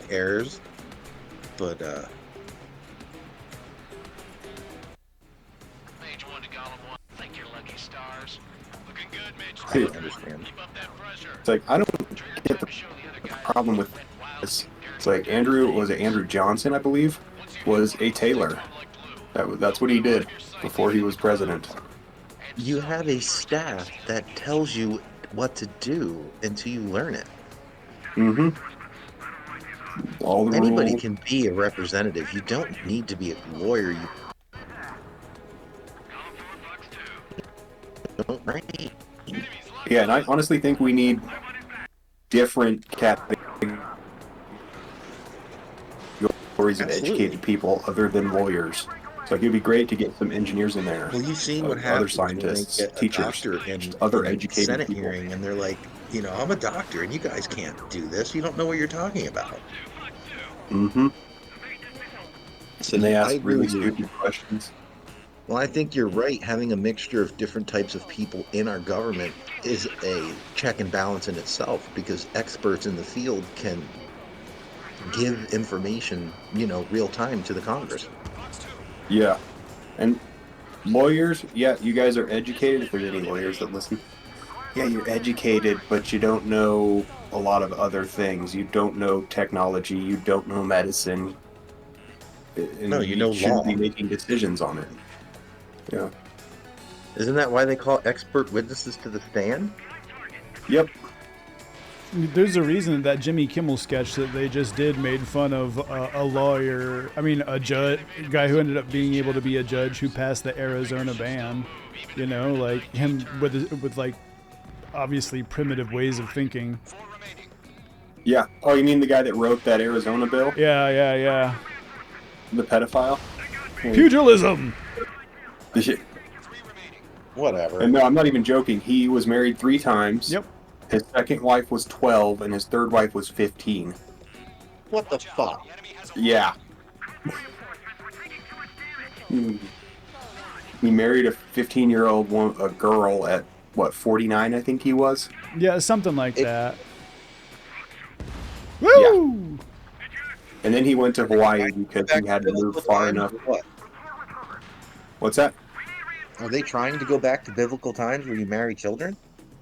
errors, but Page 1 to column 1. Think you're lucky stars. Looking good, Mitch. I don't understand. Keep up that pressure. It's like I don't Trigger get time the to show the other guys problem you with went wild this. compared It's to like Andrew Johnson, I believe, was a tailor. That's what he did before he was president. You have a staff that tells you what to do until you learn it. Mm-hmm. All the Anybody rules. can be a representative. You don't need to be a lawyer. You don't, right? Yeah, and I honestly think we need different categories of Absolutely. educated people other than lawyers. So it'd be great to get some engineers in there, Well, you see what other happens when they scientists, get a teachers, doctor just in other a educated Senate people. hearing, and they're like, I'm a doctor, and you guys can't do this. You don't know what you're talking about. Mm-hmm. So And they I ask agree really with you. stupid questions. Well, I think you're right. Having a mixture of different types of people in our government is a check and balance in itself because experts in the field can give information, real time to the Congress. Yeah. And lawyers, yeah, you guys are educated. If there's any lawyers that listen, yeah, you're educated, but you don't know a lot of other things. You don't know technology. You don't know medicine, No, and you you know shouldn't be law. making decisions on it. Yeah. Isn't that why they call expert witnesses to the stand? Yep. There's a reason that Jimmy Kimmel sketch that they just did made fun of a lawyer. I mean, a judge, guy who ended up being able to be a judge who passed the Arizona ban. Like him with like obviously primitive ways of thinking. Yeah. Oh, you mean the guy that wrote that Arizona bill? Yeah, yeah, yeah. The pedophile? Pugilism. Whatever. And no, I'm not even joking. He was married 3 times. Yep. His second wife was 12, and his third wife was 15. What the fuck? Yeah. He married a 15-year-old a girl at, what, 49, I think he was? Yeah, something like that. Woo! Yeah. And then he went to Hawaii because he had to move far enough. What? What's that? Are they trying to go back to biblical times where you marry children?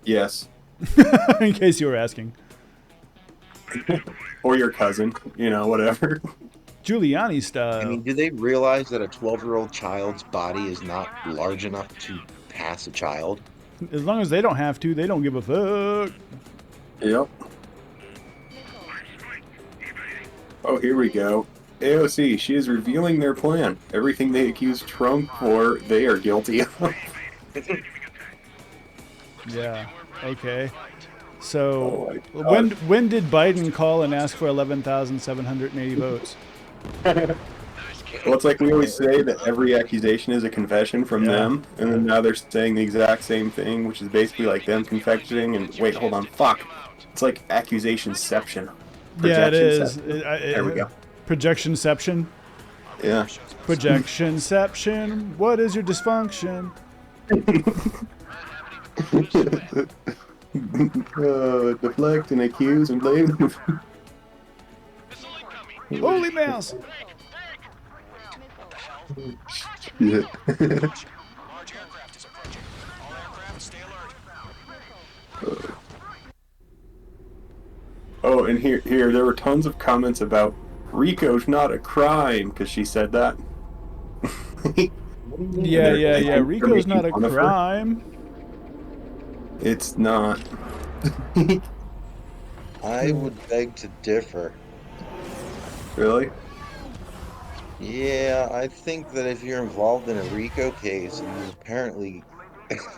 Yes. In case you were asking. Or your cousin, whatever. Giuliani style. I mean, do they realize that a 12-year-old child's body is not large enough to pass a child? As long as they don't have to, they don't give a fuck. Yep. Oh, here we go. AOC, she is revealing their plan. Everything they accused Trump for, they are guilty of. Yeah. Okay. So Oh when did Biden call and ask for 11,780 votes? Well, it's like we always say that every accusation is a confession from them, and then now they're saying the exact same thing, which is basically like them confessing. And wait, hold on, fuck! It's like accusationception. Yeah, it is. There we go. Projectionception. Yeah. Projectionception. What is your dysfunction? Deflect and accuse and blame. Holy mouse! Yeah. Oh, and here, there were tons of comments about RICO's not a crime because she said that. Yeah. RICO's not a crime. It's not. I would beg to differ. Really? Yeah, I think that if you're involved in a RICO case and you apparently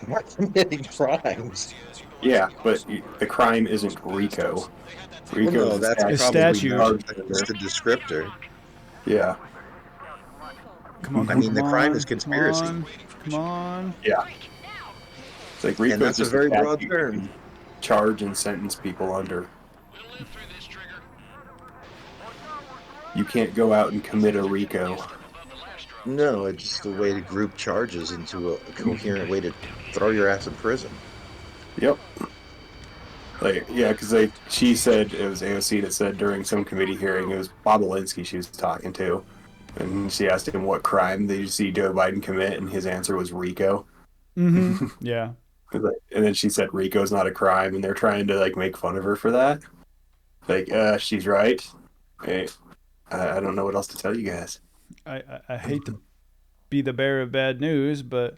are committing crimes. Yeah, but the crime isn't RICO. Well, no, that's a probably statute. not just a descriptor. Yeah. Come on, I mean, the crime is conspiracy. Come on. Yeah. It's like RICO And that's a very broad term. Charge and sentence people under. You can't go out and commit a RICO. No, it's just a way to group charges into a coherent way to throw your ass in prison. Yep. Like, yeah, because she said it was AOC that said during some committee hearing it was Bob Alinsky she was talking to, and she asked him what crime did you see Joe Biden commit, and his answer was RICO. Mm-hmm. Yeah. And then she said RICO's not a crime, and they're trying to like make fun of her for that. Like, she's right. Hey, I don't know what else to tell you guys. I hate to be the bearer of bad news, but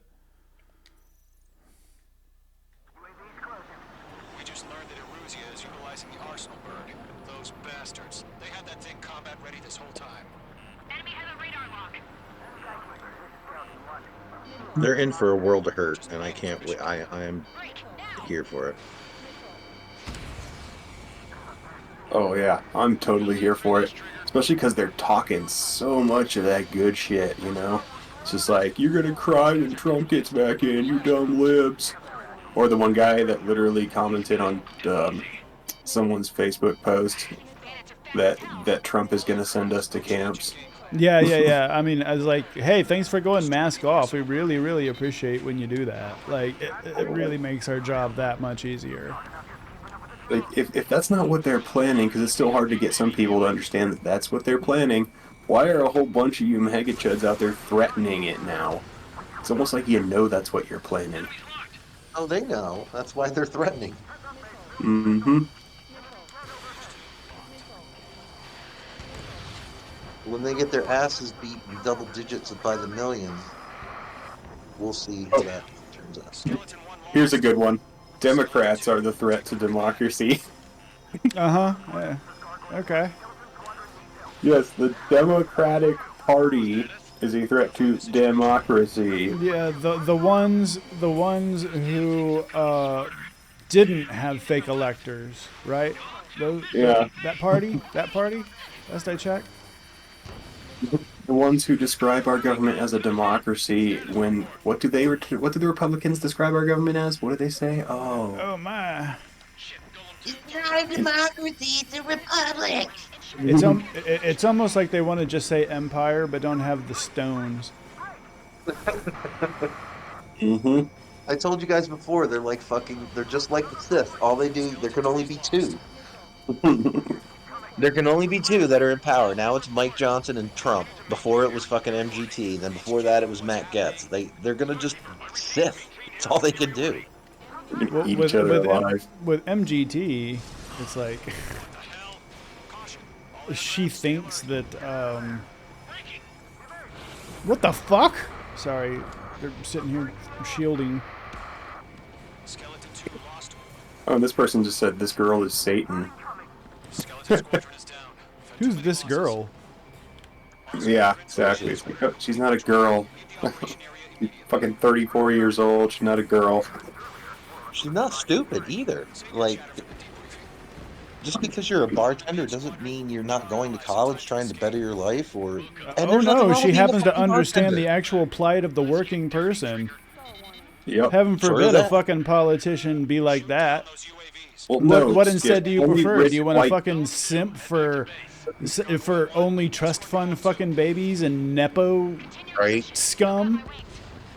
We just learned that Eruzia is utilizing the Arsenal bird. Those bastards. They had that thing combat ready this whole time. Enemy has a radar lock. They're in for a world of hurt, and I can't wait. I am here for it. Oh yeah, I'm totally here for it. Especially because they're talking so much of that good shit, you know? It's just like, you're gonna cry when Trump gets back in, you dumb libs. Or the one guy that literally commented on someone's Facebook post that Trump is gonna send us to camps. yeah. I mean, I was like, hey, thanks for going mask off. We really, really appreciate when you do that. Like, it really makes our job that much easier. Like, if that's not what they're planning, because it's still hard to get some people to understand that that's what they're planning, why are a whole bunch of you mega chuds out there threatening it now? It's almost like you know that's what you're planning. Oh, they know. That's why they're threatening. Mm-hmm. When they get their asses beat in double digits by the millions, we'll see how Oh, that turns out. here's a good one. Democrats are the threat to democracy. Uh huh. Yeah. Okay. Yes, the Democratic Party is a threat to democracy. Yeah. The ones who didn't have fake electors, right? Yeah, That party. Last I checked. the ones who describe our government as a democracy when what do the Republicans describe our government as? What do they say? Oh, Oh my. It's not a democracy, it's a republic. It's almost like they want to just say empire, but don't have the stones. mm-hmm. I told you guys before, they're just like the Sith. All they do, there can only be two. There can only be two that are in power. Now it's Mike Johnson and Trump. Before it was fucking MGT. Then before that it was Matt Getz. They're gonna just Sith. It's all they can do. Well, Eat each other alive. with MGT, it's like she thinks that what the fuck? Sorry, they're sitting here shielding. Skeleton 2 lost. Oh, and this person just said this girl is Satan. Skeleton squadron is down. Who's this girl? Yeah, exactly. It's like, oh, she's not a girl. She's fucking 34 years old. She's not a girl. She's not stupid either. Like, just because you're a bartender doesn't mean you're not going to college trying to better your life or and Oh there's nothing no, wrong she with being a happens to fucking understand bartender. the actual plight of the working person. Yep. Heaven True forbid a that. fucking politician be like that. Those UAVs. Well, What no. what instead do you only prefer? rich Do you want to white- fucking simp for only trust fund fucking babies and nepo Right? scum?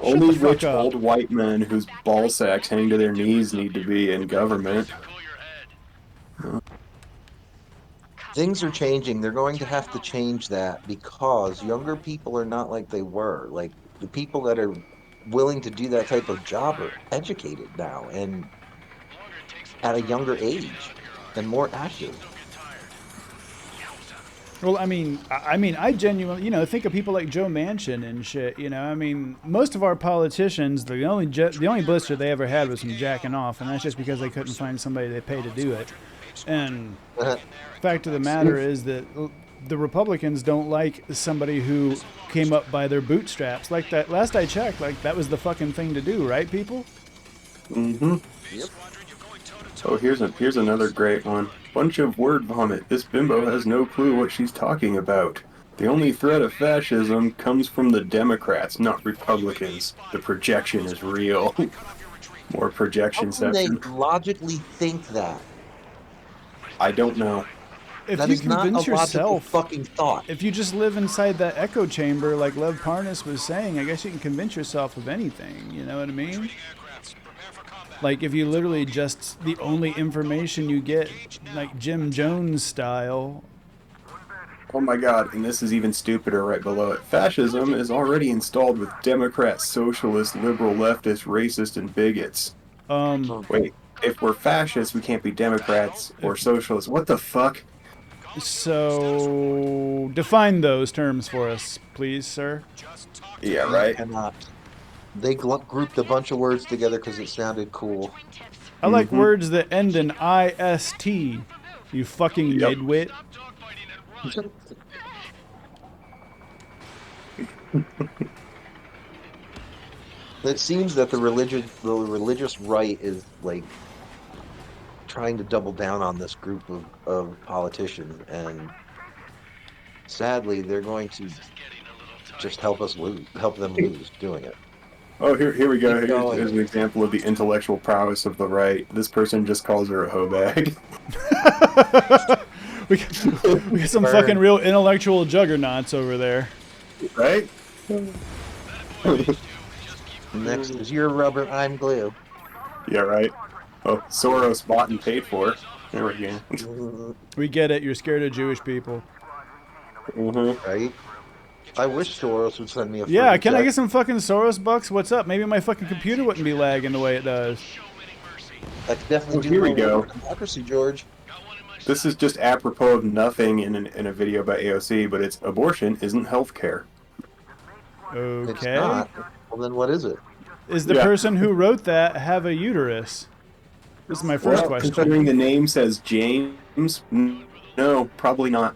Only the fuck rich up. old white men whose ball sacks hang to their knees need to be in government. Cool your head. Things are changing. They're going to have to change that because younger people are not like they were. Like the people that are willing to do that type of job are educated now and at a younger age and more active. Well, I genuinely, think of people like Joe Manchin and shit. I mean, most of our politicians, the only blister they ever had was from jacking off, and that's just because they couldn't find somebody they pay to do it. And fact of the matter is that the Republicans don't like somebody who came up by their bootstraps. Like that last I checked, like that was the fucking thing to do, right, people? Mm-hmm. Yep. Oh, here's another great one. Bunch of word vomit. This bimbo has no clue what she's talking about. The only threat of fascism comes from the Democrats, not Republicans. The projection is real. More How can they projectionception. logically think that? I don't know. If That you is not a convince logical yourself, fucking thought. if you just live inside that echo chamber, like Lev Parnas was saying, I guess you can convince yourself of anything. You know what I mean? Aircrafts. Prepare for combat. Like if you literally just the only information you get, like Jim Jones style. Oh my god, and this is even stupider right below it. Fascism is already installed with Democrats, socialists, liberal, leftists, racist, and bigots. Wait, if we're fascists, we can't be Democrats or socialists. What the fuck? So define those terms for us, please, sir. Yeah, You right? cannot. They grouped a bunch of words together because it sounded cool. I like words that end in IST. You fucking Yep. midwit. It seems that the religious right is like trying to double down on this group of politicians, and sadly, they're going to just help them lose doing it. Oh, here we go. Keep going. Here's an example of the intellectual prowess of the right. This person just calls her a hoe bag. We got some fucking real intellectual juggernauts over there. Right? Next is your rubber, I'm glue. Yeah, right. Oh, Soros bought and paid for. There we go. We get it. You're scared of Jewish people. Right? I wish Soros would send me a Yeah, further can I check. get some fucking Soros bucks? What's up? Maybe my fucking computer wouldn't be lagging the way it does. I could definitely do Here we more go. for democracy, George. This is just apropos of nothing in a video by AOC, but it's abortion isn't healthcare. It's Okay. not. Well, then what is it? Is the Yeah. person who wrote that have a uterus? This is my first Well, question. considering the name says James, no, probably not.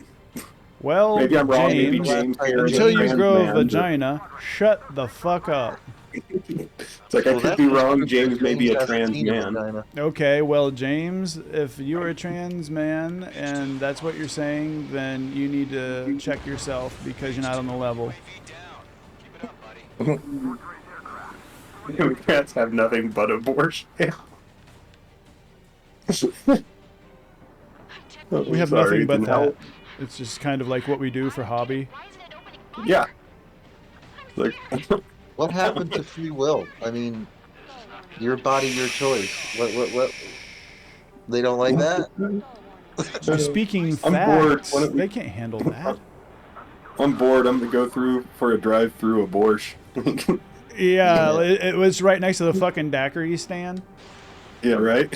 Well, Maybe I'm wrong. Maybe James, James here is until a you trans grow a man, but- vagina, shut the fuck up. It's like I Well, could that's be just wrong. because James may be a has trans seen a man. vagina. Okay, well, James, if you're a trans man and that's what you're saying, then you need to check yourself because you're not on the level. Democrats have nothing but abortion. We have Sorry, nothing but didn't that. help. It's just kind of like what we do for hobby. Yeah. Like, What happened to free will? I mean, your body, your choice. What? They don't like that? Speaking I'm bored. facts, Why don't we- they can't handle that. I'm bored. I'm gonna go through for a drive-through abortion. Yeah, it was right next to the fucking daiquiri stand. Yeah, right.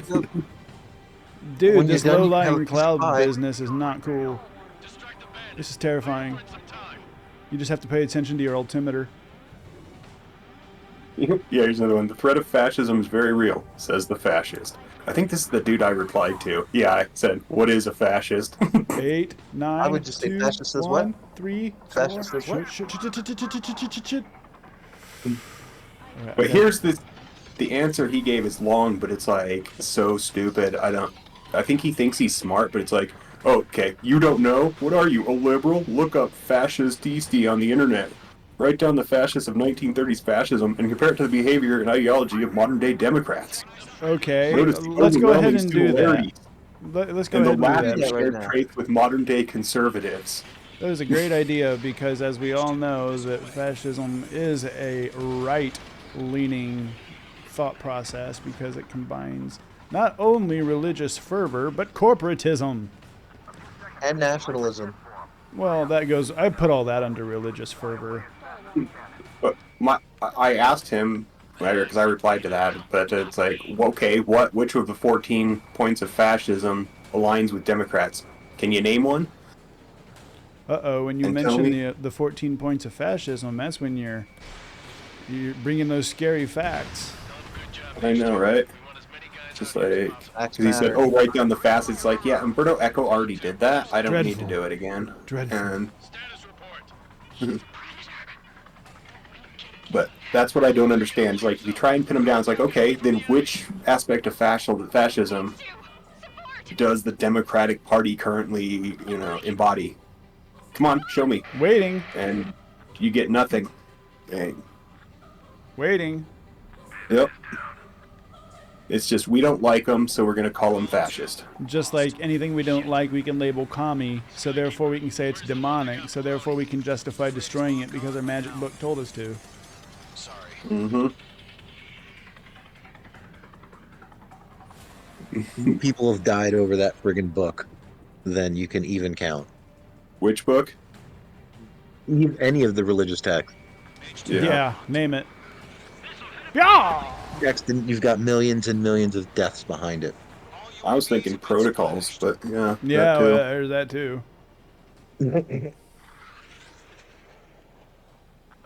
Dude, When you're this done, you can have a low-lying piece of cloud pie. business is not cool. This is terrifying. You just have to pay attention to your altimeter. Yeah, here's another one. The threat of fascism is very real, says the fascist. I think this is the dude I replied to. Yeah, I said, "What is a fascist?" 8, 9, would just say 2, fascist says 1, what? 3, Fascist 4. says what? Shit. But here's the answer he gave is long, but it's like so stupid. I think he thinks he's smart, but it's like, oh, okay, you don't know? What are you, a liberal? Look up fascististy on the internet. Write down the fascists of 1930s fascism and compare it to the behavior and ideology of modern day Democrats. Okay, Notice the let's go ahead overwhelming and do that. similarities Let's go and the ahead and do lack that. of Yeah, right shared now. traits with modern day conservatives. That is a great idea because, as we all know, that fascism is a right-leaning thought process because it combines not only religious fervor but corporatism. And nationalism. Well, that goes. I put all that under religious fervor. But I asked him, because I replied to that, but it's like, okay, which of the 14 points of fascism aligns with Democrats? Can you name one? When you And tell mention me- the 14 points of fascism, that's when you're bringing those scary facts. I know, right? Just like, Facts 'cause he said, matter. oh, write down the fast. It's like, yeah, Umberto Eco already did that. I don't need to Dreadful. do it again. Dreadful. And, but that's what I don't understand. It's like, if you try and pin them down, it's like, okay, then which aspect of fascism does the Democratic Party currently, embody? Come on, show me. Waiting. And you get nothing. And, Waiting. yep. It's just, we don't like them, so we're going to call them fascist. Just like anything we don't like, we can label commie, so therefore we can say it's demonic, so therefore we can justify destroying it because our magic book told us to. Sorry. Mm-hmm. More people have died over that friggin' book than you can even count. Which book? Any of the religious texts. Yeah, Yeah, name it. Yeah. Text, and you've got millions and millions of deaths behind it. I was thinking protocols, but yeah, that Yeah, well, too. there's that too. I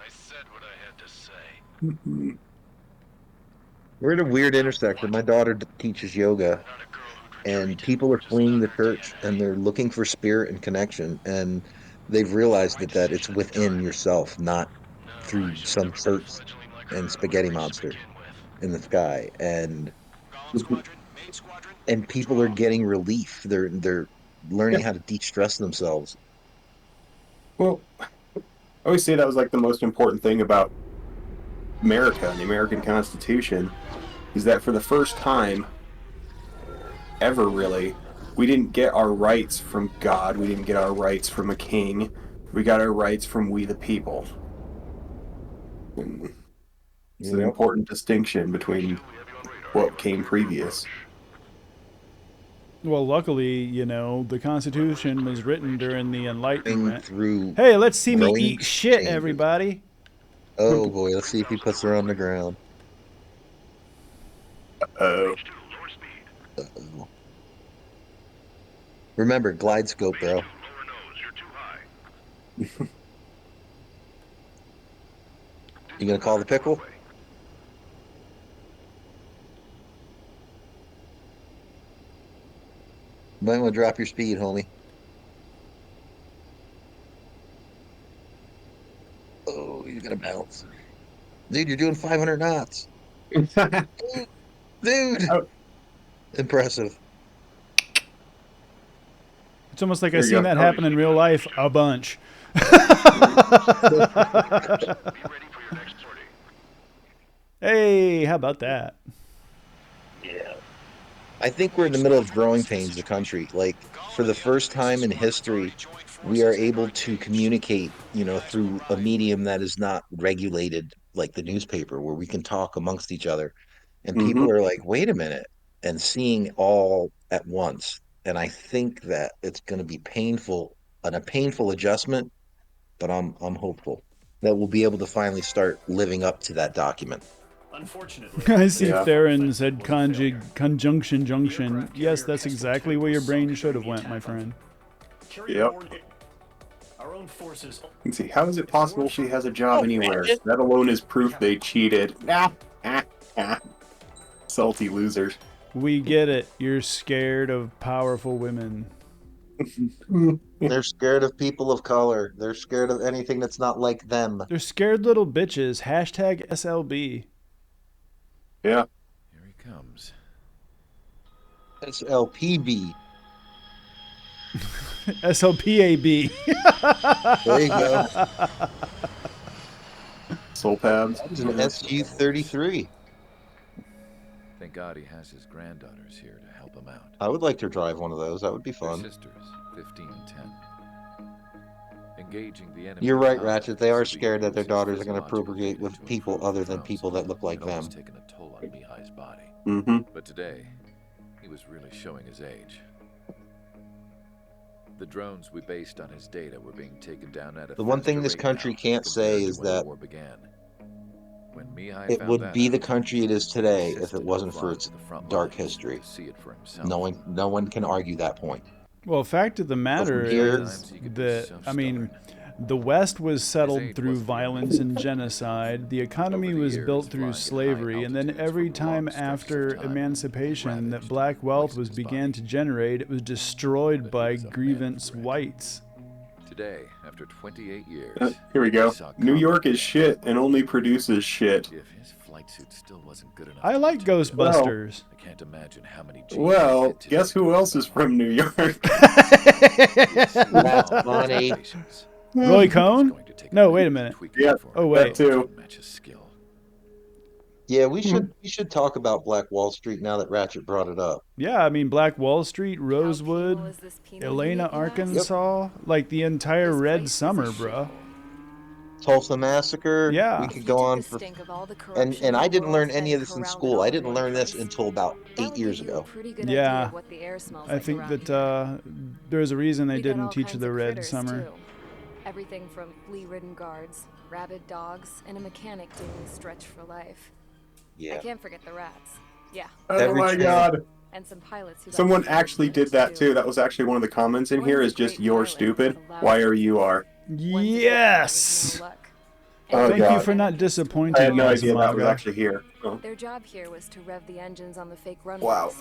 said what I had to say. We're at a weird intersection. My daughter teaches yoga, Not a girl who'd return and to, people are just fleeing not the her church and DNA. they're looking for spirit and connection. And they've realized My that it's decision at the within time. yourself, not No, I through should have some never been church fledgling like and her on a spaghetti race to monster begin with. in the sky. Golem squadron, main squadron, And people are withdraw. getting relief. They're learning Yeah. how to de-stress themselves. Well, I always say that was like the most important thing about America and the American Constitution is that for the first time ever, really, we didn't get our rights from God. We didn't get our rights from a king. We got our rights from we the people. And it's an Yep. important distinction between what came previous. Well, luckily, the Constitution was written during the Going Enlightenment. through Hey, let's see me growing eat shit, changes. everybody. Oh boy, let's see if he puts her on the ground. Oh, Uh-oh. Remember, glide scope, bro. You gonna call the pickle? You might want to drop your speed, homie. Oh, he's gonna bounce. Dude, you're doing 500 knots. Dude, oh, impressive. It's almost like I've there you seen go. that happen in real life a bunch. Hey, how about that? Yeah. I think we're in the middle of growing pains, the country. Like, for the first time in history, we are able to communicate, through a medium that is not regulated like the newspaper, where we can talk amongst each other. And Hmm. people are like, wait a minute, and seeing all at once. And I think that it's going to be painful, and a painful adjustment, but I'm hopeful that we'll be able to finally start living up to that document. I see Yeah. Theron said conjunction junction. Yes, that's exactly where your brain should have went, my friend. Yep. Let's see. How is it possible she has a job anywhere? That alone is proof they cheated. Salty losers. We get it. You're scared of powerful women. They're scared of people of color. They're scared of anything that's not like them. They're scared little bitches. Hashtag SLB. Yeah. Here he comes. SLPB. SLPAB. There you go. Soul Pabs. That was an SU-33. Thank God he has his granddaughters here to help him out. I would like to drive one of those. That would be They're fun. sisters, 15 and 10. Engaging the enemy You're in right, combat Ratchet. They are simply scared that their enables his daughters are going to physiological procreate data with to people improve other the than throne people that zone look like had always them. taken a toll on Mihai's body. Mm-hmm. But today, he was really showing his age. The drones we based on his data were being taken down at a The one faster thing this rate country now can't say compared to is when the that war began. When Mihai it found would that be the out, country it is he today if it insisted on wasn't for flying its to the front dark lines history. to see it for himself. No one can argue that point. Well, fact of the So from matter here, is Sometimes he could be that, so I mean, stubborn. the West was His settled age through wasn't the only violence and reason. genocide. The economy Over the was years, built through flying at high slavery, and then altitudes every for time long stretches after of time emancipation that ravaged black every wealth place in was his began body. to generate, it was destroyed But he by was a man of grievance grit. whites. Today, after 28 years, Here we he go. saw New combat York is again. shit and only produces shit. If his flight suit still wasn't good enough I to like protect him, Well, Ghostbusters. I can't imagine how many G's well, hit today guess who going else is about. from New York? He exceeded that's all funny. expectations. Roy It was Cohn? going to take a No, wait a minute minute. tweaking Yeah, for Oh, an that wait. arrow too. to match his skill. Yeah, we should talk about Black Wall Street now that Ratchet brought it up. Yeah, I mean, Black Wall Street, How penal Rosewood, is this penal Elena, unit, you ask? Yep. Arkansas. Like the entire This Red place is a Summer, bruh. shithole. Tulsa Massacre. We Yeah. could If you go took on the for, stink of all the and corruption in I the didn't world learn any and of this in corralled it school. all I in didn't one learn this place, until about that 8 would years give you a ago. pretty good idea Yeah. of what the air smells I like think around that here. there's a reason they We got didn't all teach kinds the of Red critters, Summer. too. Everything from flea-ridden guards, rabid dogs, and a mechanic doing the stretch for life. I Yeah. can't forget the rats. Yeah. Oh Every my chance. God. And some pilots who got Someone fired actually for it, did that too. too. That was actually one of the comments in One here was is a just great you're pilot, stupid. but a lousy Why are you are? One's a good pilot with Yes. no luck. Oh, Thank you God. for not I disappointing had no us, idea that was Maga. actually here. Oh. Their job here was to rev the engines on the fake runways. Wow.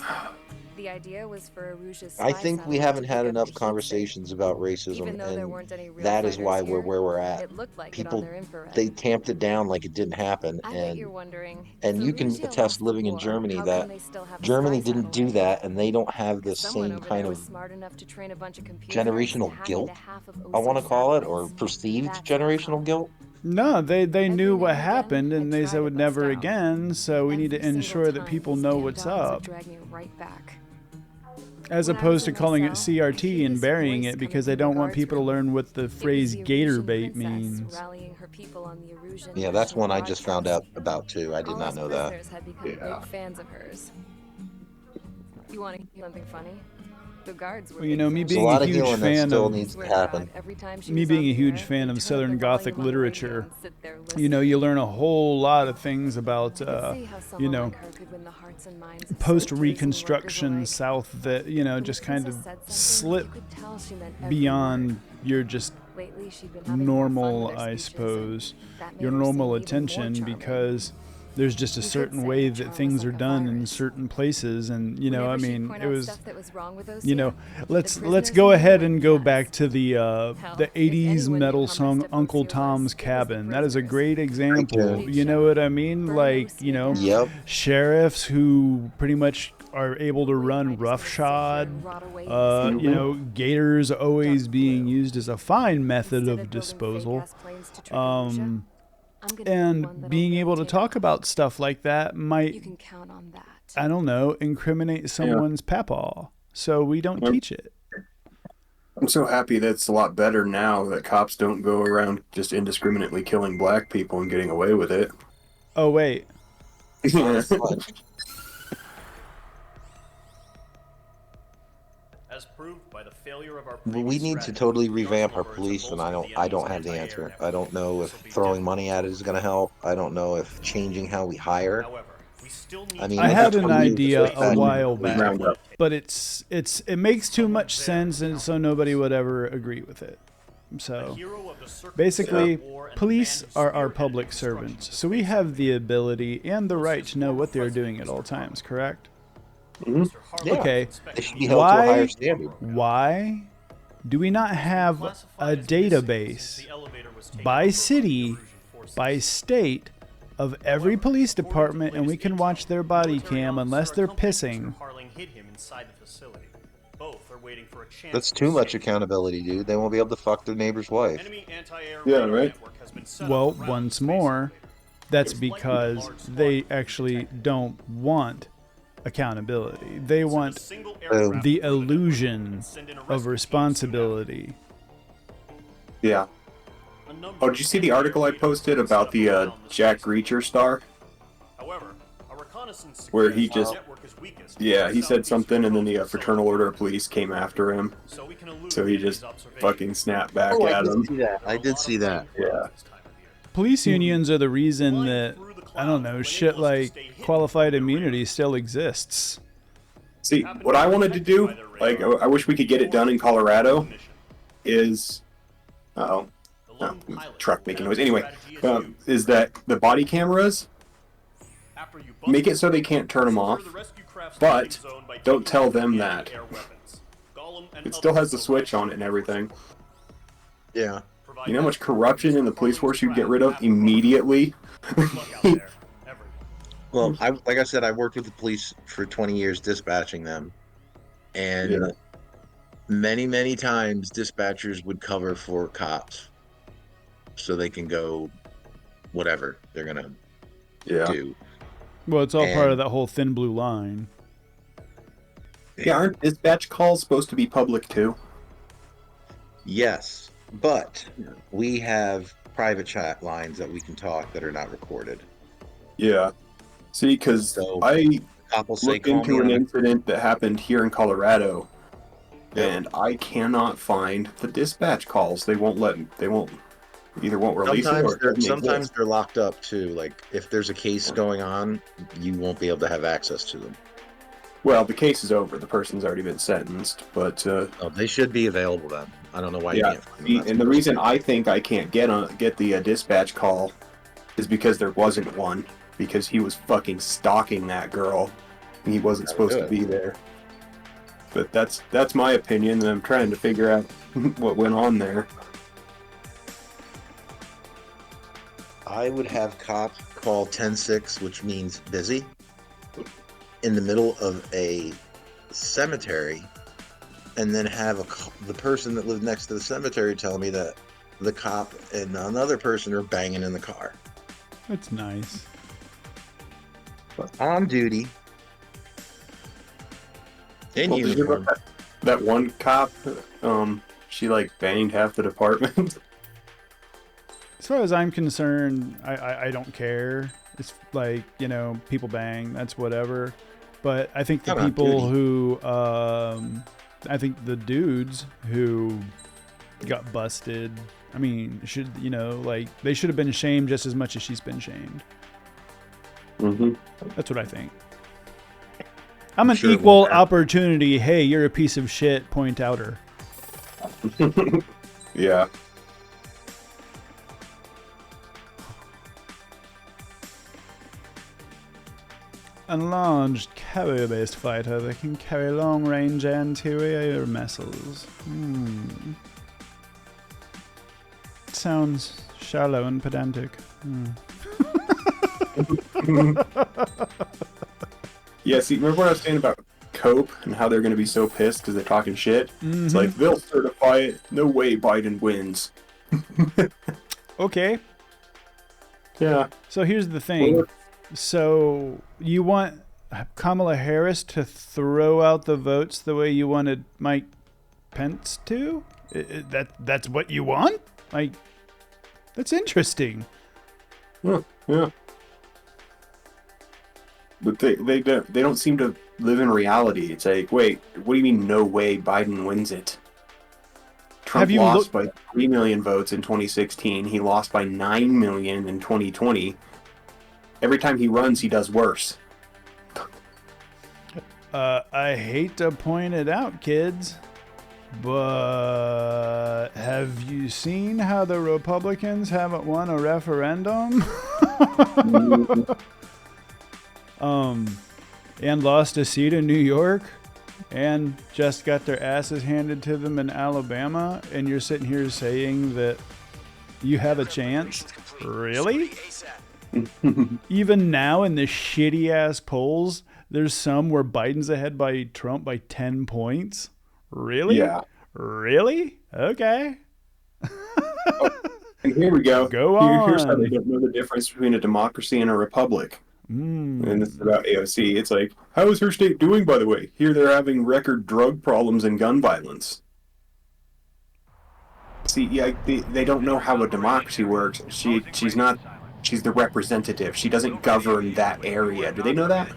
The idea was for Aruja's I spy think we satellite haven't to had pick up enough the heat conversations about racism, Even though there and weren't any real that is why fighters we're here, where we're at. it looked like it on People, their infrared. they tamped it down like it didn't happen, I bet you're wondering, if and you can Aruja attest lost the living in war, Germany how that come they still have a Germany spy didn't do satellite? that, and they don't have the 'Cause someone same over kind there of was smart enough to train a bunch of computer nerds to generational hack guilt, into half of I want to OSIR's call it, or satellites. perceived That's generational how. guilt. No, they Every knew now what and again, happened, I and they try said to would bust never out. again. So we need to Every single ensure that time, people these know damn what's dogs would up, drag me right back. as When I opposed was to in my calling it cell, I'd CRT hear and this burying voice it coming because they from the don't want guards people to room. learn what the It was phrase the gator Arusian bait princess means. rallying her people on the Arusian Yeah, that's national one I just found out broadcast. about too. I did All not us know that. prisoners had become Yeah. big fans of hers. You want to hear something funny? The guards were Well, you big know, me fans There's a being of a lot of hers. huge healing that fan still of needs to Swear to God, happen. every time she me was being on a the huge air, fan they'd of turn up the Southern Gothic volume on the radio literature, and sit there you know, listening. you learn a whole lot of things about, I could see how you someone know, like her could win the hearts and minds of soldiers and workers post-Reconstruction alike. South that, you know, When the just kind of princess said something, slip you could tell she meant every beyond word. your just Lately, she'd been having more fun with normal, her I speeches, suppose, and that made your her normal seem even more attention, charming. because there's just a You could certain say way her that charm things was are like a done in virus. certain places, and you know, I Whenever she'd mean, point it out was, stuff that was wrong with you know, Osia, let's the let's prisoners go in there ahead went and go nuts. back to the Hell, the if 80s anyone metal knew how song messed up Uncle Osia Tom's was, it was the Cabin. That is a prisoners. great example. tune. You know what I mean? Burn Like, you Osia know, down. Yep. sheriffs who pretty much are able to run I just wanna sit here roughshod. and rot away in You this know, gators always dark being blue. used as a fine method Instead of of building disposal. fake-ass planes to trigger Osia, Um, I'm gonna build one and that'll being really able to take talk off. about stuff like that You might, can count on that. I don't know, incriminate someone's papaw. So we don't Yeah. teach it. I'm so happy that it's a lot better now that cops don't go around just indiscriminately killing black people and getting away with it. Oh, wait. But As proved by the failure of our we previous need to strategy, totally the revamp our arsenal birds police, have and bolstered I the don't enemy's have the anti-air answer. I don't network. know This if will be throwing difficult. money at it is going to help. I don't know if changing how we hire. However, we still need I to mean, I look had at an 20 years of idea a dispatching while police. back, Round up. but it makes too much sense, and so nobody would ever agree with it. The So hero of the circumstance basically, of war and the police man who are our spearheaded public destruction servants, of so the we face have of the the ability and the This right is to know former what they're President doing at all Mr. times, Harlan. correct? Mhm. Mr. Harlan Yeah. was Okay. inspecting They should be the held to a Why? higher standard. Why do we not have a classified as missing since database the elevator was taken by over city, the Erusian forces. by state, of every police According to the department, and we latest can intel, watch their the body military cam officer unless they're accompanying pissing? Mr. Harlan hid him inside the facility. Both are waiting for a chance That's to too much escape. accountability, dude. They won't be able to fuck their neighbor's wife. Enemy anti-air Yeah, radar right. network has been set Well, up around once the space more, elevator. that's It's likely a because large squad they will be actually detected. don't want accountability. They Send a want single Oh. aircraft the through the network illusion and send in a of rescue team soon responsibility. Yeah. after. A number Oh, did you see of the article I anti-air posted radars about set the up around Jack space elevator. Reacher star? However, a reconnaissance Where he suggests the just- network is weakest Yeah, he southeast said something, and then the control Fraternal facility. Order of Police came after him, So we can elude so he the just enemy's observation. fucking snapped back Oh, I at did him. see that. There are I a did lot see of that. flamethrower Yeah. this time of year. Police unions are the reason Flying that, through the I don't clouds know, will shit enable us to like stay hidden qualified from their immunity radar. still exists. See, what I wanted to do, like, I wish we could get it done in Colorado, is, oh, The lone pilot truck will making have noise. the Anyway, strategy as you. is that the body cameras, After you make bust it so they can't turn them secure off, the rescue craft's but landing zone by don't taking tell out them the that. anti-air weapons. Gollum and it still others has the will switch ride on it and everything. Yeah. provide You know how much extra corruption in the warnings police for force you'd get Harlan's rid of craft after immediately? Good luck out there, everyone. Well, like I said, I worked with the police for 20 years dispatching them, and Yeah. many times dispatchers would cover for cops so they can go whatever they're gonna Yeah. do. Well, it's all part of And- that whole thin blue line. Yeah, aren't dispatch calls supposed to be public too? Yes, but we have private chat lines that we can talk that are not recorded. Yeah. See, because So I cop will say, looked "Call me into an on a." incident that happened here in Colorado, Yep. and I cannot find the dispatch calls. They won't let. They won't either won't release it or it doesn't Sometimes exist. they're locked up too. Like if there's a case going on, you won't be able to have access to them. Well, the case is over. The person's already been sentenced, but Oh, they should be available then. I don't know why you yeah. can't find them. See, That's and the reason I think I can't get the dispatch call is because there wasn't one because he was fucking stalking that girl, and he wasn't how to supposed do to it. be there. But that's my opinion, and I'm trying to figure out what went on there. I would have cops call 10-6, which means busy, in the middle of a cemetery, and then have the person that lived next to the cemetery tell me that the cop and another person are banging in the car That's nice. on duty in Well, did you uniform. remember that one cop? She like banged half the department. As far as I'm concerned, I don't care. It's like, people bang, that's whatever. But I think the Not on people duty. who, I think the dudes who got busted, I mean, they should have been shamed just as much as she's been shamed. Mm-hmm. That's what I think. I'm an Sure it equal won't happen. opportunity, hey, you're a piece of shit, point outer. Yeah. Enlarged carrier-based fighter that can carry long-range anti-air missiles. Sounds shallow and pedantic. Yeah, see, remember what I was saying about Cope and how they're going to be so pissed because they're talking shit? It's like, they'll certify it. No way Biden wins. Okay, Yeah. so here's the thing. Well, So you want Kamala Harris to throw out the votes the way you wanted Mike Pence to? That's what you want? Like, that's interesting. yeah. But they don't seem to live in reality. It's like, wait, what do you mean no way Biden wins it? Trump Have you lost looked? by 3 million votes in 2016. He lost by 9 million in 2020. Every time he runs, he does worse. I hate to point it out, kids, but have you seen how the Republicans haven't won a referendum? And lost a seat in New York, and just got their asses handed to them in Alabama, and you're sitting here saying that you have a chance? Really? Even now in the shitty ass polls, there's some where Biden's ahead by Trump by 10 points. Really? Yeah. Really? Okay. And here we go. Go Here's how they on. don't know the difference between a democracy and a republic. And this is about AOC. It's like, how is her state doing, by the way? Here they're having record drug problems and gun violence. See, yeah, they don't know how a democracy works. She's not. She's the representative. She doesn't govern that area. Do they know that?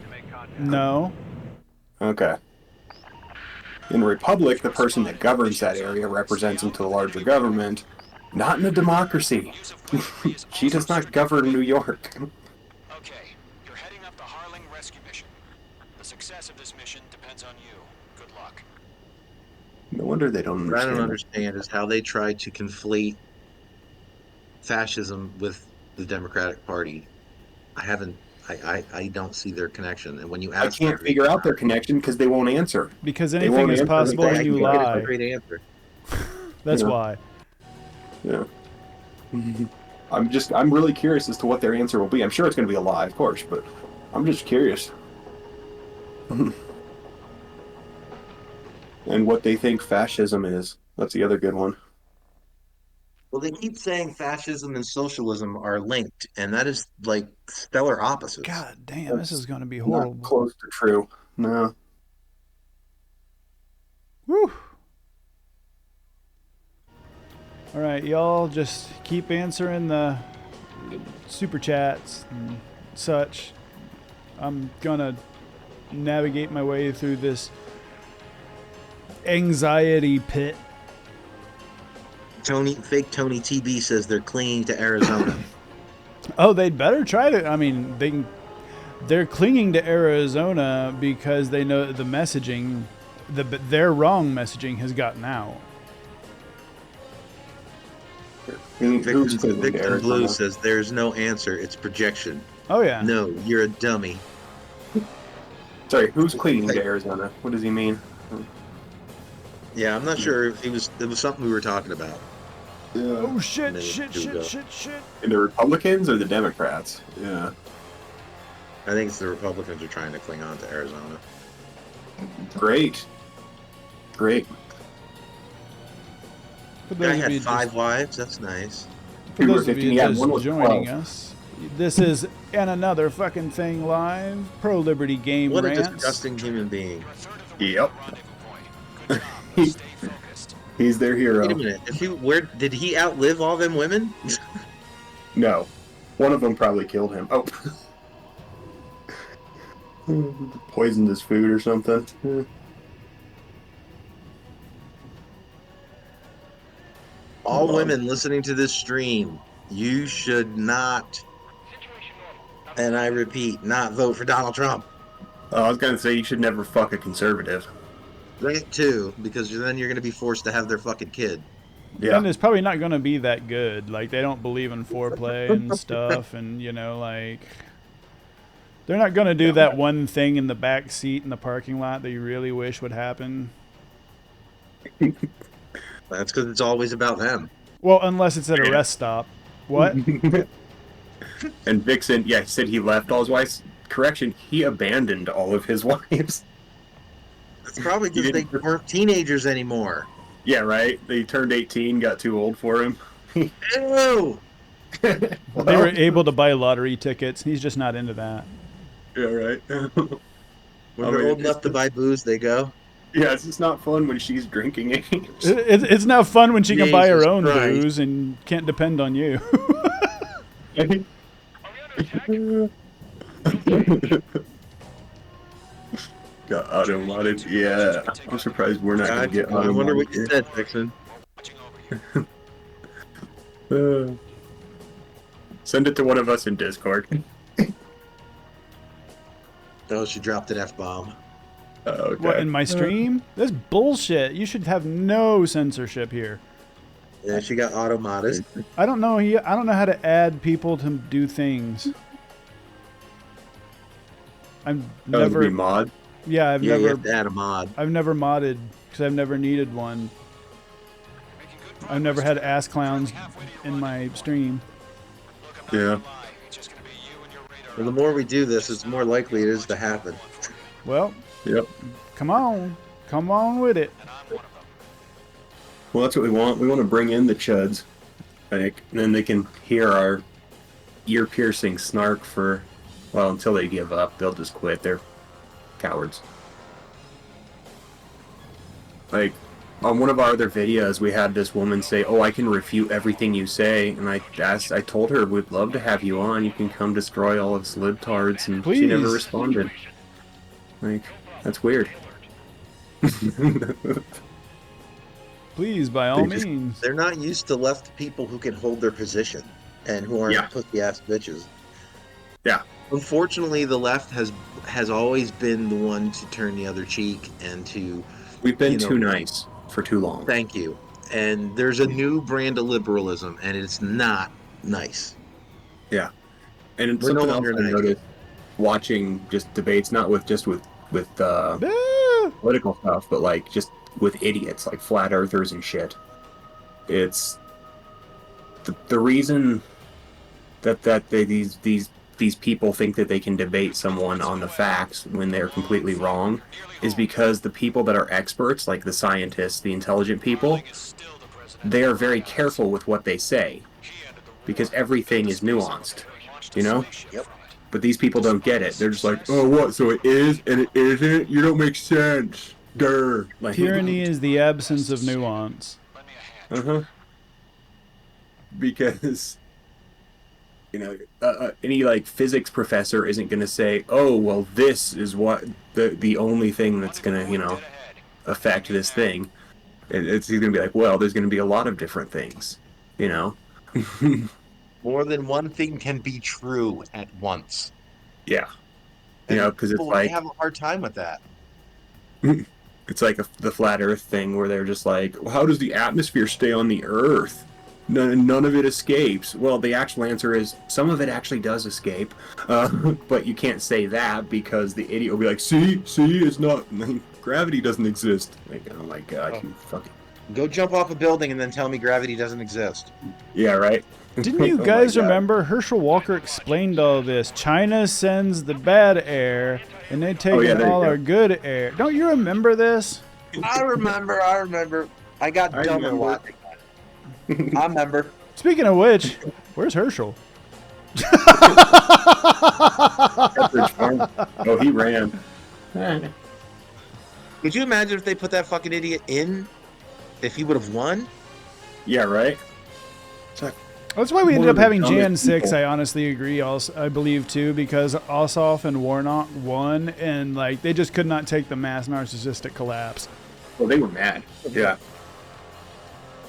No. Okay. In a republic, the person that governs that area represents them to the larger government. Not in a democracy. She does not govern New York. Okay, you're heading up the Harling rescue mission. The success of this mission depends on you. Good luck. No wonder they don't What I don't understand. understand is how they try to conflate fascism with the Democratic Party. I don't see their connection. And when you I ask them, can't figure out their connection because they won't answer. Because They anything won't is answer the possible when I you question. can't get a lie. straight answer. That's Yeah. why. Yeah. I'm really curious as to what their answer will be. I'm sure it's going to be a lie, of course, but I'm just curious. And what they think fascism is. That's the other good one. Well, they keep saying fascism and socialism are linked, and that is like stellar opposites. God damn, this is That's going to be not horrible. close to true. No. Whew. All right, y'all just keep answering the super chats and such. I'm gonna navigate my way through this anxiety pit. Fake Tony TB says they're clinging to Arizona. Oh, they'd better try to. I mean, they're clinging to Arizona because they know the messaging, their wrong messaging has gotten out. Victim Blue says there's no answer. It's projection. Oh yeah. No, you're a dummy. Sorry, who's clinging to Arizona? What does he mean? Yeah, I'm not sure if it was something we were talking about. Oh shit! Minute Shit! or two Shit! ago. Shit! Shit! And the Republicans or the Democrats? Yeah. I think it's the Republicans are trying to cling on to Arizona. Great. Great. For Guy those of had you 5 just, wives. That's nice. for those of you Yeah, just one was joining 12. us, this is Another Fucking Thing Live Pro Liberty Game What a Rants. disgusting human being. Yep. He's their hero. Wait a minute. Where did he outlive all them women? No. One of them probably killed him. Oh. Poisoned his food or something. All women listening to this stream, you should not, and I repeat, not vote for Donald Trump. I was going to say you should never fuck a conservative. That too, because then you're going to be forced to have their fucking kid. Yeah. And it's probably not going to be that good. Like, they don't believe in foreplay and stuff, and, you know, like, they're not going to do that one thing in the back seat in the parking lot that you really wish would happen. That's because it's always about them. Well, unless it's at a rest stop. What? And Vixen, yeah, he said he left all his wives. Correction, he abandoned all of his wives. It's probably because they weren't teenagers anymore. Yeah, right? They turned 18, got too old for him. Ew! They were able to buy lottery tickets. He's just not into that. Yeah, right. When they're old enough to buy booze, they go. Yeah, it's just not fun when she's drinking age. It's not fun when she can buy her Jesus own Christ. booze and can't depend on you. Got auto-modded. Yeah, I'm surprised we're not going to get I wonder what auto-modded you said, Vixen. here. Send it to one of us in Discord. Oh, she dropped an F-bomb. Okay. What, in my stream? That's bullshit. You should have no censorship here. Yeah, she got auto-modded. I don't know. I don't know how to add people to do things. I've never. Be mod? Yeah, I've Yeah, you never. have to add a mod. I've never modded because I've never needed one. I've never had ass clowns in my stream. Yeah. Well, the more we do this, it's more likely it is to happen. Well, Yep. come on with it. Well, that's what we want. We want to bring in the chuds, like, and then they can hear our ear-piercing snark for, well, until they give up. They'll just quit. They're cowards. Like, on one of our other videos, we had this woman say, "Oh, I can refute everything you say," and I told her, "We'd love to have you on. You can come destroy all of us libtards," and she never Please. responded. Like, that's weird. Please, by all means. They're not used to left people who can hold their position and who aren't Yeah. pussy-ass bitches. Yeah. Unfortunately, the left has always been the one to turn the other cheek and to We've been You know- too nice for too long. thank you. And there's a new brand of liberalism, and it's not nice. Yeah, and it's We're no something else longer I nice. noticed watching just debates, not with Ah! political stuff, but like just with idiots like flat earthers and shit. It's the reason these people think that they can debate someone on the facts when they're completely wrong is because the people that are experts, like the scientists, the intelligent people, they are very careful with what they say because everything is nuanced, you know? Yep. But these people don't get it. They're just like, oh, what? So it is and it isn't? You don't make sense. Grr. Like, Tyranny is the absence of nuance. Uh-huh. because any like physics professor isn't going to say, oh well, this is what the only thing that's going to affect this thing. It's he's going to be like, well, there's going to be a lot of different things, you know. More than one thing can be true at once. Yeah, And because it's people, they like have a hard time with that. it's like the flat Earth thing where they're just like, well, how does the atmosphere stay on the Earth? None of it escapes. Well, the actual answer is some of it actually does escape, but you can't say that because the idiot will be like, see, it's not, gravity doesn't exist. Like, oh my god, you fucking... Go jump off a building and then tell me gravity doesn't exist. Yeah, right? Didn't you Oh my guys God. remember Herschel Walker explained all this? China sends the bad air, and they take Oh, yeah, there you all go. our good air. Don't you remember this? I remember. I got I dumber remember. watching that. I remember. Speaking of which, where's Herschel? Pepperidge Farm. Oh, he ran. Could you imagine if they put that fucking idiot in? If he would have won? Yeah, right? It's like, That's why we One ended of up the having Jan dumbest 6, people. I honestly agree, I believe, too, because Ossoff and Warnock won, and like they just could not take the mass narcissistic collapse. well, they were mad. Yeah.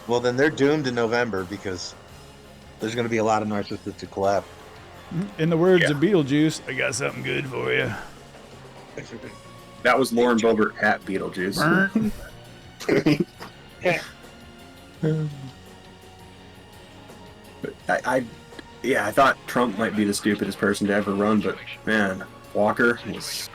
Well, then they're doomed in November because there's going to be a lot of narcissistic collapse. In the words Yeah. of Beetlejuice, I got something good for you. That was Lauren Boebert at Beetlejuice. I thought Trump might be the stupidest person to ever run, but man, Walker was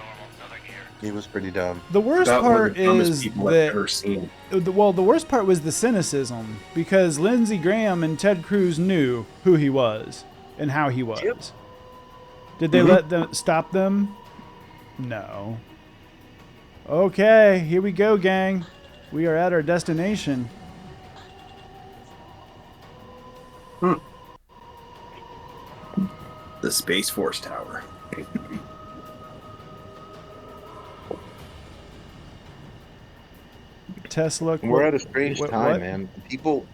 He was pretty dumb. The worst about one of part the dumbest is people I've that ever seen. the worst part was the cynicism, because Lindsey Graham and Ted Cruz knew who he was and how he was. Yep. Did they let them stop them? No. Okay, here we go, gang. We are at our destination. The Space Force Tower. Tesla. We're at a strange what- time, what? man. People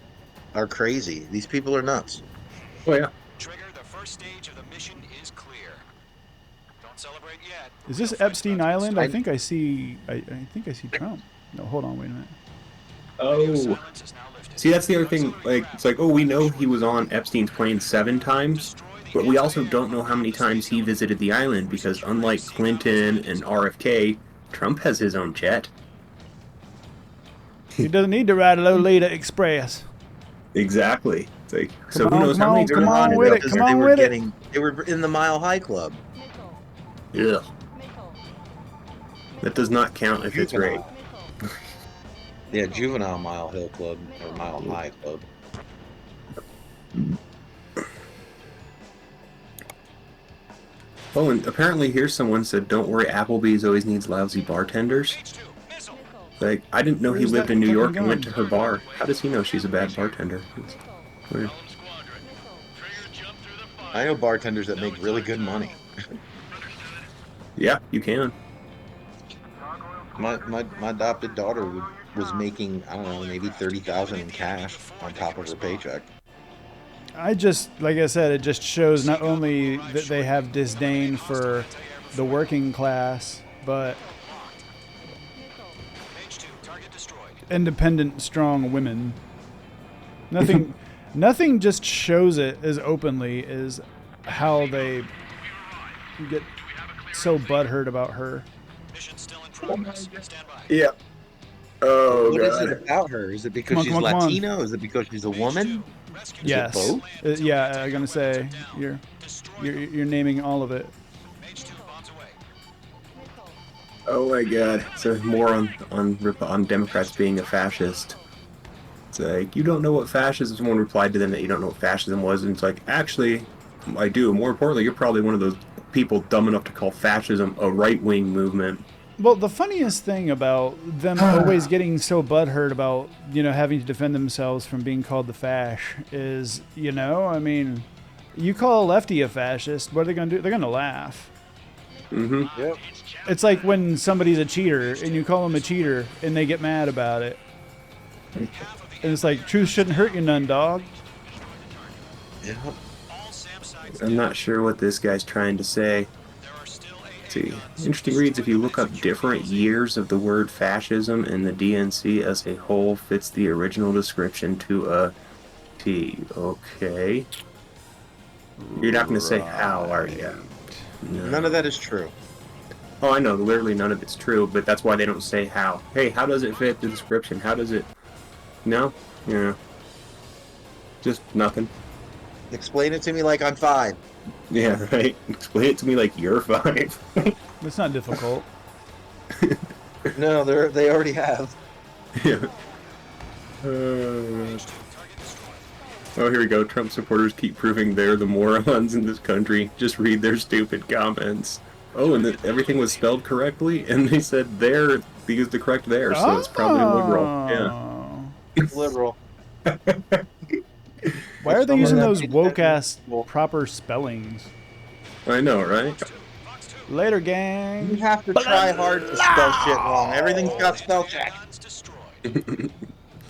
are crazy. These people are nuts. Oh yeah. Trigger, the first stage of the mission is clear. Don't celebrate yet. Is this Real friends Epstein about to Island? start. I think I see. I think I see Trump. No, hold on, wait a minute. Oh. Silence is now lifted. See, that's the other thing. Like, it's like, oh, we know he was on Epstein's plane 7 times, but we also don't know how many times he visited the island because, unlike Clinton and RFK, Trump has his own jet. He doesn't need to ride a Lolita Express. Exactly. It's like, so Come who on, knows come how many on, They come were on on it with it, because come they on were with it. getting. They were in the Mile High Club. Yeah. That does not count if it's rape. Yeah, Juvenile Mile Hill Club or Mile High Club. Oh, and apparently here someone said, don't worry, Applebee's always needs lousy bartenders. H2, missile. Like, I didn't know he Where's lived that in New fucking York and went to gun? her bar. How does he know she's a bad bartender? It's weird. I know bartenders that make really good money. Yeah, you can. My adopted daughter was making, I don't know, maybe 30,000 in cash on top of her paycheck. I just, like I said, it just shows not only that they have disdain for the working class, but H2, target destroyed. independent, strong women. Nothing, nothing just shows it as openly as how they get so butthurt about her. Mission still in progress. Stand by. Yeah. Oh, What is God. it about her? Is it because Come on, she's come on, come on. Latino? Is it because she's a woman? Rescue Yes. both? Yeah, I'm gonna say you're naming all of it. H2 bombs away. Oh my God! So more on Democrats being a fascist. It's like, you don't know what fascism. Someone replied to them that you don't know what fascism was, and it's like, actually, I do. More importantly, you're probably one of those people dumb enough to call fascism a right-wing movement. Well, the funniest thing about them always getting so butthurt about, having to defend themselves from being called the fash is, I mean, you call a lefty a fascist, what are they going to do? They're going to laugh. Mm-hmm. Yep. It's like when somebody's a cheater and you call them a cheater and they get mad about it. And it's like, truth shouldn't hurt you none, dog. Yeah. All SAM sites I'm not sure what this guy's trying to say. there are still Let's AA see. guns. Interesting reads. Destroy If you them look and up secure different DLZ. years of the word fascism in the DNC as a whole fits the original description to a T. Okay. You're not going to say how, are you? Right. None of No. that is true. Oh, I know. Literally none of it's true, but that's why they don't say how. Hey, how does it fit the description? How does it? No? Yeah. Just nothing. Explain it to me like I'm 5. Yeah, right. Explain it to me like you're 5. It's not difficult. No, they already have. Yeah. Uh, oh, here we go. Trump supporters keep proving they're the morons in this country. Just read their stupid comments. Oh, and everything was spelled correctly, and they said there, they used the correct there, so it's probably liberal. Yeah. Oh. Liberal. Why Like are they someone using that those made woke sense. ass proper spellings? I know, right? Later, You gang. have to try hard to spell shit wrong. Everything's got spell check. Guns destroyed.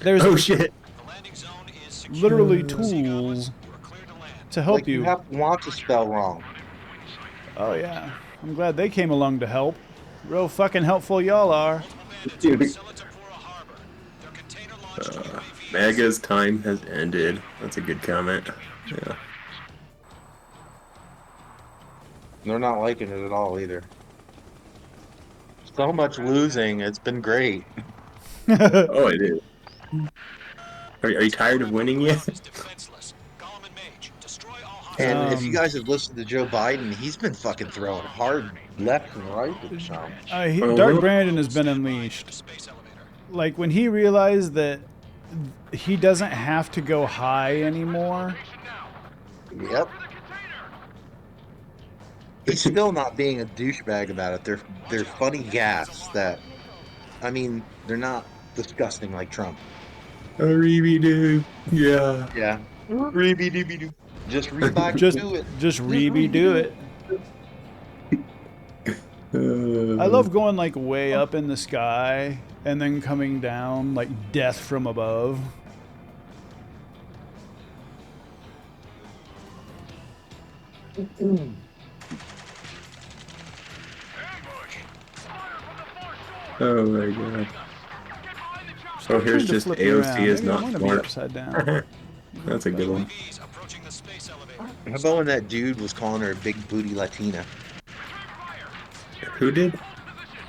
There's Oh, shit. The landing zone is secure. literally Sea goblins, tools you are cleared to land. to help Like you you. have to want to spell wrong. Oh yeah, I'm glad they came along to help. Real fucking helpful y'all are. Dude. Selatapura Harbor. Their container-launched UAVs. MAGA's time has ended. That's a good comment. Yeah. They're not liking it at all either. So much losing. It's been great. Oh, it is. Are you tired of winning yet? Is defenseless. Golem and Mage, destroy all And hostiles. if you guys have listened to Joe Biden, he's been fucking throwing hard left and right with Trump. Dark Uh-huh. Brandon has been Stand by for unleashed. the space elevator. Like when he realized that he doesn't have to go high anymore. Yep. He's still not being a douchebag about it. They're funny gaffes that, I mean, they're not disgusting like Trump. Doo. Yeah. Yeah. Reeby-dooby-doo. Just read back Just to it. just do it. I love going like way up in the sky and then coming down like death from above. Oh my god. So Trying here's to just flip me AOC around. is Maybe I not want to be smart. upside down. That's a good one. UAVs approaching the space elevator. How about when that dude was calling her a big booty Latina? Who did?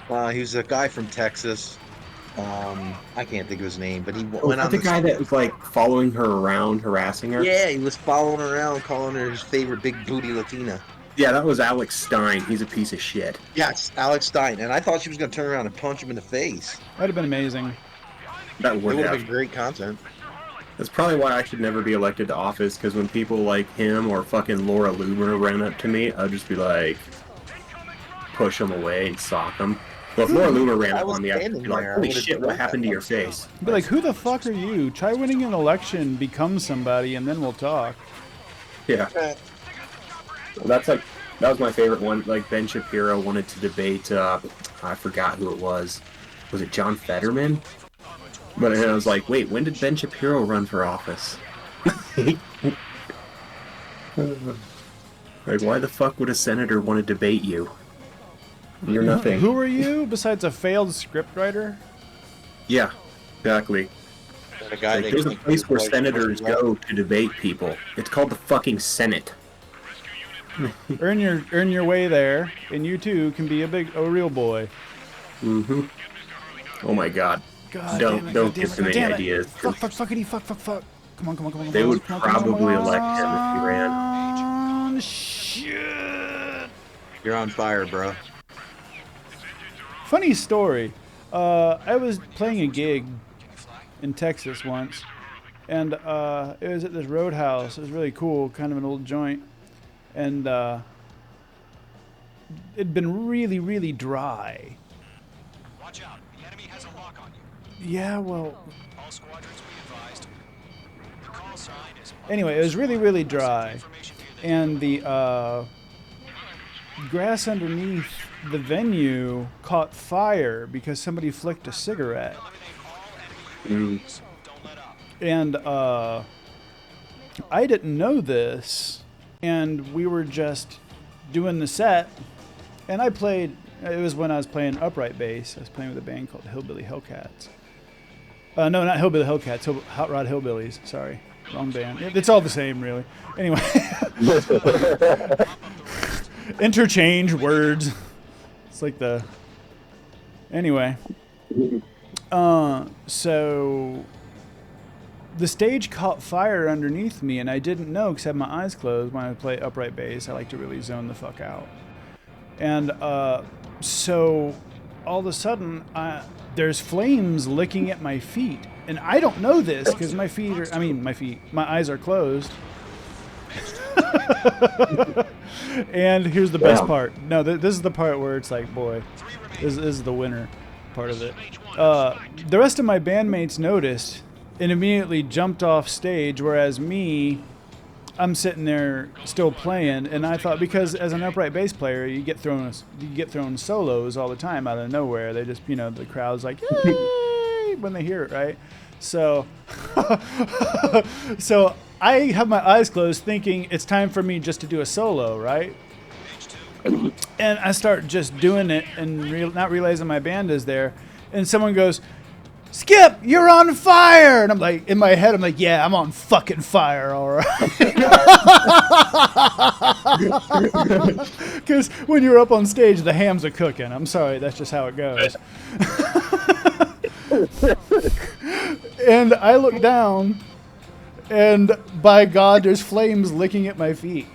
He was a guy from Texas. I can't think of his name, but he Oh, went is that on the the. guy that was like following her around, harassing her? Yeah, he was following her around, calling her his favorite big booty Latina. Yeah, that was Alex Stein. He's a piece of shit. Yes, Alex Stein. And I thought she was going to turn around and punch him in the face. That'd have been amazing. That It would would have have. been great content. That's probably why I should never be elected to office, because when people like him or fucking Laura Loomer ran up to me, I'd just be like, push them away and sock them. But if Laura Loomer ran I up was on me, I'd standing be like, there, I holy would've shit, what done happened to that. your face? Be like, who the fuck are you? Try winning an election, become somebody, and then we'll talk. Yeah. That's like, that was my favorite one. Like, Ben Shapiro wanted to debate, I forgot who it was. Was it John Fetterman? But I was like, wait, when did Ben Shapiro run for office? Like, why the fuck would a senator want to debate you? You're nothing. Who are you besides a failed scriptwriter? Yeah, exactly. The guy Like, that there's a thinks place his where voice senators was right. go to debate people. It's called the fucking Senate. Earn your way there, and you too can be a real boy. Mm-hmm. Oh my god. God Don't damn it, don't God damn give it, them God any damn it. ideas. Fuck, fuckity, fuck. Come on. They would Come on, probably elect him if he ran. on. Shit. You're on fire, bro. Funny story. I was playing a gig in Texas once, and it was at this roadhouse. It was really cool, kind of an old joint, and it'd been really, really dry. Watch out. The enemy has a lock on you. Yeah, well, All squadrons be advised. The call sign is anyway, it was really, really dry, and the grass underneath the venue caught fire because somebody flicked a cigarette. Mm. don't let up. And I didn't know this, and we were just doing the set, and I played. It was when I was playing upright bass. I was playing with a band called Hillbilly Hellcats. No, not Hillbilly Hellcats. Hot Rod Hillbillies. Sorry, wrong band. It's all the same, really. Anyway, interchange words. It's like the. Anyway, so the stage caught fire underneath me, and I didn't know because I had my eyes closed. When I play upright bass, I like to really zone the fuck out. And so all of a sudden, there's flames licking at my feet. And I don't know this because my eyes are closed. And here's the best part. No, this is the part where it's like, boy, this is the winner part of it. The rest of my bandmates noticed and immediately jumped off stage, whereas me, I'm sitting there still playing, and I thought, because as an upright bass player, you get thrown solos all the time out of nowhere. They just, the crowd's like, yay, when they hear it, right? So, so I have my eyes closed, thinking it's time for me just to do a solo, right? And I start just doing it and not realizing my band is there, and someone goes, "Skip, you're on fire!" And I'm like, in my head, I'm like, yeah, I'm on fucking fire, all right. Because when you're up on stage, the hams are cooking. I'm sorry, that's just how it goes. And I look down, and by God, there's flames licking at my feet.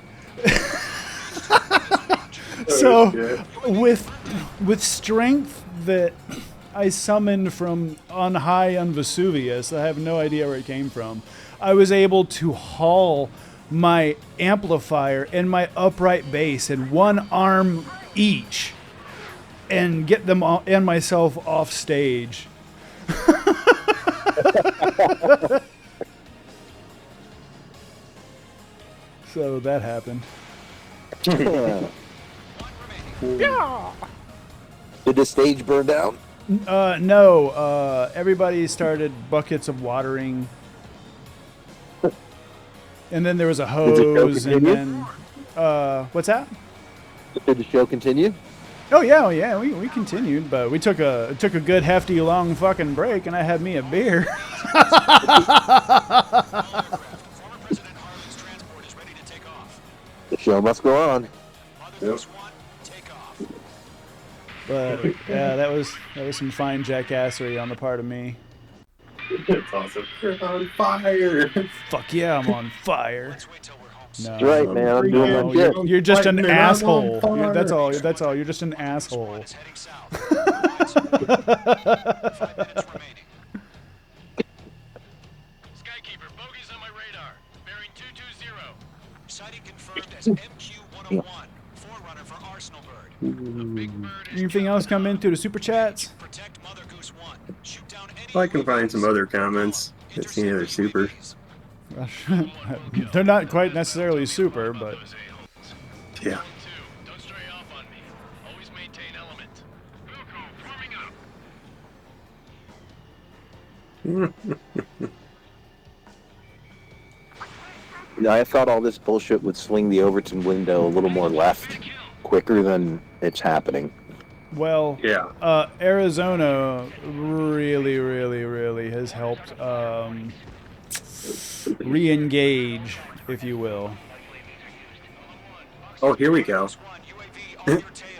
So, with strength that I summoned from on high on Vesuvius, I have no idea where it came from, I was able to haul my amplifier and my upright bass in one arm each and get them all, and myself off stage. So that happened. Yeah. Did the stage burn down? No. Everybody started buckets of watering. And then there was a hose, and then... what's that? Did the show continue? Oh, yeah, we continued, but we took a good, hefty, long fucking break, and I had me a beer. The show must go on. Yep. But yeah, that was some fine jackassery on the part of me. That's awesome. You're on fire. Fuck yeah, I'm on fire. No, That's right, man. I'm doing my shit. you're just an asshole. That's all. You're just an asshole. Skykeeper, bogeys on my radar. Bearing 220. Sighting confirmed as MQ-101. Forerunner for Arsenal Bird. The big bird is Anything else come in through the super chats? protect Mother Goose 1. Shoot down any I can find some other comments. It's any other super. They're not quite necessarily super, but Yeah. Don't stray off on me. Always maintain element. Forming up. I thought all this bullshit would swing the Overton window a little more left quicker than it's happening. well, Yeah. Arizona really has helped re-engage, if you will. Oh, here we go.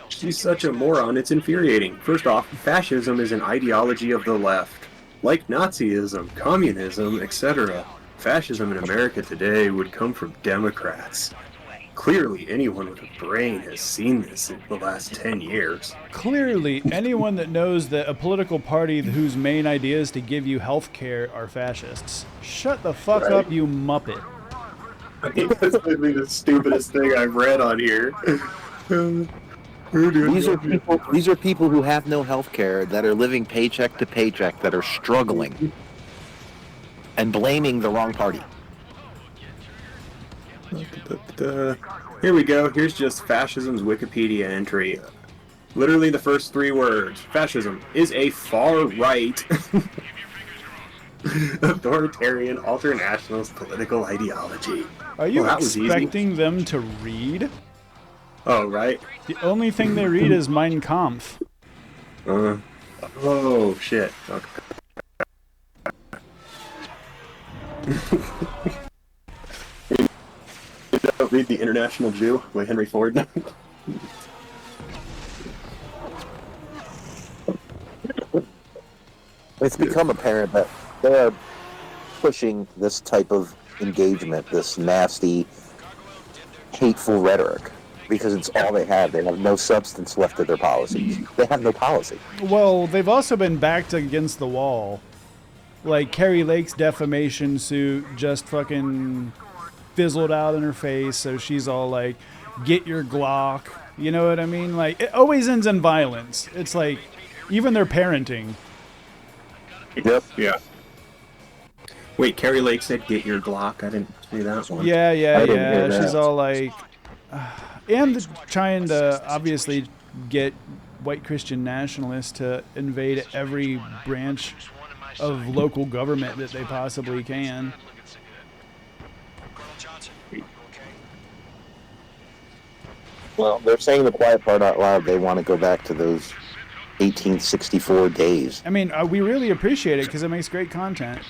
She's such a moron, it's infuriating. First off, fascism is an ideology of the left. Like Nazism, communism, etc. Fascism in America today would come from Democrats. Clearly, anyone with a brain has seen this in the last 10 years. Clearly, anyone that knows that a political party whose main idea is to give you health care are fascists. Shut the fuck Right. up, you muppet. I think that's literally the stupidest thing I've read on here. These are people who have no health care, that are living paycheck to paycheck, that are struggling and blaming the wrong party. Here we go. Here's just fascism's Wikipedia entry. Literally the first 3 words. Fascism is a far right. Authoritarian, ultranationalist political ideology. Are you Well, that was easy. expecting them to read? Oh, right. The only thing they read is Mein Kampf. Oh, shit. Okay. You don't read The International Jew by Henry Ford? It's become apparent that they are pushing this type of engagement, this nasty, hateful rhetoric, because it's all they have. They have no substance left to their policies. They have no policy. Well, they've also been backed against the wall. Like, Carrie Lake's defamation suit just fucking fizzled out in her face, so she's all like, get your Glock. You know what I mean? Like, it always ends in violence. It's like, even their parenting. Yep. Yeah. Wait, Carrie Lake said, get your Glock. I didn't see that one. Yeah, I didn't hear that. She's all like, and trying to obviously get white Christian nationalists to invade every branch of local government that they possibly can. Well, they're saying the quiet part out loud. They want to go back to those 1864 days. I mean, we really appreciate it because it makes great content.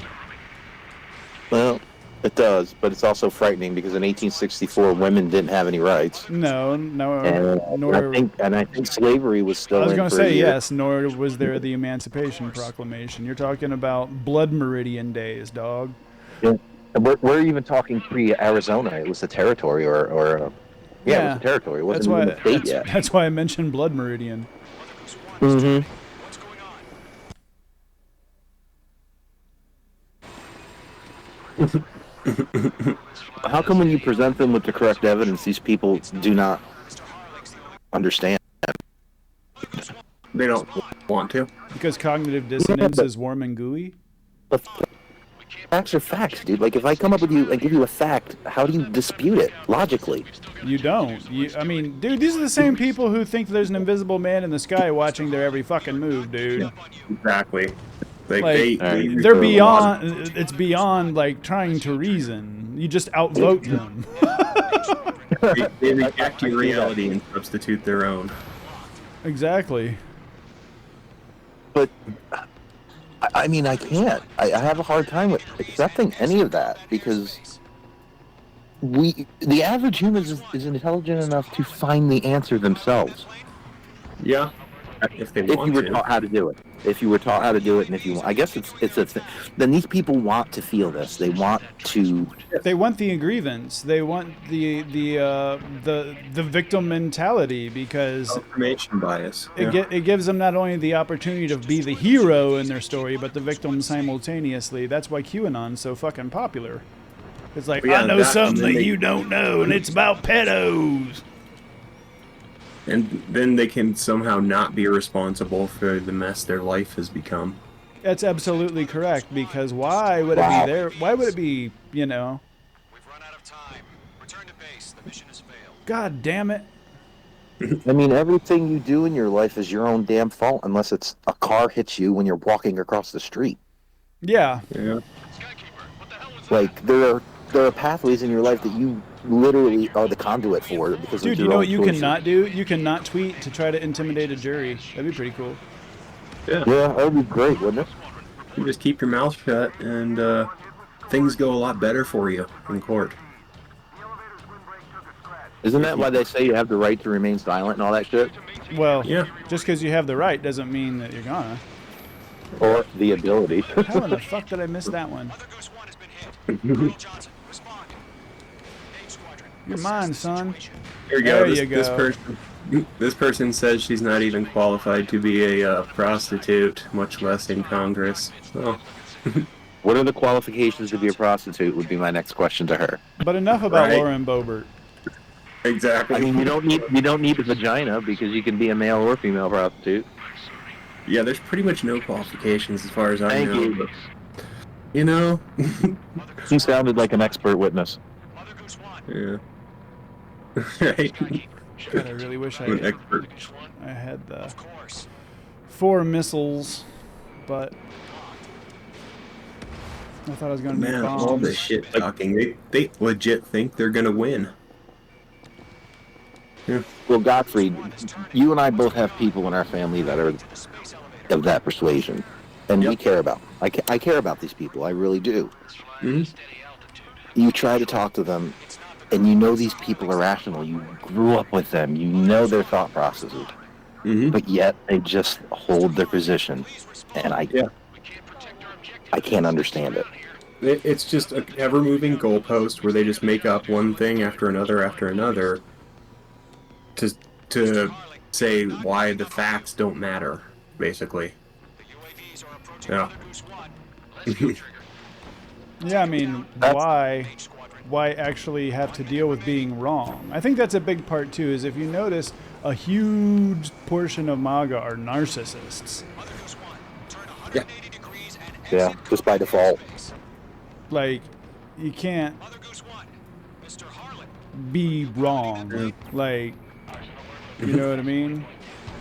Well, it does, but it's also frightening because in 1864, women didn't have any rights. No, And I think slavery was still. I was in going to for a say year. yes, nor was there the Emancipation Proclamation. You're talking about Blood Meridian days, dog. Yeah. And we're even talking pre-Arizona. It was the territory, or it was the territory. It wasn't even the state yet. That's why I mentioned Blood Meridian. Mm-hmm. How come when you present them with the correct evidence, these people do not understand? They don't want to. Because cognitive dissonance is warm and gooey? But facts are facts, dude. Like, if I come up with you and give you a fact, how do you dispute it logically? You don't. I mean, dude, these are the same people who think there's an invisible man in the sky watching their every fucking move, dude. Exactly. They're beyond. It's beyond like trying to reason. You just outvote them. They reject your reality and substitute their own. Exactly. But I mean, I can't. I have a hard time with accepting any of that because the average human is intelligent enough to find the answer themselves. Yeah. If you were taught how to do it. If you were taught how to do it, and if you want, I guess it's a thing. Then these people want to feel this. They want to. They want the grievance. They want the victim mentality because confirmation bias. It gives them not only the opportunity to be the hero in their story, but the victim simultaneously. That's why QAnon's so fucking popular. It's like, I know something that you don't know, and it's about pedos. And then they can somehow not be responsible for the mess their life has become. That's absolutely correct, because why would it be there? Why would it be, you know? We've run out of time. Return to base. The mission has failed. God damn it. I mean, everything you do in your life is your own damn fault unless it's a car hits you when you're walking across the street. Yeah. Yeah. Like, there are pathways in your life that you literally are the conduit for because dude, of you your know own what you choices. cannot do? You cannot tweet to try to intimidate a jury. That'd be pretty cool. Yeah, that would be great, wouldn't it? You just keep your mouth shut and things go a lot better for you in court. Isn't that why they say you have the right to remain silent and all that shit? Well, yeah. Just because you have the right doesn't mean that you're gonna. Or the ability. How in the fuck did I miss that one? You're mine, son. There you go. There you go. This person says she's not even qualified to be a prostitute, much less in Congress. So. What are the qualifications to be a prostitute would be my next question to her. But enough about Lauren Boebert. Exactly. I mean, you don't need the vagina because you can be a male or female prostitute. Yeah, there's pretty much no qualifications as far as I know. Thank you. You know? He sounded like an expert witness. Yeah. Right. God, I really wish An expert. I had the 4 missiles, but I thought I was gonna need Man, all the bombs. shit talking. They legit think they're gonna win. Yeah. Well, Godfrey, you and I both have people in our family that are of that persuasion, and we Yep. care about. I care about these people. I really do. Mhm. You try to talk to them, and you know these people are rational. You grew up with them. You know their thought processes, Mhm. but yet they just hold their position, and Yeah. I can't understand it. It's just an ever-moving goalpost where they just make up one thing after another to to say why the facts don't matter, basically. Yeah. Yeah, I mean, why actually have to deal with being wrong? I think that's a big part too. Is if you notice, a huge portion of MAGA are narcissists. Yeah. Yeah, just by default. Like, you can't be wrong. Yeah. Like, you know what I mean?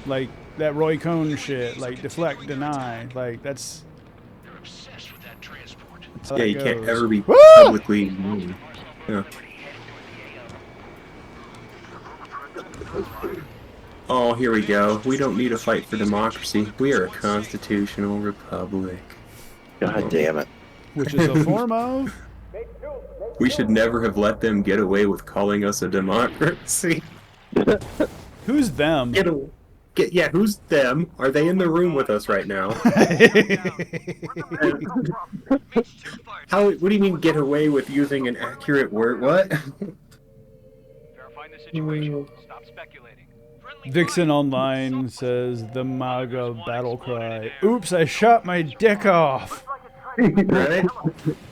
Like that Roy Cohn shit. Like deflect, deny. Like that's how Yeah, that you can't goes. ever be Woo! publicly known. Yeah. Oh, here we go. We don't need to fight for democracy. We are a constitutional republic. God damn it. Which is a form of. We should never have let them get away with calling us a democracy. Who's them? Yeah, who's them? Are they in the room with us right now? What do you mean get away with using an accurate word? What? Verifying the situation. Stop speculating. Dixon Online says the MAGA battle cry. Oops, I shot my dick off. Right?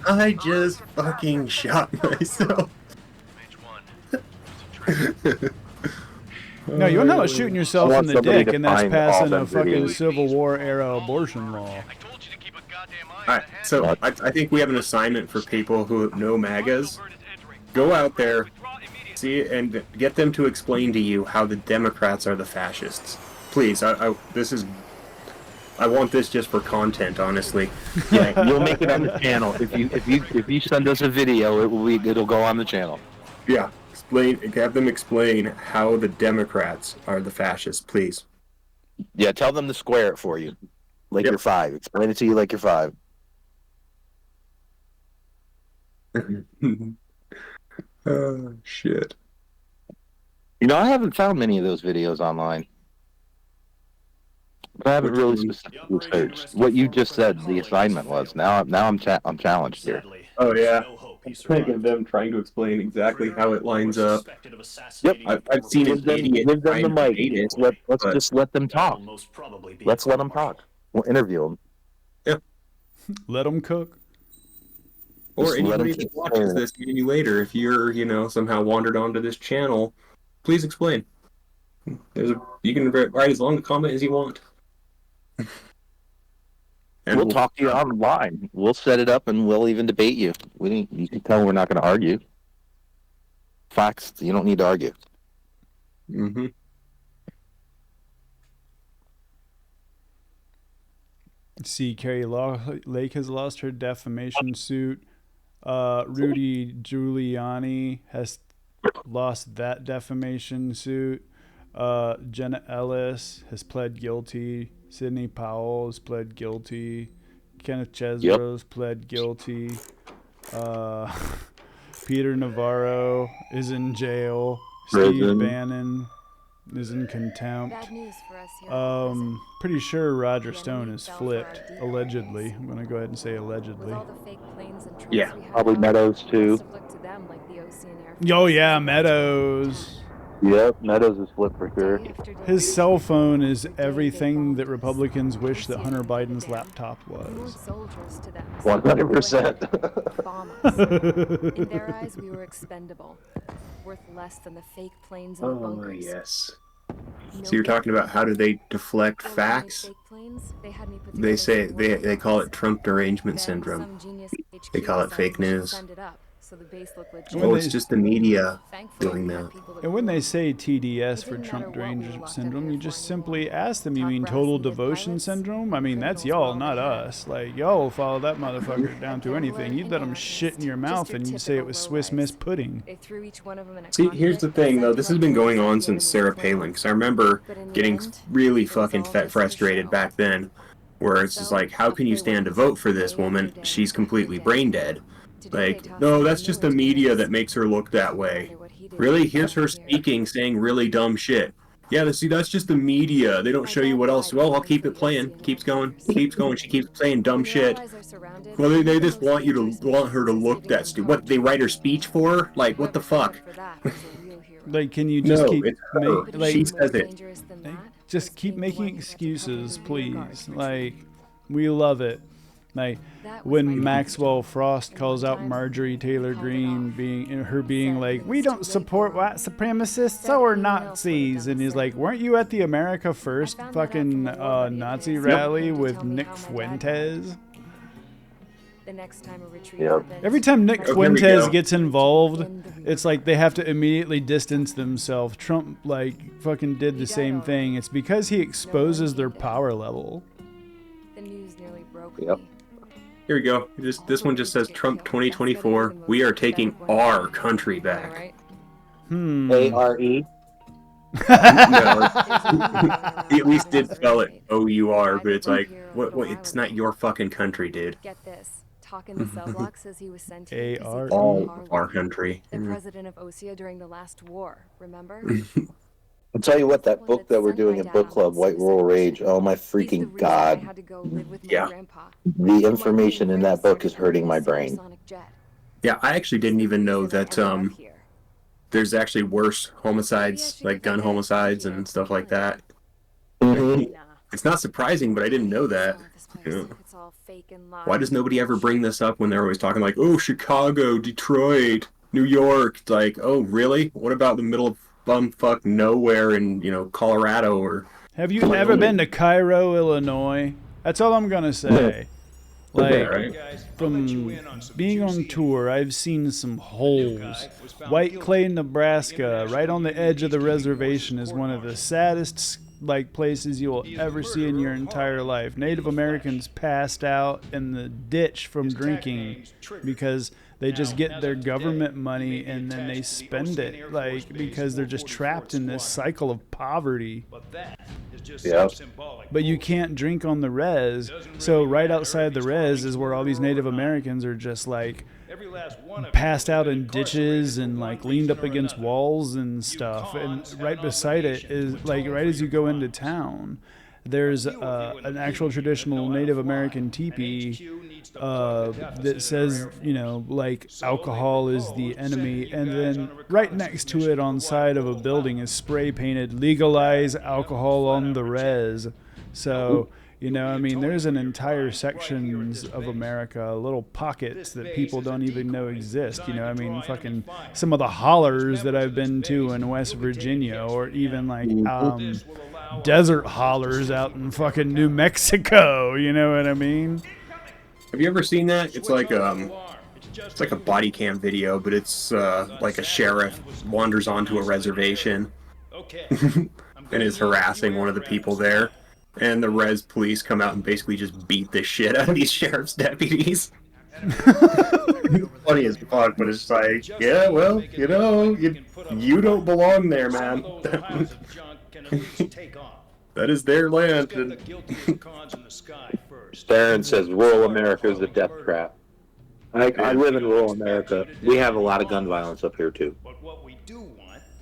I just fucking shot myself. No, you don't know about shooting yourself I in want the somebody dick to and that's find all passing a them fucking videos. Civil War era abortion law. I told you to keep a goddamn eye Alright, so I think we have an assignment for people who know MAGAs. Go out there, see, and get them to explain to you how the Democrats are the fascists. Please, I want this just for content, honestly. Yeah, you'll make it on the channel. If you send us a video, it'll go on the channel. Yeah, have them explain how the Democrats are the fascists, please. Yeah, tell them to square it for you. Like Yep. you're 5. Explain it to you like you're 5. Oh, shit. You know, I haven't found many of those videos online. But I haven't Which really one? specifically searched. What you just said, the assignment was. Now I'm challenged here. Sadly, Oh, yeah. no hope he I'm thinking of survived. them trying to explain exactly how it lines up. Suspected of Yep, assassinating I've seen an idiot give them trying the to mic. debate it, Let's but just let them talk. That'll most probably be Let's a let them court-martial. talk. We'll interview them. Let them cook. or Just let anybody them that keep watches saying it. this maybe later, if you're, somehow wandered onto this channel, please explain. You can write as long a comment as you want. And We'll talk to you online. We'll set it up and we'll even debate you. You can tell we're not going to argue. Facts, you don't need to argue. Mm-hmm. See, Carrie Lake has lost her defamation suit. Rudy Giuliani has lost that defamation suit. Jenna Ellis has pled guilty. Sidney Powell has pled guilty. Kenneth Chesbro's pled guilty. Peter Navarro is in jail. Steve Prison. Bannon is in contempt. Bad news for us here. Pretty sure Roger Stone is flipped, allegedly. I'm gonna go ahead and say With allegedly. all the fake planes and troops Yeah, we had probably out, Meadows, too. must have looked to them like the ocean air. Oh yeah, Meadows. Yep, Meadows is flipped for sure. Day after day. His cell phone is everything that Republicans wish that Hunter Biden's laptop We weren't was. soldiers to them. 100%. Bomb us. In their eyes, we were expendable, worth less than the fake planes and the Oh, bunkers. yes. No So you're talking about how do they deflect Well, when facts? fake planes, they had me put They together say some they call it words. Trump derangement Then syndrome. some genius HQ They call it decided fake we should news. send it up, so the base looked legit. When Oh, they- it's just the media Thankfully, doing we had that. people And when they say TDS for Trump Deranged Syndrome, you just simply ask them, you mean Total Devotion Syndrome? I mean, that's y'all, not us. Like, y'all will follow that motherfucker down to anything. You'd let him shit in your mouth and you'd say it was Swiss Miss pudding. See, here's the thing, though. This has been going on since Sarah Palin, because I remember getting really fucking frustrated back then, where it's just like, how can you stand to vote for this woman? She's completely brain dead. Like, no, that's just the media that makes her look that way. Really? Here's her speaking, saying really dumb shit. Yeah, see, that's just the media. They don't show you what else. Well, I'll keep it playing. Keeps going. Keeps going. She keeps saying dumb shit. Well, they just want her to look that stupid. What, they write her speech for her? Like, what the fuck? Like, can you just keep it's her. She says it. Just keep making excuses, please. Like, we love it. Like when Maxwell Frost calls out Marjorie Taylor Greene, being like, "We don't support white supremacists or Nazis," and he's like, "Weren't you at the America First fucking Nazi rally with Nick Fuentes?" Every time Nick Fuentes gets involved, it's like they have to immediately distance themselves. Trump like fucking did the same thing. It's because he exposes their power level. The news nearly broke me. Here we go. This one just says Trump 2024. We are taking our country back. A-R-E? No. He at least did spell it O-U-R, but it's like, what? It's not your fucking country, dude. Get this. Talk in the cell block says he was sent to our country. The president of Ossia during the last war, remember? I'll tell you what, that book that we're doing at book club, White Rural Rage, oh my freaking god. Yeah. The information in that book is hurting my brain. Yeah, I actually didn't even know that there's actually worse homicides, like gun homicides and stuff like that. Mm-hmm. It's not surprising, but I didn't know that. Yeah. Why does nobody ever bring this up when they're always talking like, oh, Chicago, Detroit, New York? It's like, oh, really? What about the middle of bumfuck nowhere in, Colorado or... Have you ever been to Cairo, Illinois? That's all I'm gonna say. Like, from being on tour, I've seen some holes. White Clay, Nebraska, right on the edge of the reservation, is one of the saddest places you will ever see in your entire life. Native Americans passed out in the ditch from drinking because they just get their government money and then they spend it, because they're just trapped in this cycle of poverty. Yeah. But you can't drink on the res, so right outside the res is where all these Native Americans are just passed out in ditches and leaned up against walls and stuff. And right beside it is right as you go into town, there's an actual traditional Native American teepee that says, alcohol is the enemy. And then right next to it on side of a building is spray painted, legalize alcohol on the res. So, there's an entire sections of America, little pockets that people don't even know exist. Fucking some of the hollers that I've been to in West Virginia, or even desert hollers out in fucking New Mexico. You know what I mean? Have you ever seen that? It's like a body cam video, but it's like a sheriff wanders onto a reservation and is harassing one of the people there. And the res police come out and basically just beat the shit out of these sheriff's deputies. Funny as fuck, but it's like, yeah, well, you don't belong there, man. That is their land. Darren says rural America is a death trap. I live in rural America. We have a lot of gun violence up here too.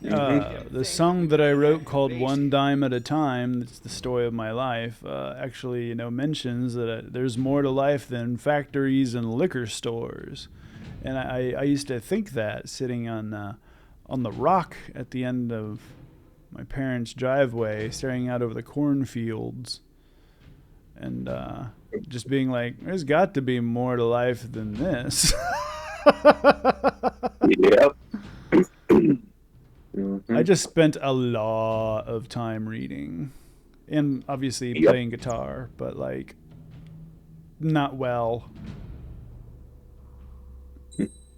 The song that I wrote called "One Dime at a Time," that's the story of my life, actually, mentions that there's more to life than factories and liquor stores. And I used to think that sitting on the rock at the end of my parents' driveway, staring out over the cornfields, and just being like, there's got to be more to life than this. Yep. I just spent a lot of time reading and obviously playing guitar, but not well.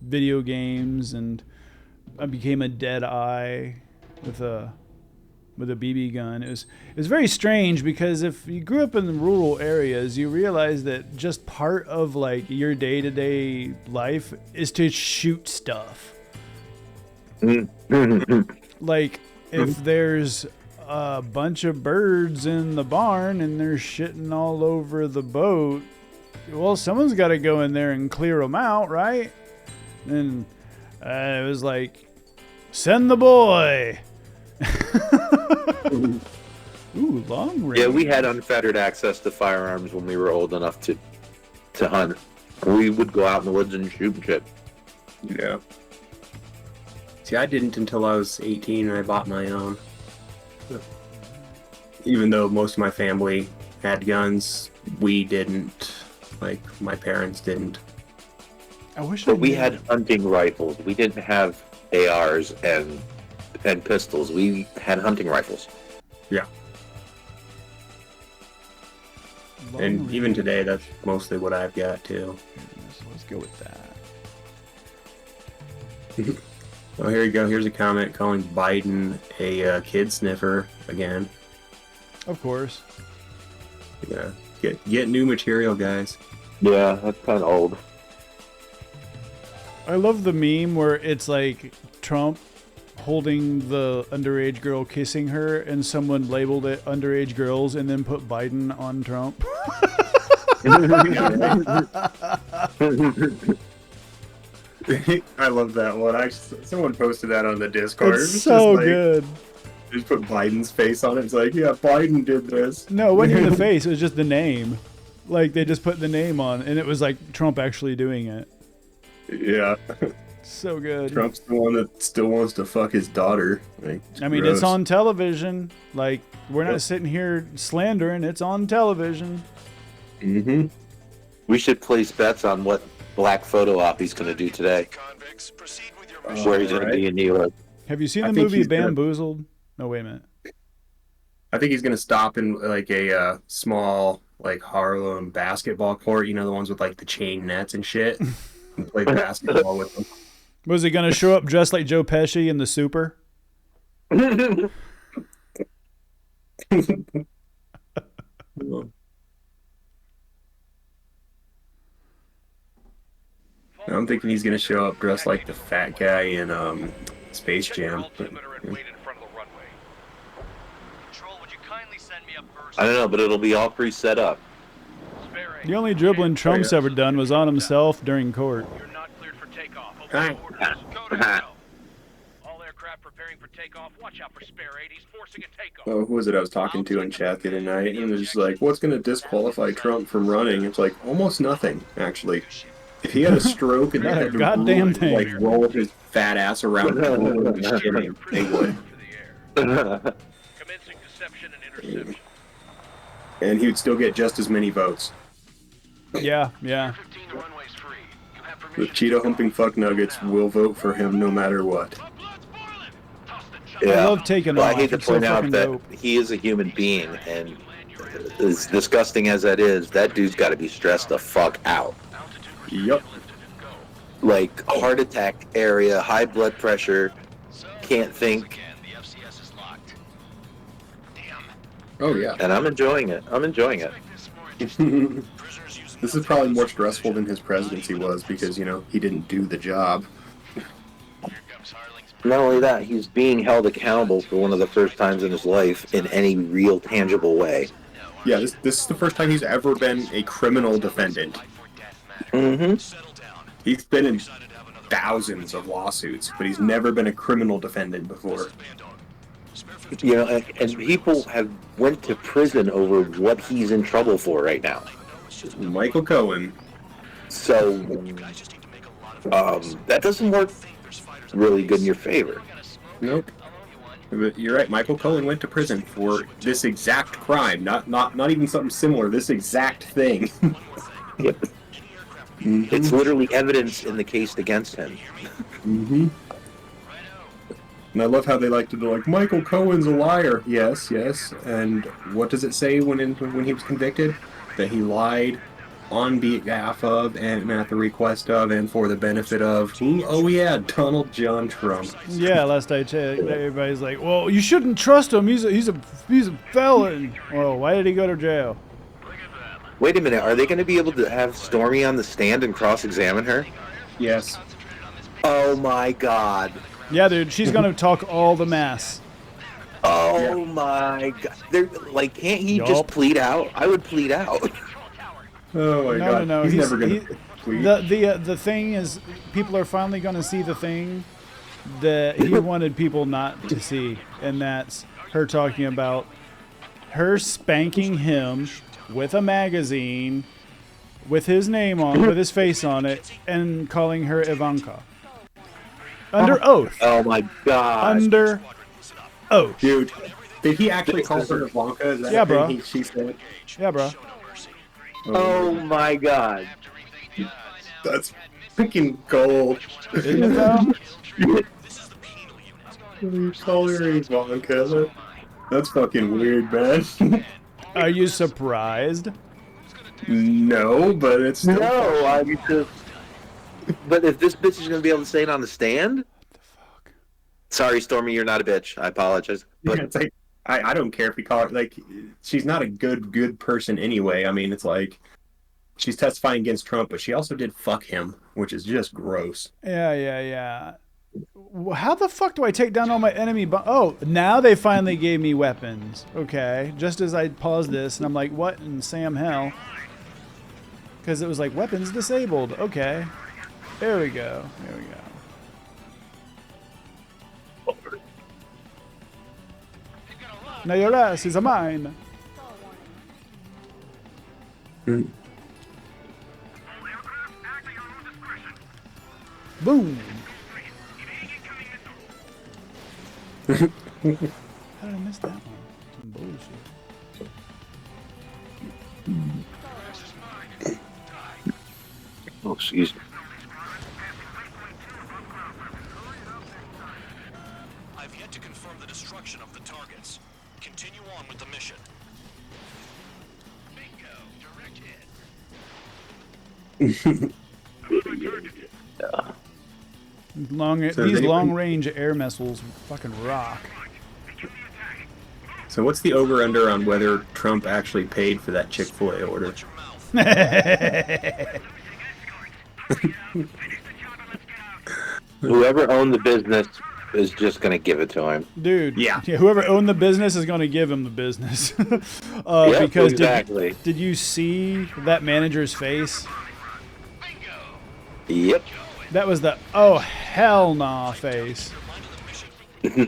Video games, and I became a dead eye with a BB gun. It was very strange because if you grew up in the rural areas, you realize that just part of like your day-to-day life is to shoot stuff. Like if there's a bunch of birds in the barn and they're shitting all over the boat, well, someone's got to go in there and clear them out, right? And it was like, send the boy. Ooh, long range. Yeah, we had unfettered access to firearms when we were old enough to hunt. We would go out in the woods and shoot and shit. Yeah. See, I didn't until I was 18 and I bought my own. Even though most of my family had guns, we didn't. Like, my parents didn't. I wish. But we had hunting rifles. We didn't have ARs and pistols. We had hunting rifles. Yeah. And even today, that's mostly what I've got, too. Let's go with that. Oh, here you go. Here's a comment calling Biden a kid sniffer again. Of course. Yeah. Get new material, guys. Yeah, that's kind of old. I love the meme where it's like Trump holding the underage girl kissing her, and someone labeled it underage girls and then put Biden on Trump. I love that one. Someone posted that on the Discord. It's so good. Just put Biden's face on it. It's like, yeah, Biden did this. No, it wasn't even the face. It was just the name. Like, they just put the name on, and it was like Trump actually doing it. Yeah. So good. Trump's the one that still wants to fuck his daughter. Like, I mean, gross. it's on television. Like, we're not sitting here slandering. It's on television. Mm-hmm. We should place bets on what black photo op he's going to do today. Where he's going to be in New York. Have you seen the movie Bamboozled? No, wait a minute. I think he's going to stop in like a small like Harlem basketball court. You know, the ones with like the chain nets and shit. And play basketball with them. Was he going to show up dressed like Joe Pesci in The Super? I'm thinking he's going to show up dressed like the fat guy in Space Jam. I don't know, but it'll be all pre-set up. The only dribbling Trump's ever done was on himself during court. You're not cleared for takeoff. All aircraft preparing for takeoff. Watch out for Spare 8. He's forcing a takeoff. Oh, who was it I was talking to in chat the other night? And it was just like, what's going to disqualify Trump from running? It's like, almost nothing, actually. If he had a stroke and they had to goddamn thing. Like roll his fat ass around the they would. Commencing deception and interception. And he would still get just as many votes. Yeah. The Cheeto humping fuck nuggets will vote for him no matter what. Yeah. I love taking off. I hate to point out that dope. he is a human being, and as disgusting as that is, that dude's got to be stressed the fuck out. Yep. Like, heart attack area, high blood pressure, can't think. Oh, yeah. And I'm enjoying it. This is probably more stressful than his presidency was because, you know, he didn't do the job. Not only that, he's being held accountable for one of the first times in his life in any real tangible way. Yeah, this is the first time he's ever been a criminal defendant. Mm-hmm. He's been in thousands of lawsuits, but he's never been a criminal defendant before. You know, and people have went to prison over what he's in trouble for right now. Michael Cohen. So, that doesn't work really good in your favor. Nope. But you're right. Michael Cohen went to prison for this exact crime. Not even something similar. This exact thing. Yep. Mm-hmm. It's literally evidence in the case against him. Mm-hmm. And I love how they like to be like, Michael Cohen's a liar. Yes. And what does it say when he was convicted? That he lied on behalf of and at the request of and for the benefit of who? Oh yeah, Donald John Trump. Yeah, last I checked, everybody's like, "Well, you shouldn't trust him. He's a felon." Well, why did he go to jail? Wait a minute, are they going to be able to have Stormy on the stand and cross-examine her? Yes. Oh my god. Yeah, dude, she's gonna talk all the mess. Oh my god. They're like, can't he Yup. just plead out? I would plead out. Oh my god. No. He's never gonna plead. The thing is, people are finally gonna see the thing that he wanted people not to see, and that's her talking about her spanking him with a magazine with his name on, with his face on it, and calling her Ivanka. Under oath. Oh my god. Under oath. Dude, did he actually call her Ivanka? Is that Yeah, the bro. thing she said? Yeah, bro. Oh my god. That's freaking gold. Isn't it though? You call her Ivanka? That's fucking weird, man. Are you surprised? No, but it's still No, I'm just... But if this bitch is going to be able to say it on the stand? Sorry, Stormy, you're not a bitch. I apologize. But Yeah, it's like I don't care if we call her like she's not a good person anyway. I mean, it's like she's testifying against Trump, but she also did fuck him, which is just gross. Yeah. How the fuck do I take down all my enemy? Oh, now they finally gave me weapons. Okay, just as I paused this, and I'm like, what in Sam hell? Because it was like weapons disabled. Okay, there we go. Now your ass is a mine. Boom. How did I miss that one? Some bullshit. Oh, excuse me. I've yet to confirm the destruction of the targets. Continue on with the mission. Bingo, direct hit. These long-range air missiles fucking rock. So what's the over/under on whether Trump actually paid for that Chick-fil-A order? Whoever owned the business is just going to give it to him. Dude, Yeah. Whoever owned the business is going to give him the business. Yep, because exactly. did you see that manager's face? Yep. That was the oh hell nah face. Yeah,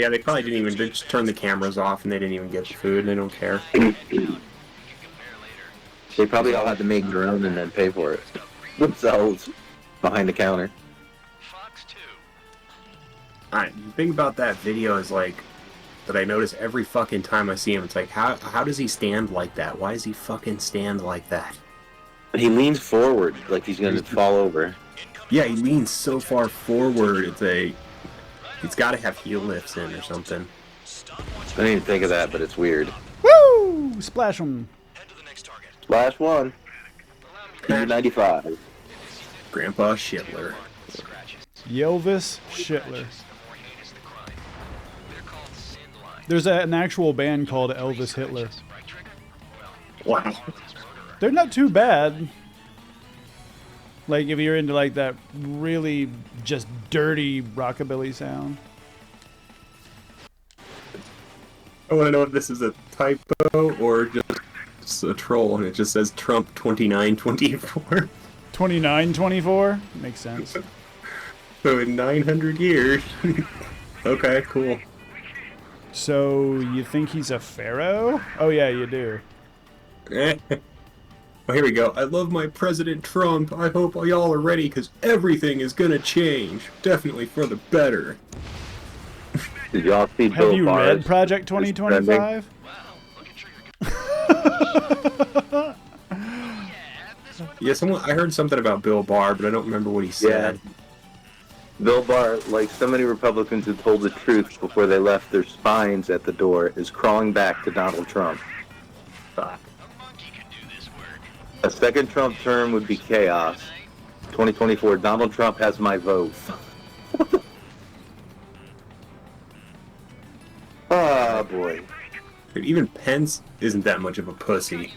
they probably didn't even. They just turned the cameras off and they didn't even get the food. They don't care. They probably all had to make their own and then pay for it themselves behind the counter. Alright, the thing about that video is like that I notice every fucking time I see him. It's like how does he stand like that? Why does he fucking stand like that? He leans forward like he's going to fall over. Yeah, he leans so far forward. He's got to have heel lifts in or something. I didn't even think of that, but it's weird. Woo! Splash him. Last one. P95. Grandpa Shitler. Yelvis Shitler. There's an actual band called Elvis Hitler. Wow. They're not too bad. Like if you're into like that really just dirty rockabilly sound. I want to know if this is a typo or just a troll, and it just says Trump 2924. 2924 makes sense. So in 900 years. Okay, cool. So you think he's a pharaoh? Oh yeah, you do. Well, here we go. I love my President Trump. I hope y'all are ready because everything is gonna change. Definitely for the better. Did y'all see Have Bill you Barr's read Project 2025? Yeah, I heard something about Bill Barr, but I don't remember what he said. Bill Barr, like so many Republicans who told the truth before they left their spines at the door, is crawling back to Donald Trump. Fuck. A second Trump term would be chaos. 2024, Donald Trump has my vote. Oh, boy. But even Pence isn't that much of a pussy.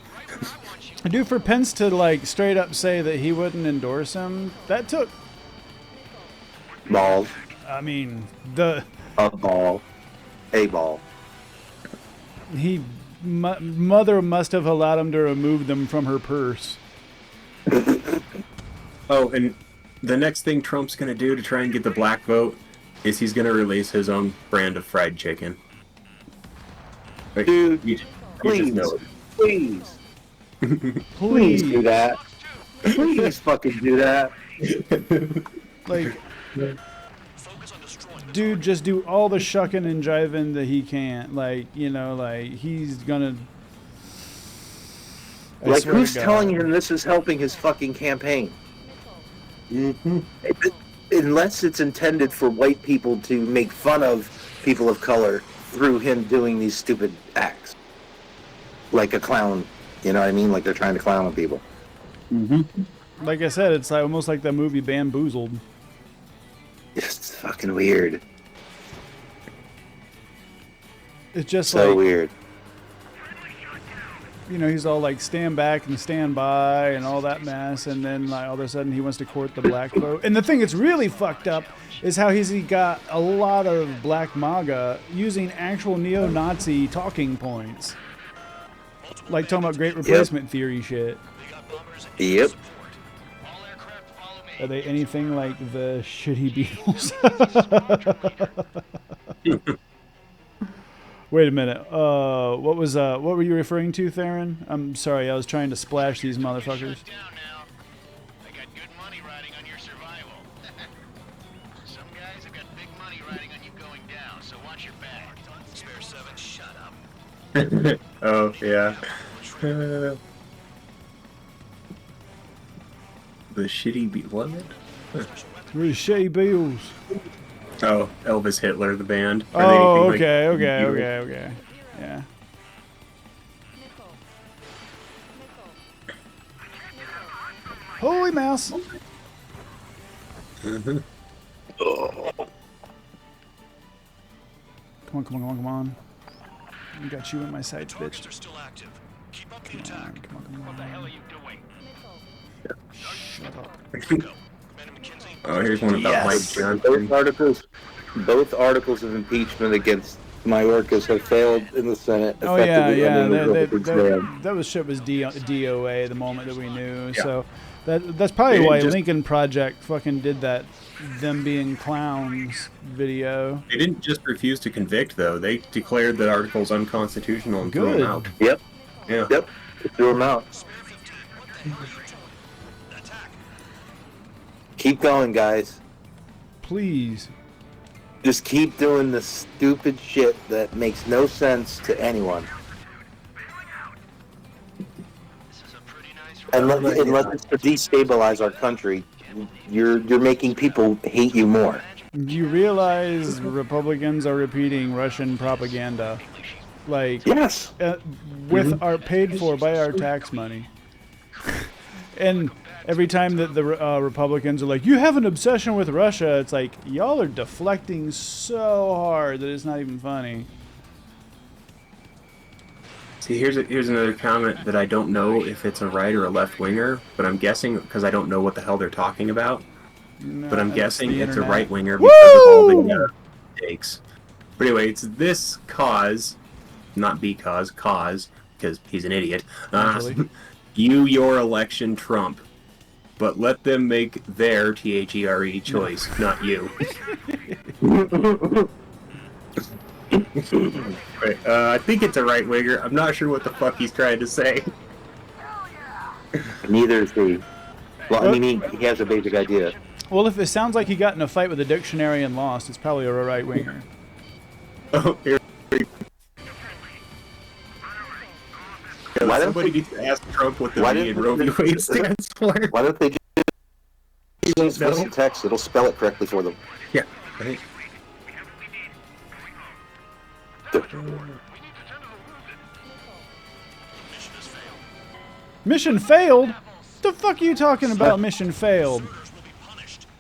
Dude, for Pence to, like, straight up say that he wouldn't endorse him, that took... Balls. I mean, the... A ball. A ball. Mother must have allowed him to remove them from her purse. Oh, and the next thing Trump's going to do to try and get the black vote is he's going to release his own brand of fried chicken. Like, Dude, you please, just know it. please. Please do that. Please fucking do that. Like, dude, just do all the shucking and jiving that he can. Like, you know, like, he's gonna... Like, who's telling him this is helping his fucking campaign? Mm-hmm. Unless it's intended for white people to make fun of people of color through him doing these stupid acts. Like a clown, you know what I mean? Like they're trying to clown on people. Mm-hmm. Like I said, it's like almost like that movie Bamboozled. It's fucking weird. It's just So like, weird. you know, he's all like stand back and stand by and all that mess, and then like all of a sudden he wants to court the black vote. And the thing that's really fucked up is how he got a lot of black MAGA using actual neo-Nazi talking points, like talking about great replacement theory shit. Yep. Are they anything like the shitty Beatles? Wait a minute. What were you referring to, Theron? I'm sorry, I was trying to splash these motherfuckers. I got good money riding on your survival. Some guys have got big money riding on you going down, so watch your back. Spare 7, shut up. Oh, yeah. The shitty what? Really shitty Beatles. Oh, Elvis Hitler, the band. Oh, Are they anything okay. Yeah. Holy mouse. Mm-hmm. Come on. I got you in my sights, bitch. Are still active. Keep up the Come attack. on. What the hell are you doing? Shut up. Oh, here's one about Mike Johnson. Both articles of impeachment against Mayorkas have failed in the Senate. Oh yeah. That That was shit was DOA the moment that we knew. Yeah. So that's probably They why just- Lincoln Project fucking did that them being clowns video. They didn't just refuse to convict, though. They declared that article's unconstitutional and threw Good. them out. Yep. Yeah. Yep. Threw him out. Keep going, guys. Please. Just keep doing the stupid shit that makes no sense to anyone. Unless it's to destabilize our country, you're making people hate you more. Do you realize Republicans are repeating Russian propaganda? Like, Yes. with our paid for by our tax money. And every time that the Republicans are like, you have an obsession with Russia, it's like, y'all are deflecting so hard that it's not even funny. See, here's another comment that I don't know if it's a right or a left winger, but I'm guessing because I don't know what the hell they're talking about. No, But I'm it's guessing the it's a internet. right winger because of all the takes. But anyway, it's this cause, not because, because he's an idiot. Actually. Your election, Trump. But let them make their THERE choice, not you. Right, I think it's a right winger. I'm not sure what the fuck he's trying to say. Neither is he. Well, I mean, he has a basic idea. Well, if it sounds like he got in a fight with a dictionary and lost, it's probably a right winger. Oh, here. Why don't Somebody they- needs to ask Trump what the Why V in don't Roe v. they- Wade stands for. Why don't they just use explicit text? It'll spell it correctly for them. Yeah, I think. Mission failed? What the fuck are you talking about, mission failed?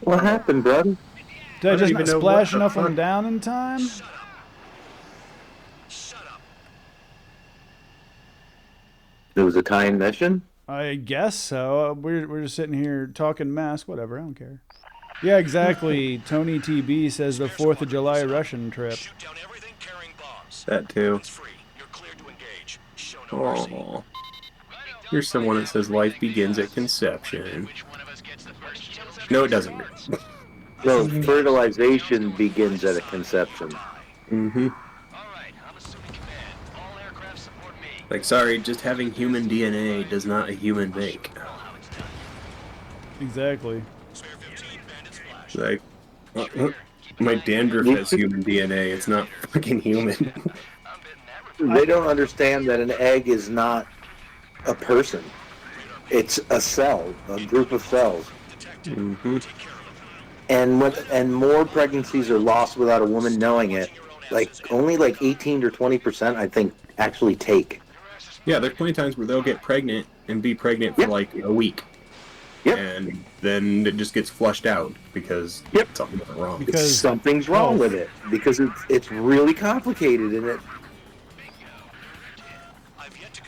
What happened, brother? Did I don't just even not know splash what the enough of them fuck. down in time? It was a time mission. I guess so. We're just sitting here talking mess. Whatever, I don't care. Yeah, exactly. Tony TB says the 4th of July Russian trip. Shoot down everything carrying bombs. That too. Weapons free. You're cleared to engage. Show no mercy. Oh, here's someone that says life begins at conception. Which one of us gets the first kills? No, it doesn't. No, fertilization begins at a conception. Mm-hmm. All right, I'm assuming command. All aircraft support me. Like, sorry, just having human DNA does not a human make. Exactly. It's like, my dandruff has human DNA. It's not fucking human. They don't understand that an egg is not a person. It's a cell, a group of cells. Mm-hmm. And more pregnancies are lost without a woman knowing it. Like only like 18 or 20%, I think, actually take. Yeah, there's plenty of times where they'll get pregnant and be pregnant for like a week. Yep. And then it just gets flushed out because something went wrong. Because Something's wrong with it because it's really complicated and it.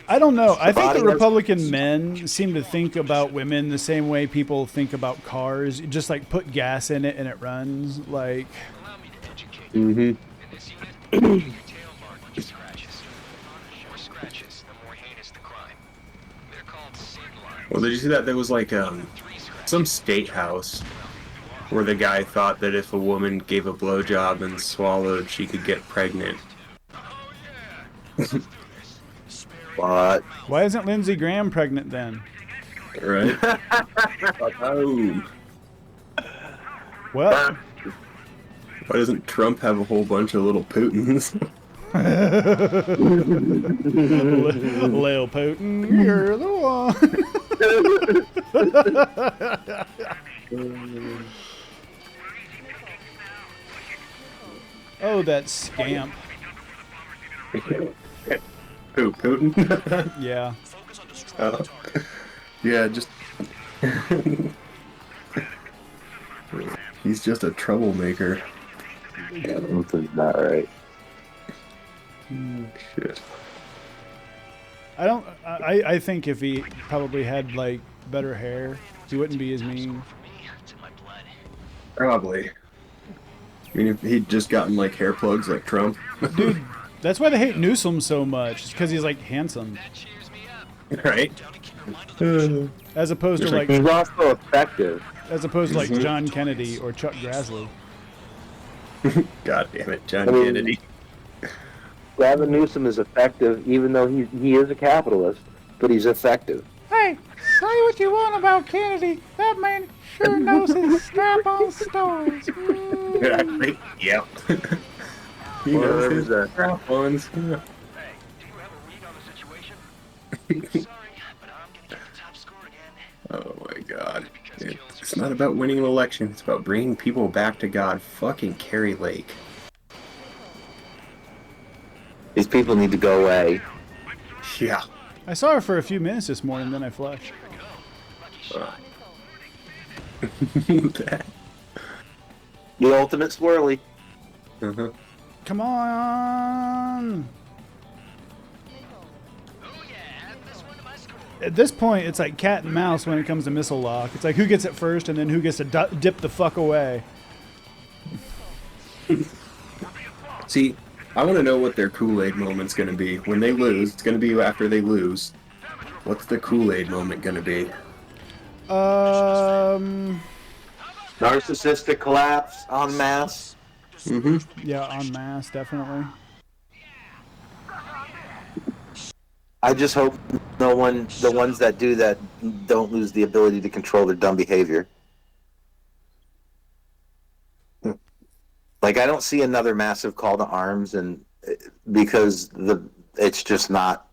I don't know. I think Body the has- Republican men seem to think about women the same way people think about cars. You just like put gas in it and it runs. Like, Mm-hmm. Well, did you see that? There was like some state house where the guy thought that if a woman gave a blowjob and swallowed, she could get pregnant. But why isn't Lindsey Graham pregnant then? Right? Oh. Well, Why doesn't Trump have a whole bunch of little Putins? Lil Putin, you're the one. Oh, that scamp. Who, Putin? Yeah. Yeah, just... He's just a troublemaker. something's not right. Shit. I think if he probably had like better hair, he wouldn't be as mean. Probably. I mean, if he'd just gotten like hair plugs like Trump. Dude, that's why they hate Newsom so much. It's because he's like handsome. Right? As opposed to like He's also effective. John Kennedy or Chuck Grassley. God damn it, John I mean- Kennedy. Gavin Newsom is effective, even though he is a capitalist, but he's effective. Hey, say what you want about Kennedy. That man sure knows his strap-on stories. Exactly. Yep. He Well, knows there his was a- strap-ons. Hey, do you have a read on the situation? Sorry, but I'm gonna get the top score again. Oh my god. It's not about winning an election, it's about bringing people back to God. Fucking Carrie Lake. These people need to go away. Yeah. I saw her for a few minutes this morning, then I flushed. That. The ultimate swirly. Uh-huh. Come on! At this point, it's like cat and mouse when it comes to missile lock. It's like who gets it first and then who gets to dip the fuck away. See, I want to know what their Kool-Aid moment's going to be. When they lose, it's going to be after they lose. What's the Kool-Aid moment going to be? Narcissistic collapse en masse. Mm-hmm. Yeah, en masse, definitely. I just hope the ones that do that don't lose the ability to control their dumb behavior. Like I don't see another massive call to arms, and because it's just not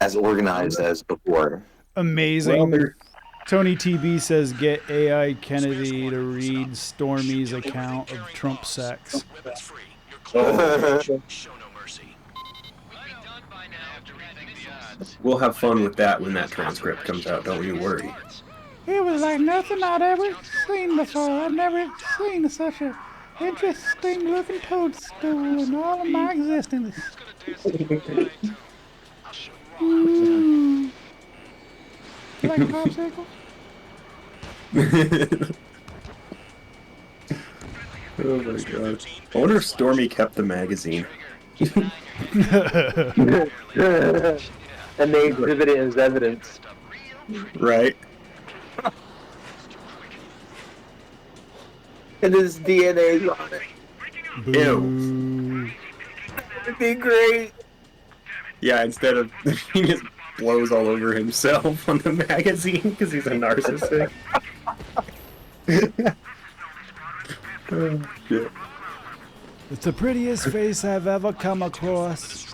as organized as before. Amazing. Well, Tony TB says get AI Kennedy to read Stormy's account of Trump sex. Weapons free. You're clear. Oh. Show no mercy. We'd be done by now after everything the odds. We'll have fun with that when that transcript comes out. Don't you worry. It was like nothing I'd ever seen before. I've never seen such a interesting looking toadstool in all of my existence. Mm. You like a popsicle? Oh my god. I wonder if Stormy kept the magazine. And they exhibit it as evidence. Right? And his DNA's on it. Ew. It'd be great. Yeah, instead of he just blows all over himself on the magazine because he's a narcissist. Oh, shit. It's the prettiest face I've ever come across.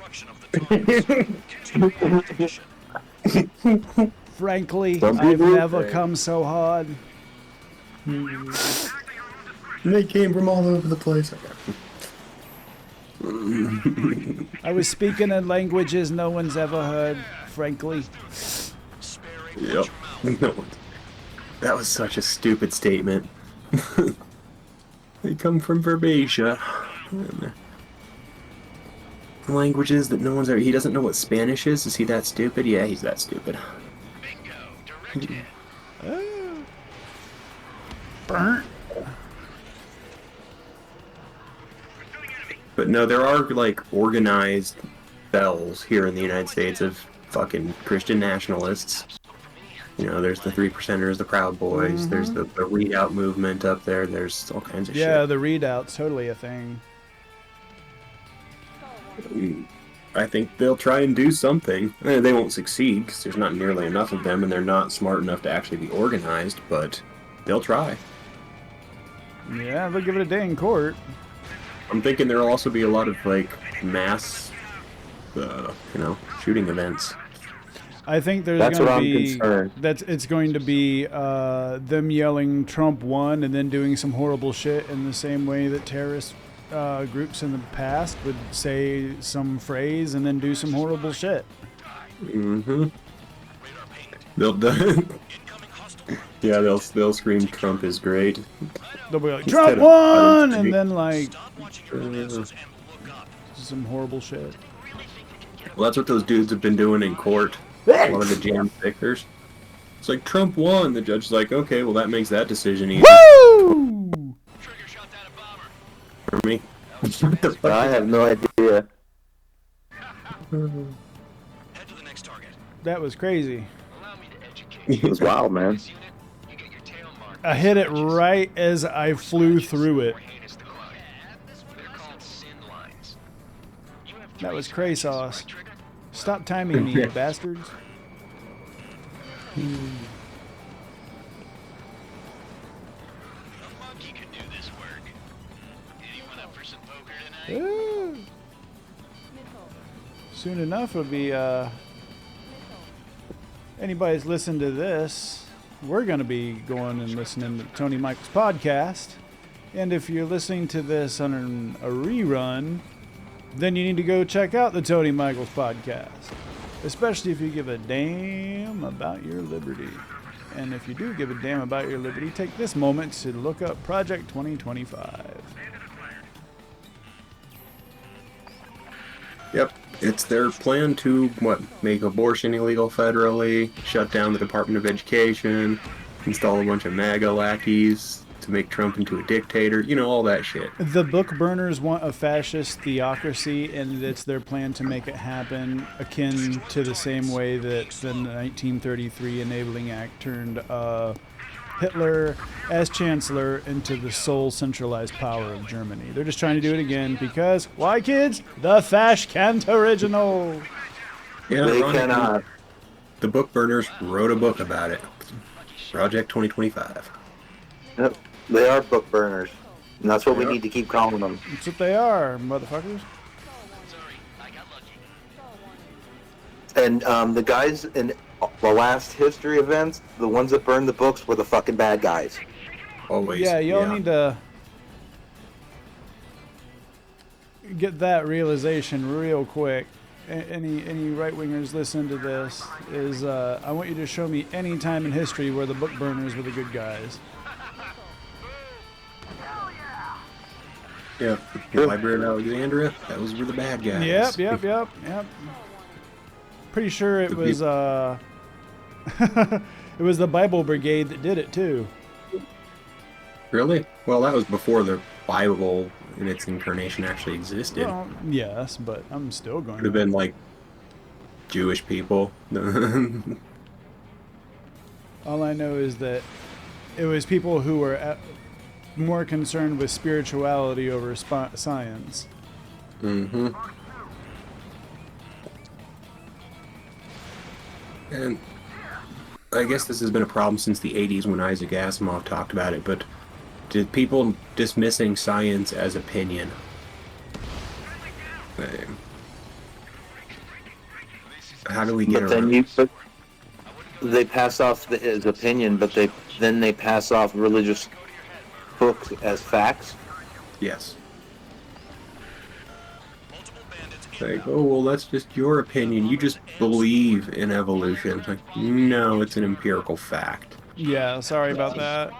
Frankly, I've never come so hard. They came from all over the place. I was speaking in languages no one's ever heard, frankly. Yep. No, that was such a stupid statement. They come from Verbatia. Languages that no one's ever... He doesn't know what Spanish is? Is he that stupid? Yeah, he's that stupid. Burnt. But no, there are, like, organized bells here in the United States of fucking Christian nationalists. You know, there's the 3%ers, the Proud Boys, there's the Readout movement up there, there's all kinds of shit. Yeah, the readout's totally a thing. I think they'll try and do something. They won't succeed, because there's not nearly enough of them, and they're not smart enough to actually be organized, but they'll try. Yeah, they'll give it a day in court. I'm thinking there'll also be a lot of, like, mass, shooting events. I think there's That's going what to I'm be concerned. it's going to be them yelling Trump won and then doing some horrible shit in the same way that terrorist groups in the past would say some phrase and then do some horrible shit. Mm-hmm. They'll scream Trump is great. They'll be like Instead Trump of won Biden. and then like some horrible shit. Well, that's what those dudes have been doing in court. A lot of the jam stickers. It's like, Trump won. The judge's like, okay, well, that makes that decision easy Woo! for me. What the fuck? I have no idea. That was crazy. It was wild, man. I hit it right as I flew through it. That was cray sauce. Stop timing me, you bastards. Ooh. Soon enough it'll be anybody's listened to this, we're going to be going and listening to Tony Michael's podcast. And if you're listening to this on a rerun, then you need to go check out the Tony Michael's podcast. Especially if you give a damn about your liberty. And if you do give a damn about your liberty, take this moment to look up Project 2025. Yep. It's their plan to, make abortion illegal federally, shut down the Department of Education, install a bunch of MAGA lackeys to make Trump into a dictator, all that shit. The book burners want a fascist theocracy, and it's their plan to make it happen akin to the same way that the 1933 Enabling Act turned Hitler as chancellor into the sole centralized power of Germany. They're just trying to do it again because, why kids? The Fash can't original. Yeah, They ironically, cannot. the book burners wrote a book about it. Project 2025. Yep. They are book burners. And that's what we They are. need to keep calling them. That's what they are, motherfuckers. And the guys in the last history events, the ones that burned the books were the fucking bad guys. Always. Yeah, y'all need to get that realization real quick. any right wingers listen to this is I want you to show me any time in history where the book burners were the good guys. Yeah, the Library of Alexandria, that was were the bad guys. Yep. Pretty sure it was it was the Bible Brigade that did it too. Really? Well, that was before the Bible in its incarnation actually existed. Well, yes, but I'm still going Could have been like Jewish people. All I know is that it was people who were more concerned with spirituality over science. Mm-hmm. And I guess this has been a problem since the 80s when Isaac Asimov talked about it, but did people dismissing science as opinion? How do we get around? But they pass off as opinion, but they pass off religious books as facts. Yes. Like, oh, well, that's just your opinion. You just believe in evolution. Like, no, it's an empirical fact. Yeah, sorry about that.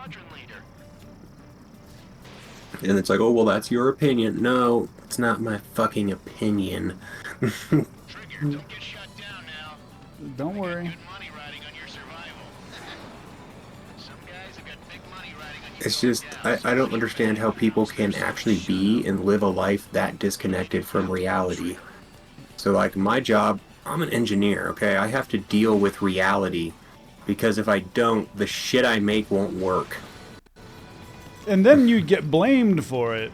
And it's like, oh, well, that's your opinion. No, it's not my fucking opinion. Don't worry. It's just, I don't understand how people can actually be and live a life that disconnected from reality. So, like, my job, I'm an engineer, okay? I have to deal with reality. Because if I don't, the shit I make won't work. And then you get blamed for it.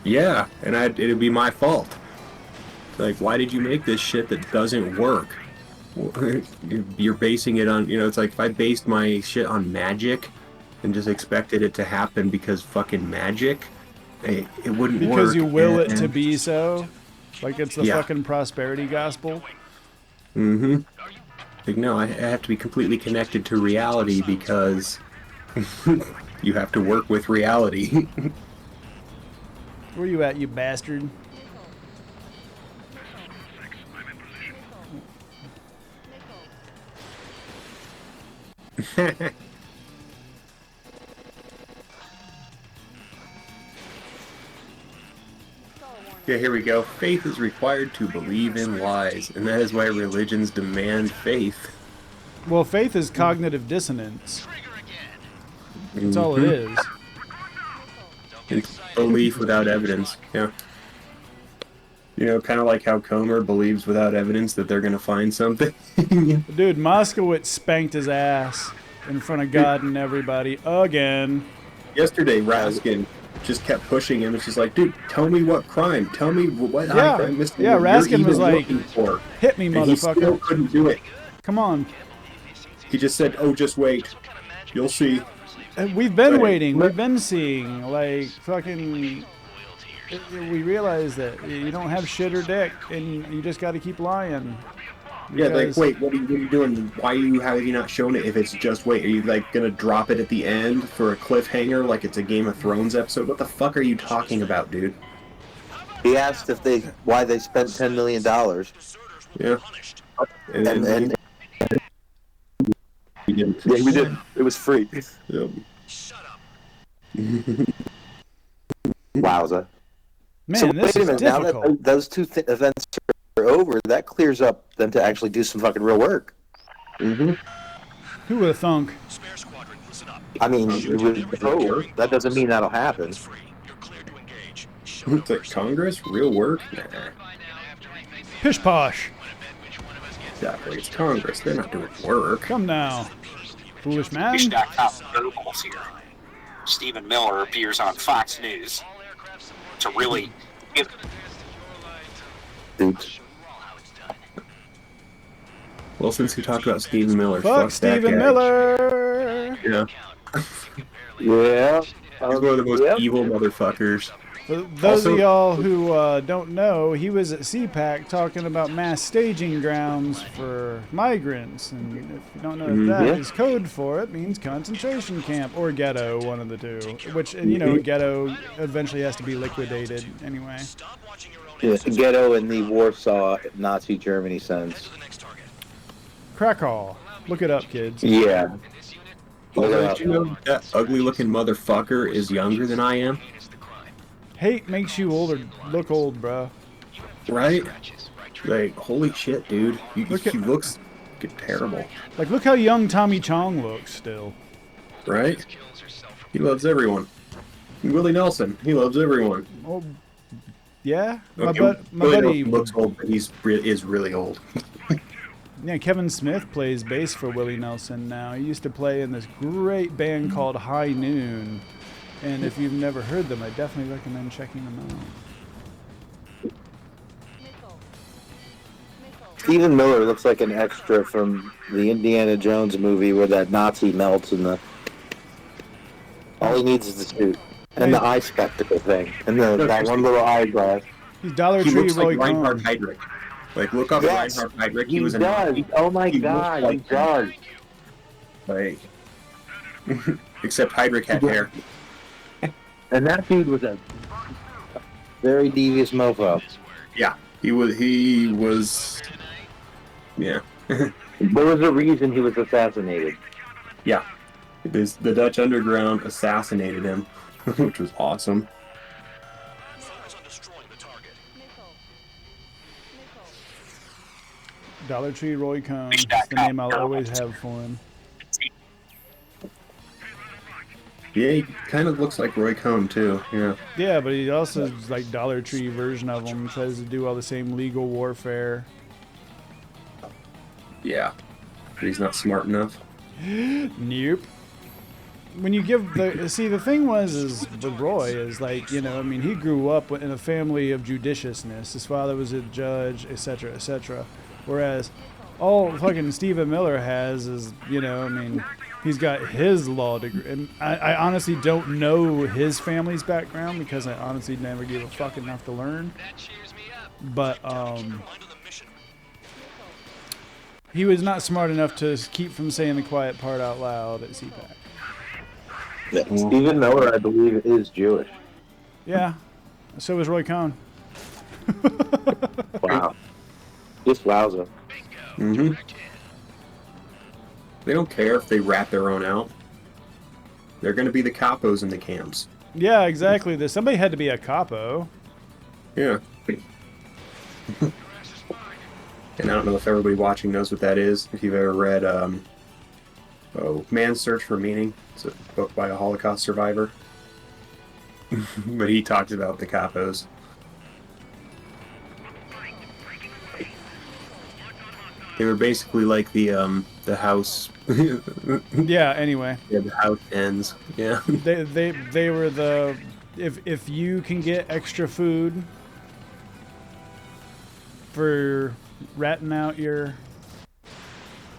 Yeah, and it'd be my fault. Like, why did you make this shit that doesn't work? You're basing it on, it's like if I based my shit on magic and just expected it to happen because fucking magic, it wouldn't work. Because you will it to be so? Like it's the fucking prosperity gospel? Mm-hmm. Like, no, I have to be completely connected to reality because you have to work with reality. Where you at, you bastard? Yeah, here we go. Faith is required to believe in lies, and that is why religions demand faith. Well, faith is cognitive dissonance. That's all it is. It's belief without evidence, yeah. Kind of like how Comer believes without evidence that they're going to find something. Dude, Moskowitz spanked his ass in front of God and everybody again. Yesterday, Raskin just kept pushing him. It's just like, dude, tell me what crime. Tell me what high crime misdemeanor Raskin was like, for. hit me, motherfucker. And he still couldn't do it. Come on. He just said, oh, just wait. You'll see. We've been waiting. We've been seeing. Like, fucking... We realize that you don't have shit or dick, and you just got to keep lying. Yeah, like, wait, what are you doing? Why have you not shown it if it's just wait? Are you, like, gonna drop it at the end for a cliffhanger like it's a Game of Thrones episode? What the fuck are you talking about, dude? He asked why they spent $10 million. Yeah. And we did. It was free. Yep. Wowza. Man, so this wait a is minute, difficult. now that those two events are over, that clears up them to actually do some fucking real work. Mm-hmm. Who would have thunk? I mean, that doesn't mean that'll happen. It's like Congress? Real work? Nah. Pish posh. Exactly. It's Congress. They're not doing work. Come now. Foolish man. Google's here. Stephen Miller appears on Fox News to really give. Oops. Well, since we talked about Stephen Miller, fuck Stephen Miller. Yeah. Yeah. He's one of the most evil motherfuckers. For those Also- of y'all who don't know, he was at CPAC talking about mass staging grounds for migrants. And if you don't know what that Yeah. is code for, it means concentration camp or ghetto, one of the two. Which, and you know, ghetto eventually has to be liquidated anyway. Yeah, ghetto in the Warsaw Nazi Germany sense. Krakow. Look it up, kids. Yeah. Look it Although, up. did you know that ugly-looking motherfucker is younger than I am? Hate makes you older, look old, bro. Right? Like, holy shit, dude. He looks terrible. Like, look how young Tommy Chong looks still. Right? He loves everyone. Willie Nelson, he loves everyone. Oh, yeah? My Okay, buddy... Nelson looks old, but is really old. Yeah, Kevin Smith plays bass for Willie Nelson now. He used to play in this great band called High Noon. And if you've never heard them, I definitely recommend checking them out. Stephen Miller looks like an extra from the Indiana Jones movie where that Nazi melts in the... All he needs is the suit. And the eye spectacle thing. And that one little eyeglass. He's Dollar He Tree looks Roy like Reinhard Cohn. Heydrich. Like, look up Yes, Reinhard Heydrich. He was a does. Nazi. Oh my He god, looks he like does. Like, except Heydrich had hair. And that dude was a very devious mofo. Yeah, he was. Yeah. There was a reason he was assassinated. Yeah. The Dutch Underground assassinated him, which was awesome. Dollar Tree Roy Cohn. That's the name I'll always have for him. Yeah, he kind of looks like Roy Cohn, too. Yeah. Yeah, but he also is like Dollar Tree version of him. Tries to do all the same legal warfare. Yeah. But he's not smart enough. Nope. When you give the thing is with Roy is like, you know, I mean, he grew up in a family of judiciousness. His father was a judge, etc., etc. Whereas all fucking Stephen Miller has is, you know, I mean, he's got his law degree. And I honestly don't know his family's background because I honestly never gave a fuck enough to learn. But he was not smart enough to keep from saying the quiet part out loud at CPAC. Yeah. Stephen Miller, I believe, is Jewish. Yeah, so was Roy Cohn. Wow. Just wowza. Mm-hmm. They don't care if they rat their own out. They're going to be the capos in the camps. Yeah, exactly. Somebody had to be a capo. Yeah. And I don't know if everybody watching knows what that is. If you've ever read Man's Search for Meaning. It's a book by a Holocaust survivor. But he talks about the capos. They were basically like the house. Yeah, anyway. Yeah, the house ends. Yeah. They were the if you can get extra food for ratting out your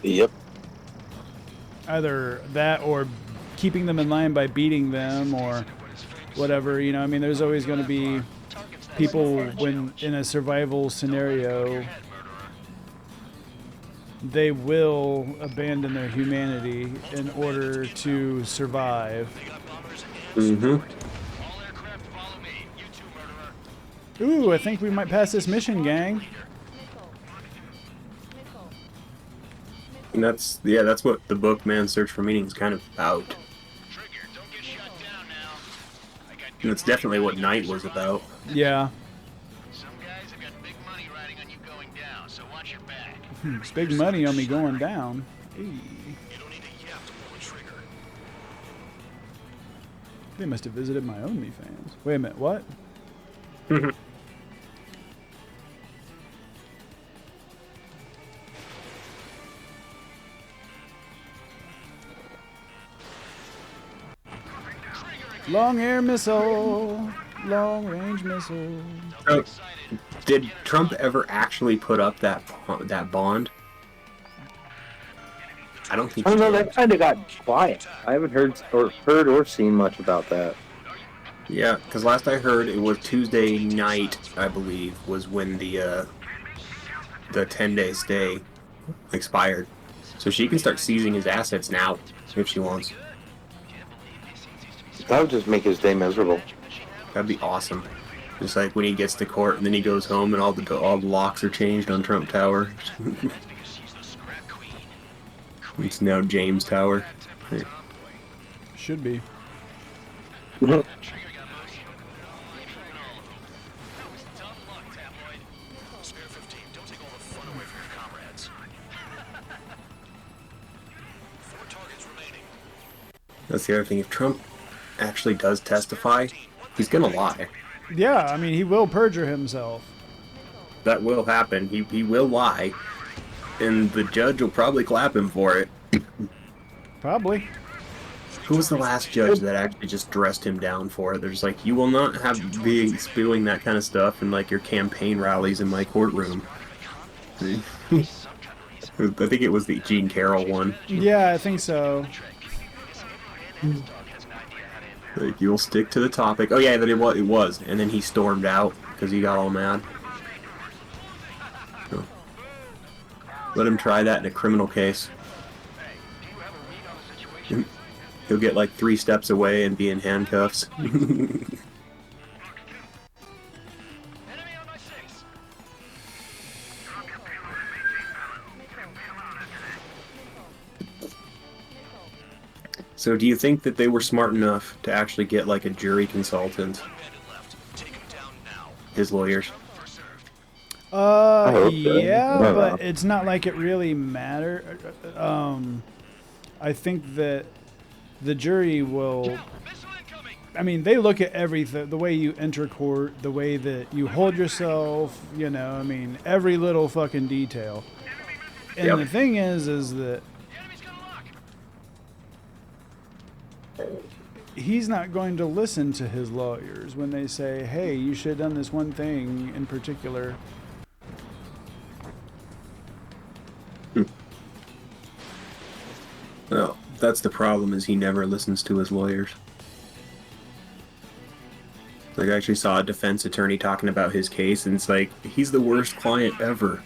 Yep. either that or keeping them in line by beating them or whatever, you know, I mean, there's always going to be people when in a survival scenario, they will abandon their humanity in order to survive. Mm-hmm. Ooh, I think we might pass this mission, gang. And that's what the book Man's Search for Meaning is kind of about. And it's definitely what Night was about. Yeah. Some guys have got big money riding on you going down, so watch your back. It's big money on me going down. Hey. They must have visited my OnlyFans. Wait a minute, what? Long air missile. Long range missile. So, did Trump ever actually put up that bond? I don't think I he don't know, did. that kind of got quiet. I haven't heard or seen much about that. Yeah, because last I heard, it was Tuesday night, I believe, was when the 10-day stay expired. So she can start seizing his assets now if she wants. That would just make his day miserable. That'd be awesome. Just like when he gets to court and then he goes home and all the locks are changed on Trump Tower. It's now James Tower. Should be. That's the other thing. If Trump actually does testify, he's gonna lie. Yeah, I mean, he will perjure himself. That will happen. He will lie, and the judge will probably clap him for it. Probably. Who was the last judge that actually just dressed him down for it? There's like, you will not be spewing that kind of stuff in like your campaign rallies in my courtroom. I think it was the Gene Carroll one. Yeah, I think so. Like, you'll stick to the topic. Oh yeah, that it was. And then he stormed out because he got all mad. So, let him try that in a criminal case. He'll get like 3 steps away and be in handcuffs. So do you think that they were smart enough to actually get like a jury consultant? His lawyers. Yeah, but it's not like it really matter. I think that the jury will. I mean, they look at everything, the way you enter court, the way that you hold yourself, you know, I mean, every little fucking detail. And the thing is that he's not going to listen to his lawyers when they say, hey, you should have done this one thing in particular. Well, that's the problem, is he never listens to his lawyers. Like, I actually saw a defense attorney talking about his case, and it's like, he's the worst client ever.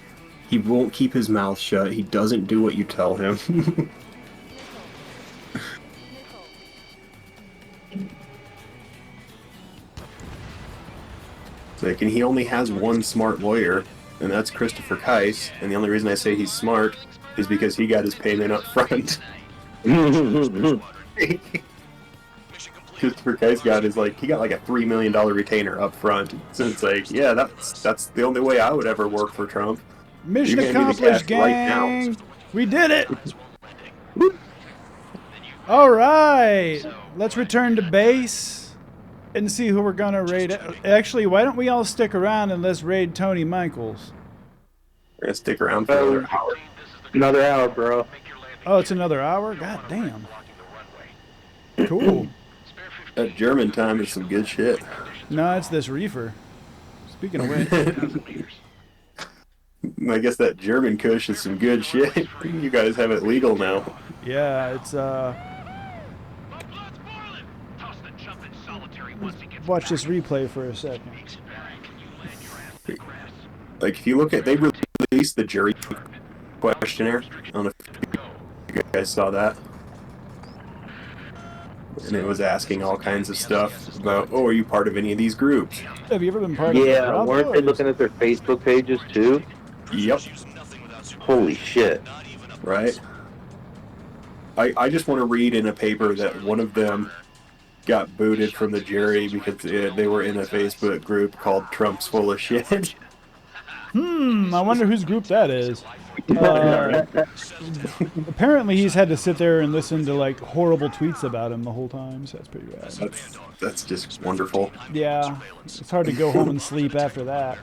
He won't keep his mouth shut. He doesn't do what you tell him. It's like, and he only has one smart lawyer, and that's Christopher Keiss. And the only reason I say he's smart is because he got his payment up front. Christopher Keiss got he got like a $3 million retainer up front. So it's like, yeah, that's the only way I would ever work for Trump. Mission accomplished, gang! Right, we did it! All right, let's return to base and see who we're gonna raid. Actually, why don't we all stick around and let's raid Tony Michaels? We're gonna stick around for another hour. Another hour, bro. Oh, it's another hour? God damn. Cool. That German time is some good shit. No, it's this reefer. Speaking of which. I guess that German kush is some good shit. You guys have it legal now. Yeah, it's watch this replay for a second. Like, if you look at, they released the jury questionnaire. I don't know if you guys saw that. And it was asking all kinds of stuff about, oh, are you part of any of these groups? Have you ever been part of Yeah, weren't they looking at their Facebook pages too? Yep. Holy shit. Right? I just want to read in a paper that one of them got booted from the jury because they were in a Facebook group called Trump's Full of Shit. I wonder whose group that is. Apparently he's had to sit there and listen to like horrible tweets about him the whole time, so that's pretty bad. That's just wonderful. Yeah, it's hard to go home and sleep after that.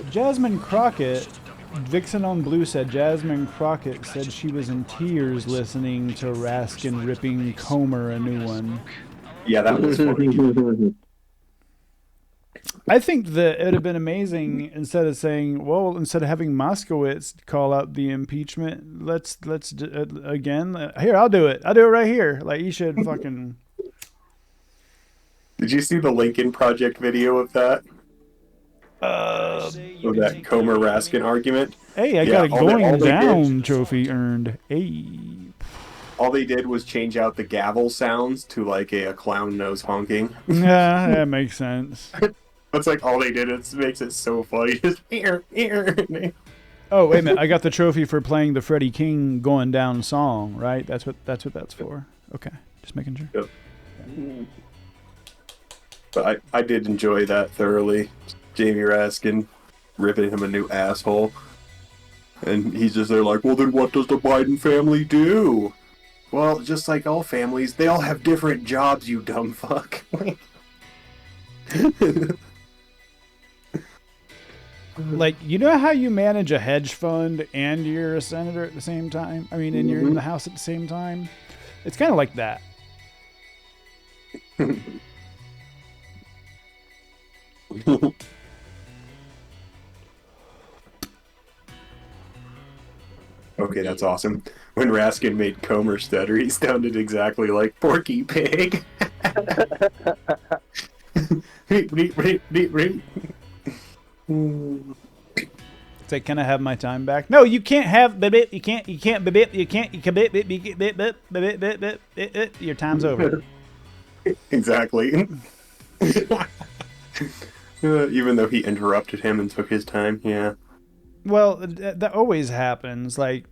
Jasmine Crockett, Vixen on Blue said Jasmine Crockett said she was in tears listening to Raskin ripping Comer a new one. Yeah, that was funny. I think that it would have been amazing instead of having Moskowitz call out the impeachment, let's again. Here, I'll do it. I'll do it right here. Like, you should fucking. Did you see the Lincoln Project video of that? Of that Comer Raskin argument? Hey, I got a going down trophy earned. Hey. All they did was change out the gavel sounds to like a clown nose honking. Yeah, that makes sense. That's like all they did. It makes it so funny. Just Oh, wait a minute. I got the trophy for playing the Freddie King Going Down song, right? That's what that's for. Okay. Just making sure. Yep. But I did enjoy that thoroughly. Jamie Raskin ripping him a new asshole. And he's just there like, well, then what does the Biden family do? Well, just like all families, they all have different jobs, you dumb fuck. Like, you know how you manage a hedge fund and you're a senator at the same time? I mean, and you're in the House at the same time? It's kind of like that. Okay, that's awesome. When Raskin made Comer stutter, he sounded exactly like Porky Pig. It's like, can I have my time back? No, you can't have bip. You can't bip. You can't bip. Your time's over. Exactly. Even though he interrupted him and took his time, yeah. Well, that always happens. Like,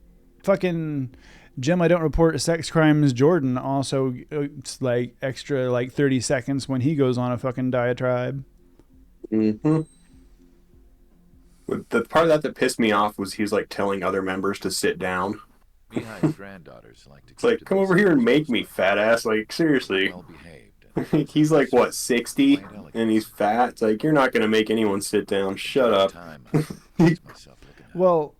fucking Jim, I don't report sex crimes. Jordan also, it's like extra like 30 seconds when he goes on a fucking diatribe. Mm-hmm. The part of that pissed me off was he was like telling other members to sit down. Mihai's granddaughters like to It's like, come over here and make me, fat ass. Like, seriously. He's like, what, 60? And he's fat. It's like, you're not going to make anyone sit down. Shut up. Well,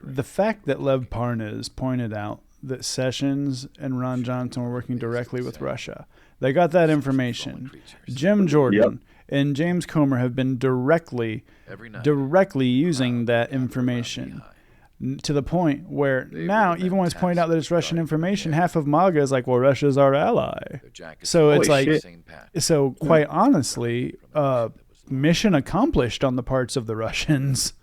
the fact that Lev Parnas pointed out that Sessions and Ron Johnson were working directly with Russia, they got that information. Jim Jordan and James Comer have been directly using that information to the point where now, even when it's pointed out that it's Russian information, half of MAGA is like, well, Russia's our ally. So it's like, so quite honestly, mission accomplished on the parts of the Russians.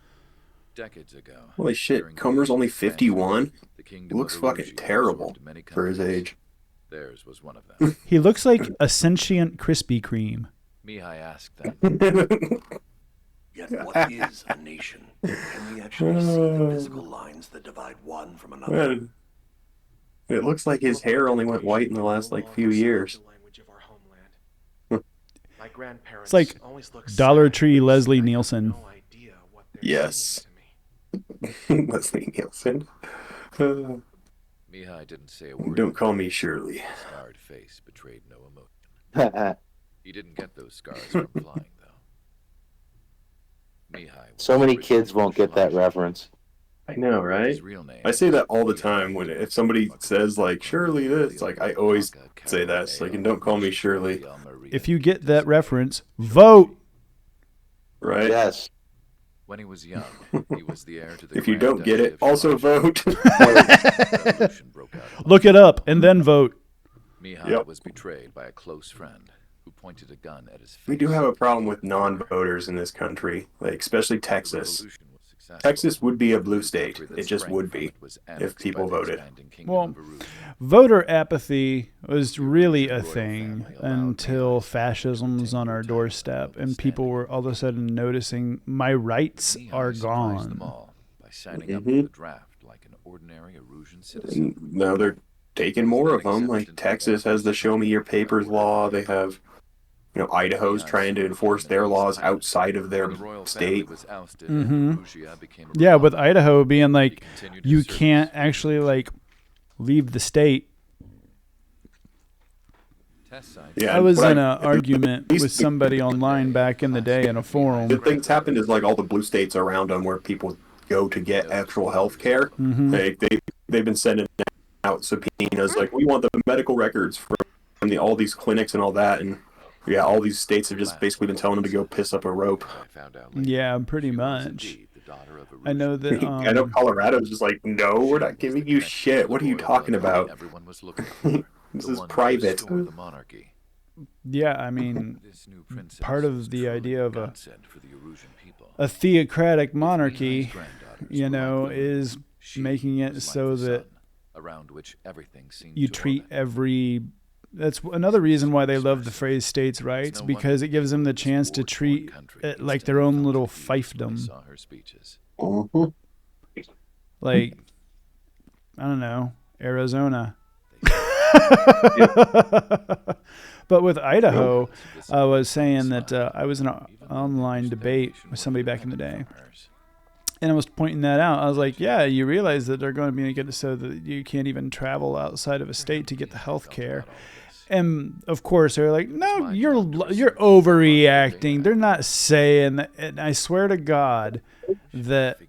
Decades ago. Holy shit, Comer's only 51? He looks fucking terrible for his age. Theirs was one of them. He looks like a sentient Krispy Kreme. Mihai asked them. Yet what is a nation? Can we actually see the physical lines that divide one from another? Man, it looks like his hair only went white in the last like few years. It's like Dollar Tree Leslie Nielsen. Yes. Leslie Nielsen. Mihai didn't say a word. Don't call me Shirley. His scarred face betrayed no emotion. He didn't get those scars from flying, though. Mihai. So many kids won't get that reference. I know, right? I say that all the time when if somebody says like Shirley this, like I always say that. It's like, and don't call me Shirley. If you get that reference, vote. Right? Yes. When he was young, he was the heir to the If you don't get it, also vote. Look it up and then vote. Mihai was betrayed by a close friend who pointed a gun at his face. We do have a problem with non-voters in this country, like especially Texas. Texas would be a blue state. It just would be if people voted. Well, voter apathy was really a thing until fascism was on our doorstep and people were all of a sudden noticing my rights are gone. By signing up for the draft like an ordinary Erusian citizen. Now they're taking more of them. Like Texas has the Show Me Your Papers law. They have, you know, Idaho's trying to enforce their laws outside of their state. Mm-hmm. Yeah, with Idaho being like, you can't actually like leave the state. Yeah, I was in an argument with somebody online back in the day in a forum. The things happened is like all the blue states around them where people go to get actual health care. Mm-hmm. They've been sending out subpoenas like, we want the medical records from all these clinics and all that, and yeah, all these states have just basically been telling them to go piss up a rope. Yeah, pretty much. I know that. I know Colorado's just like, no, we're not giving you shit. What are you talking about? This is private. Yeah, I mean, This new princess part is of the truly idea of godsend for the Erusian people. a theocratic If Eli's monarchy, granddaughters you were know, like the moon, is she making it was like so the that sun, around which everything seemed you to treat orbit. every. That's another reason why they love the phrase states' rights, no because wonder it gives them the chance to war-torn treat country it like their instantly own felt little at ease when they fiefdom. saw her speeches. Like, I don't know, Arizona. But with Idaho, I was saying that I was in an online debate with somebody back in the day, and I was pointing that out. I was like, yeah, you realize that they're going to be making it so that you can't even travel outside of a state to get the health care. And of course, they're like, no, you're overreacting. They're not saying that. And I swear to God that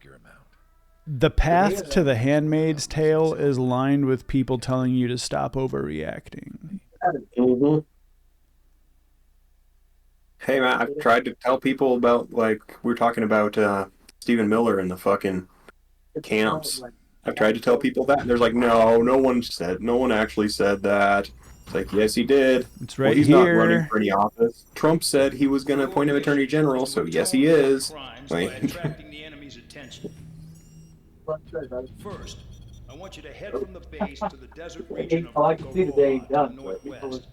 the path to the Handmaid's Tale is lined with people telling you to stop overreacting. Mm-hmm. Hey, man, I've tried to tell people about, like, we're talking about Stephen Miller and the fucking camps. I've tried to tell people that, and there's like, no one actually said that. It's like, yes, he did. It's right well, he's not running here. for any office. Trump said he was going to appoint him attorney general, so yes, he is. By attracting the enemy's attention. First, I want you to head from the base to the desert region of Rockoroa to the northwest.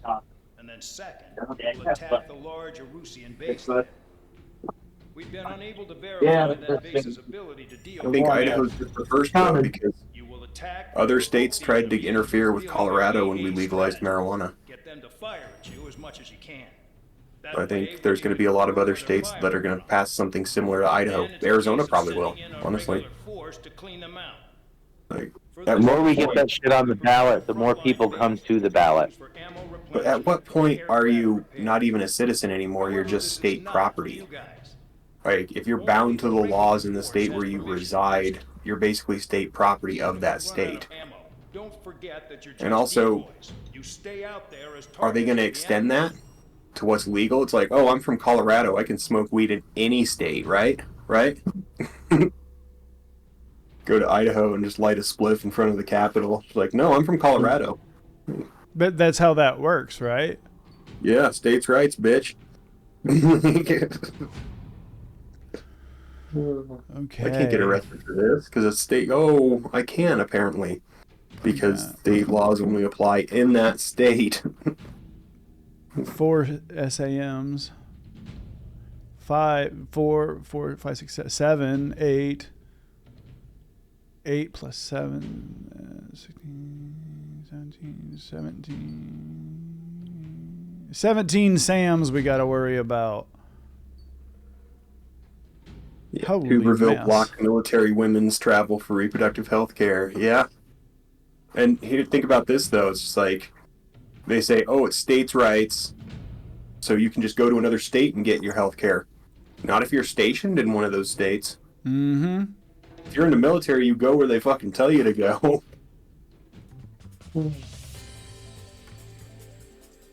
And then second, we'll attack the large Erusian base there. We've been unable to verify that base's ability to deal I think with Idaho's just the first though, because other states tried to interfere with Colorado when we legalized marijuana. Get them to fire at you as much as you can. I think there's going to be a lot of other states that are going to pass something similar to Idaho. Arizona probably will, honestly. Like, The more we get that shit on the ballot, the more people come to the ballot. But at what point are you not even a citizen anymore? You're just state property. Like, if you're bound to the laws in the state where you reside, you're basically state property of that state. And also, are they going to extend that to what's legal? It's like, oh, I'm from Colorado. I can smoke weed in any state, right? Right? Go to Idaho and just light a spliff in front of the Capitol. It's like, no, I'm from Colorado. But that's how that works, right? Yeah, states' rights, bitch. Okay. I can't get arrested for this because it's state. Oh, I can apparently, because state laws only apply in that state. 4 SAMs. 5, 4, 4, 5, 6, 7, 8. 8 plus 7, 16, 17, 17. 17 SAMs we got to worry about. Yeah, Holy Tuberville mess. blocked military women's travel for reproductive health care. Yeah. And here, think about this, though. It's just like, they say, oh, it's states' rights, so you can just go to another state and get your health care. Not if you're stationed in one of those states. Mm-hmm. If you're in the military, you go where they fucking tell you to go.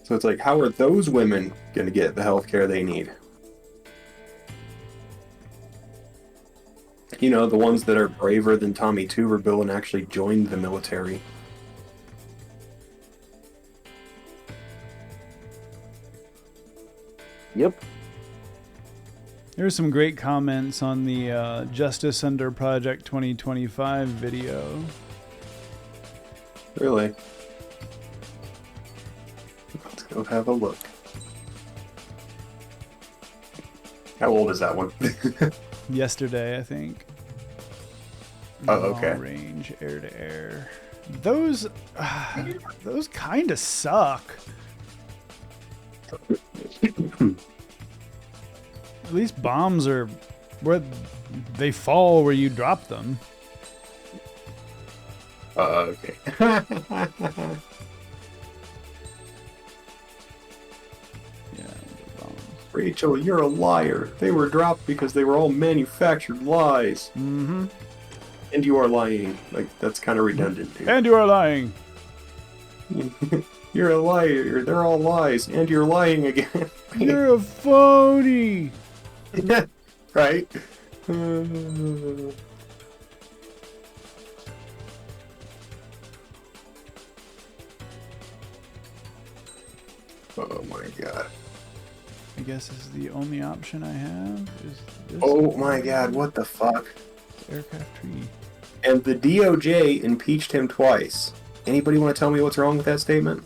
So it's like, how are those women going to get the health care they need? You know, the ones that are braver than Tommy Tuberville and actually joined the military. Yep. There's some great comments on the Justice Under Project 2025 video. Really? Let's go have a look. How old is that one? Yesterday, I think. Oh, okay. Long range, air to air. Those kind of suck. At least bombs are where they fall where you drop them. Okay. Rachel, you're a liar. They were dropped because they were all manufactured lies. Mm-hmm. And you are lying. Like, that's kind of redundant, dude. And you are lying. You're a liar. They're all lies. And you're lying again. You're a phony. Right? Oh my god. I guess this is the only option I have. Is this? Oh my god, what the fuck? Aircraft tree. And the DOJ impeached him twice. Anybody want to tell me what's wrong with that statement?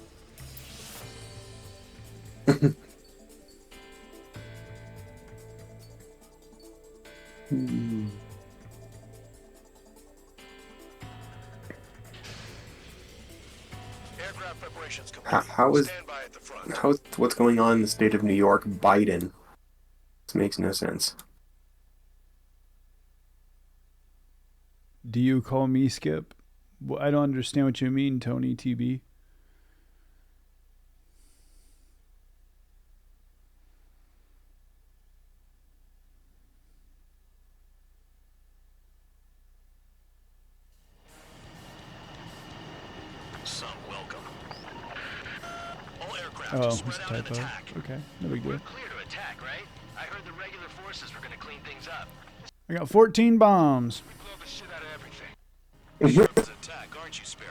How's what's going on in the state of New York? Biden. This makes no sense. Do you call me Skip? Well, I don't understand what you mean, Tony TB. Oh, it's a typo. Okay, no big deal. Clear to attack, right? I heard the regular forces were gonna clean things up. I got 14 bombs. Blow the shit out of everything. Sure was attack, aren't you, Spare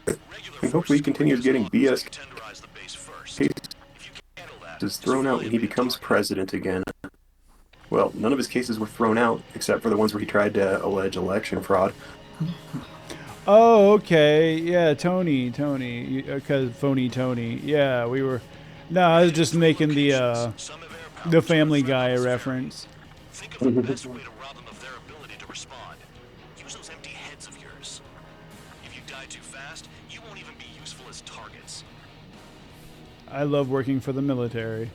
8? And hopefully he continues getting BS cases thrown out when he becomes president again. Well, none of his cases were thrown out, except for the ones where he tried to allege election fraud. Oh, okay. Yeah, Tony. Because phony Tony. Yeah, we were... No, I was just making the Family Guy reference. Think of the best way to rob them of their ability to respond. Use those empty heads of yours. If you die too fast, you won't even be useful as targets. I love working for the military.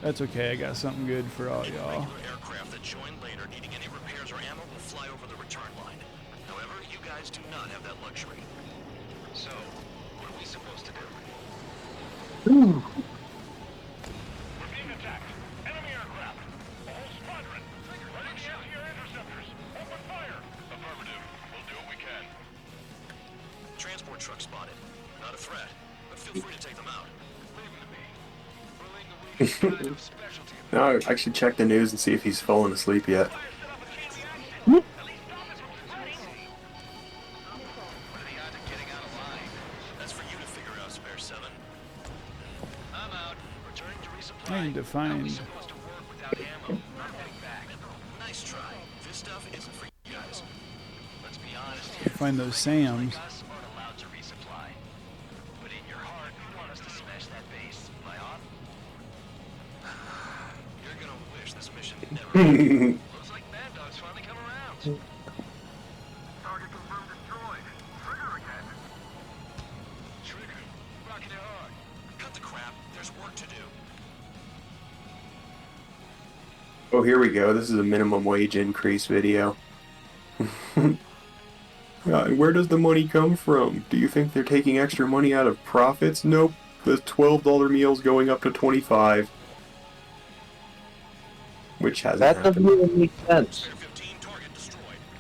That's okay, I got something good for all y'all. Aircraft that join later needing any repairs or ammo will fly over the return line. However, you guys do not have that luxury. So, what are we supposed to do? Ooh. We're being attacked. Enemy aircraft. A whole squadron. Ready to shoot your interceptors. Open fire. Affirmative. We'll do what we can. Transport truck spotted. Not a threat, but feel free to take them out. Leave them to me. No, I should check the news and see if he's fallen asleep yet. I need to find... Nice try. This stuff isn't for you guys. Let's be honest here. Find those Sams. Allowed to resupply. But in your heart, you want us to smash that base. Am I on? You're gonna wish this mission never ended. Looks like Mad Dog's finally come around. Target confirmed destroyed. Trigger again. Trigger. Rocking it hard. Cut the crap. There's work to do. Oh, here we go. This is a minimum wage increase video. Where does the money come from? Do you think they're taking extra money out of profits? Nope. The $12 meal's going up to $25. Which hasn't That happened. doesn't really make sense.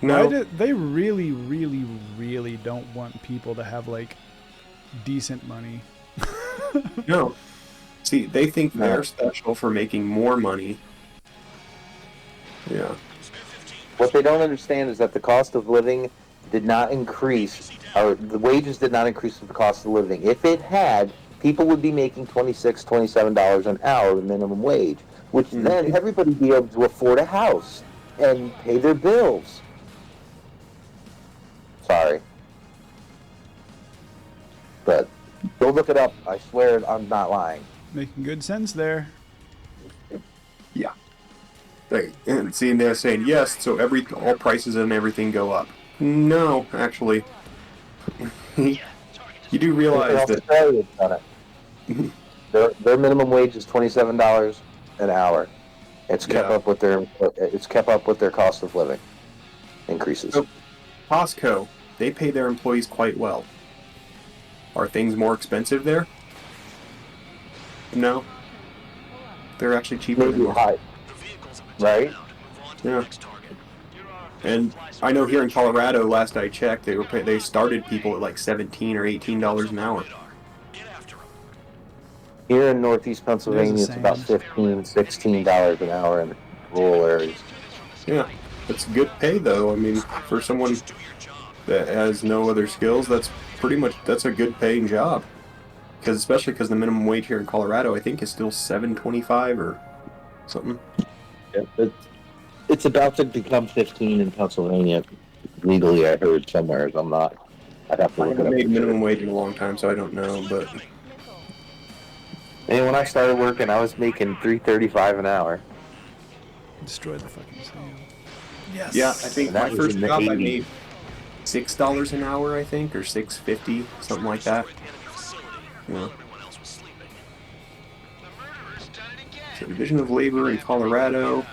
No. They really, really, really don't want people to have, like, decent money. No. See, they think they're special for making more money. Yeah. What they don't understand is that the cost of living did not increase, or the wages did not increase with the cost of living. If it had, people would be making $26, $27 an hour, the minimum wage, which then everybody would be able to afford a house and pay their bills. Sorry. But go look it up. I swear I'm not lying. Making good sense there. Yeah. And see, they're saying yes, so all prices and everything go up. No, actually, you do realize that Australia's done it. Their minimum wage is $27 an hour. It's kept up with their cost of living increases. So, Costco, they pay their employees quite well. Are things more expensive there? No. They're actually cheaper than normal. High. Right? Yeah. And I know here in Colorado, last I checked, they started people at like $17 or $18 an hour. Here in Northeast Pennsylvania, it's about $15, $16 an hour in rural areas. Yeah. That's good pay, though. I mean, for someone that has no other skills, that's a good paying job. Especially because the minimum wage here in Colorado, I think, is still $7.25 or something. Yeah, it's about to become 15 in Pennsylvania legally. I heard somewhere. I'm not. I'd have to I look it haven't up. made minimum wage in a long time, so I don't know. But and when I started working, I was making $3.35 an hour. Destroy the fucking sale. Yes. Yeah, I think that my was first in the job I 80s. made $6 an hour, I think, or $6.50, something like that. Yeah. So Division of Labor in Colorado.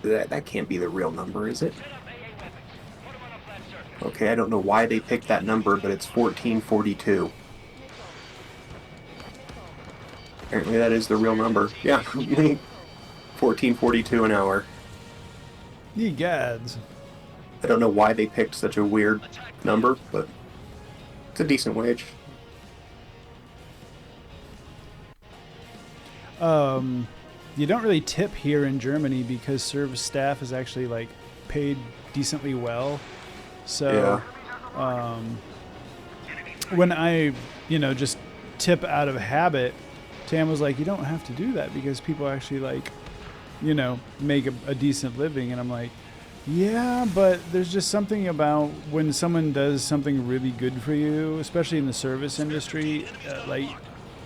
That can't be the real number, is it? Okay, I don't know why they picked that number, but it's 1442. Apparently that is the real number. Yeah, 1442 an hour. Ye gads. I don't know why they picked such a weird number, but it's a decent wage. You don't really tip here in Germany because service staff is actually like paid decently well. So, when I, just tip out of habit, Tam was like, "You don't have to do that because people actually like, make a decent living." And I'm like, "Yeah, but there's just something about when someone does something really good for you, especially in the service industry, like."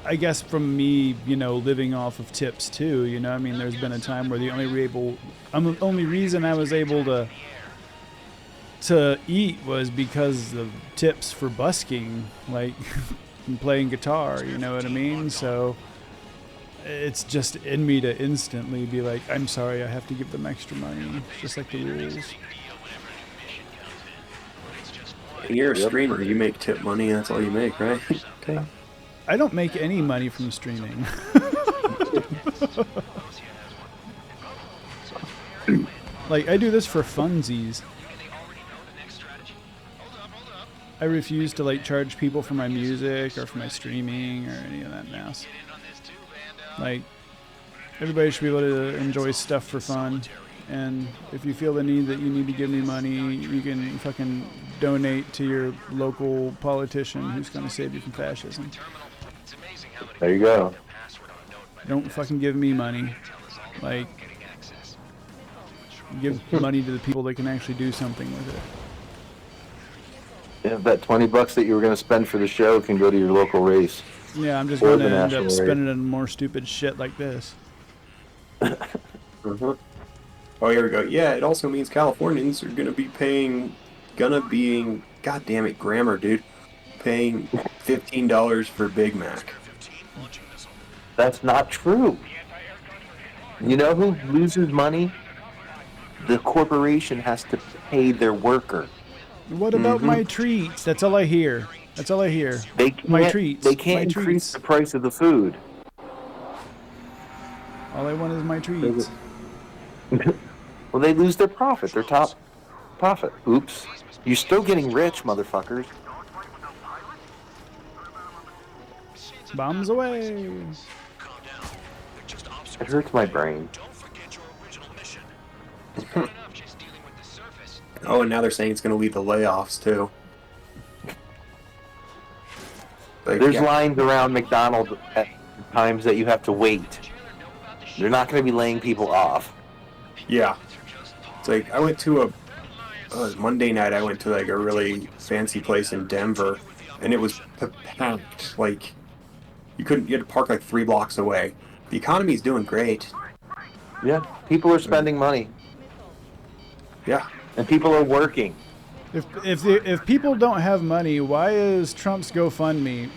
I guess from me, living off of tips too, I mean, there's been a time where the only reason I was able to eat was because of tips for busking, like and playing guitar, you know what I mean? So it's just in me to instantly be like, I'm sorry, I have to give them extra money, just like the rules. You're a streamer, you make tip money, that's all you make, right? Okay. I don't make any money from streaming. Like, I do this for funsies. I refuse to, charge people for my music or for my streaming or any of that mess. Like, everybody should be able to enjoy stuff for fun. And if you feel the need that you need to give me money, you can fucking donate to your local politician who's going to save you from fascism. There you go. Don't fucking give me money. Like, give money to the people that can actually do something with it. Yeah, that $20 that you were going to spend for the show can go to your local race. Yeah, I'm just going to end up spending it on more stupid shit like this. Oh, here we go. Yeah, it also means Californians are going to be paying, God damn it, grammar, dude, paying $15 for Big Mac. That's not true. You know who loses money? The corporation has to pay their worker. What about my treats? That's all I hear. That's all I hear. My treats. They can't increase the price of the food. All I want is my treats. Well, they lose their profit. Their top profit. Oops. You're still getting rich, motherfuckers. Bombs away. It hurts my brain. Oh, and now they're saying it's going to lead to layoffs, too. There's lines around McDonald's at times that you have to wait. They're not going to be laying people off. Yeah. It's like, I went to Monday night, I went to, a really fancy place in Denver, and it was packed. You had to park, 3 blocks away. The economy's doing great. Yeah, people are spending money. Yeah. And people are working. If people don't have money, why is Trump's GoFundMe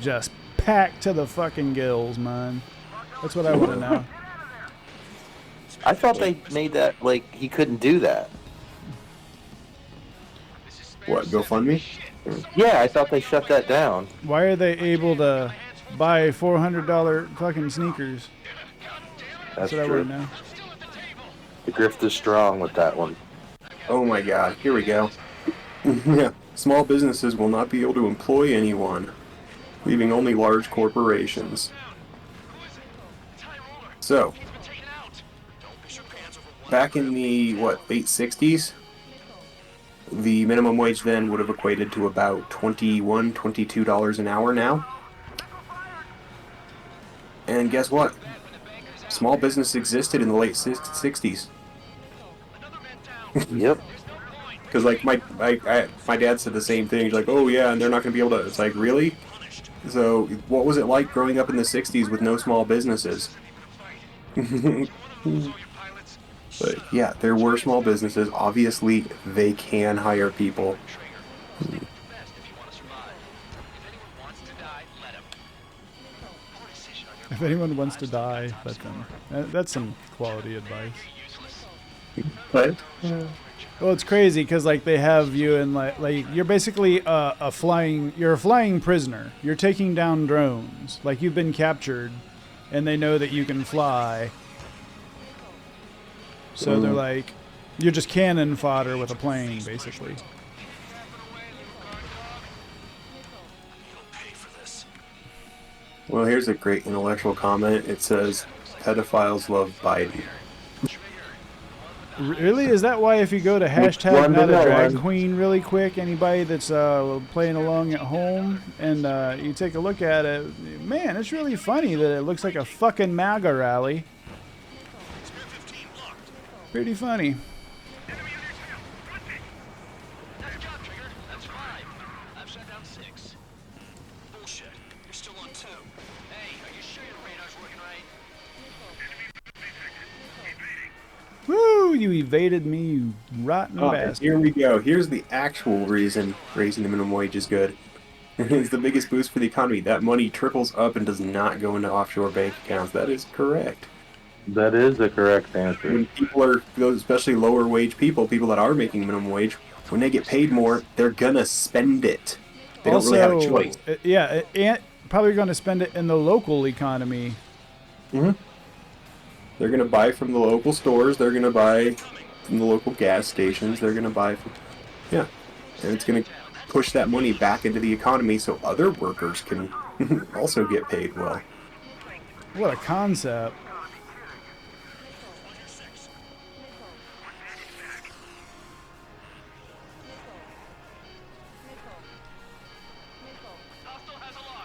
just packed to the fucking gills, man? That's what I want to know. I thought they made that he couldn't do that. What, GoFundMe? Yeah, I thought they shut that down. Why are they able to buy $400 fucking sneakers? That's what true. I want to know. The grift is strong with that one. Oh my god, here we go. Yeah, small businesses will not be able to employ anyone, leaving only large corporations. So, back in the, late 60s, the minimum wage then would have equated to about $21, $22 an hour now. And guess what? Small business existed in the late 60s. Yep. Because like my dad said the same thing. He's like, oh yeah, and they're not going to be able to. It's like, really? So what was it like growing up in the 60s with no small businesses? But yeah, there were small businesses. Obviously, they can hire people. If anyone wants to die, let them. That's some quality advice. But well, it's crazy because like they have you in like you're basically you're a flying prisoner. You're taking down drones. Like you've been captured, and they know that you can fly. So they're like, you're just cannon fodder with a plane, basically. Well, here's a great intellectual comment. It says, pedophiles love Biden. Really? Is that why if you go to hashtag not a drag queen really quick, anybody that's playing along at home, and you take a look at it, man, it's really funny that it looks like a fucking MAGA rally. Pretty funny. Woo! You evaded me, you rotten bastard. Here we go. Here's the actual reason raising the minimum wage is good. It's the biggest boost for the economy. That money trickles up and does not go into offshore bank accounts. That is correct. That is the correct answer. When people are, especially lower wage people that are making minimum wage, when they get paid more, they're gonna spend it. They don't really have a choice. Yeah, and probably going to spend it in the local economy. Mm-hmm. They're going to buy from the local stores. They're going to buy from the local gas stations. They're going to buy from... Yeah. And it's going to push that money back into the economy so other workers can also get paid well. What a concept.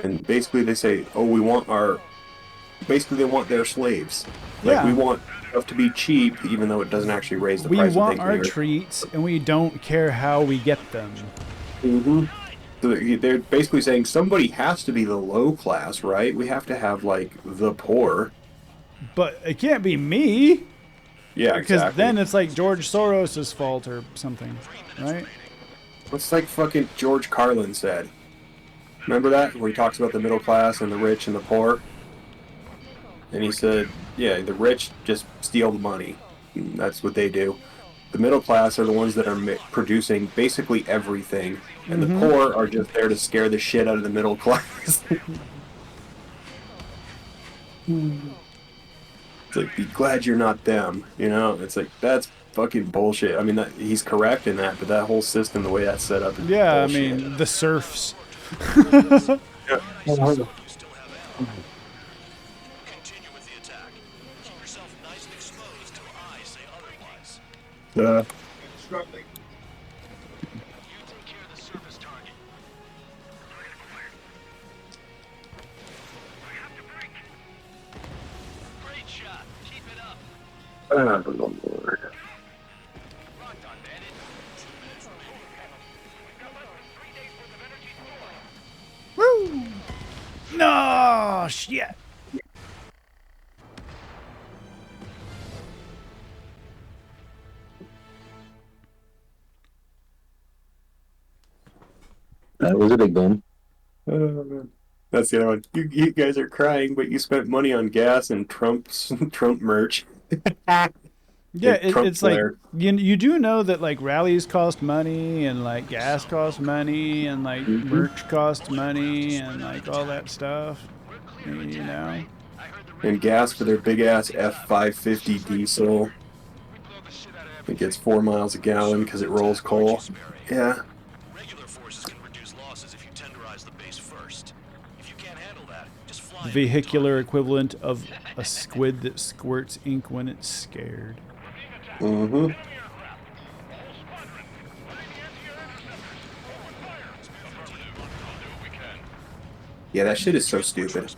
And basically they say, oh, we want our... Basically they want their slaves. Like, yeah. We want stuff to be cheap, even though it doesn't actually raise the price of things. We want our treats, and we don't care how we get them. Mm-hmm. So they're basically saying somebody has to be the low class, right? We have to have, like, the poor. But it can't be me. Yeah, because exactly. then it's like George Soros' fault or something, right? What's like fucking George Carlin said? Remember that? Where he talks about the middle class and the rich and the poor? And he said, yeah, the rich just steal the money. That's what they do. The middle class are the ones that are producing basically everything. And the poor are just there to scare the shit out of the middle class. It's like, be glad you're not them, you know? It's like, that's fucking bullshit. I mean, he's correct in that, but that whole system, the way that's set up is bullshit. I mean, the serfs. Struggling. You take care of the surface target. I have to break. Great shot. Keep it up. Oh, Lord. Rocked on, bandit. 2 minutes remaining. We've got less than 3 days worth of energy to Woo! No, shit. That was a big boom. That's the other one. You guys are crying, but you spent money on gas and Trump merch. Yeah, it's like you do know that like rallies cost money and like gas costs money and like merch costs money and like all that stuff, you know. And gas for their big ass F550 diesel. It gets 4 miles a gallon because it rolls coal. Yeah. Regular forces can reduce losses if you tenderize the base first. If you can't handle that, just fly The vehicular equivalent of a squid that squirts ink when it's scared. Mm-hmm. Yeah, that shit is so stupid.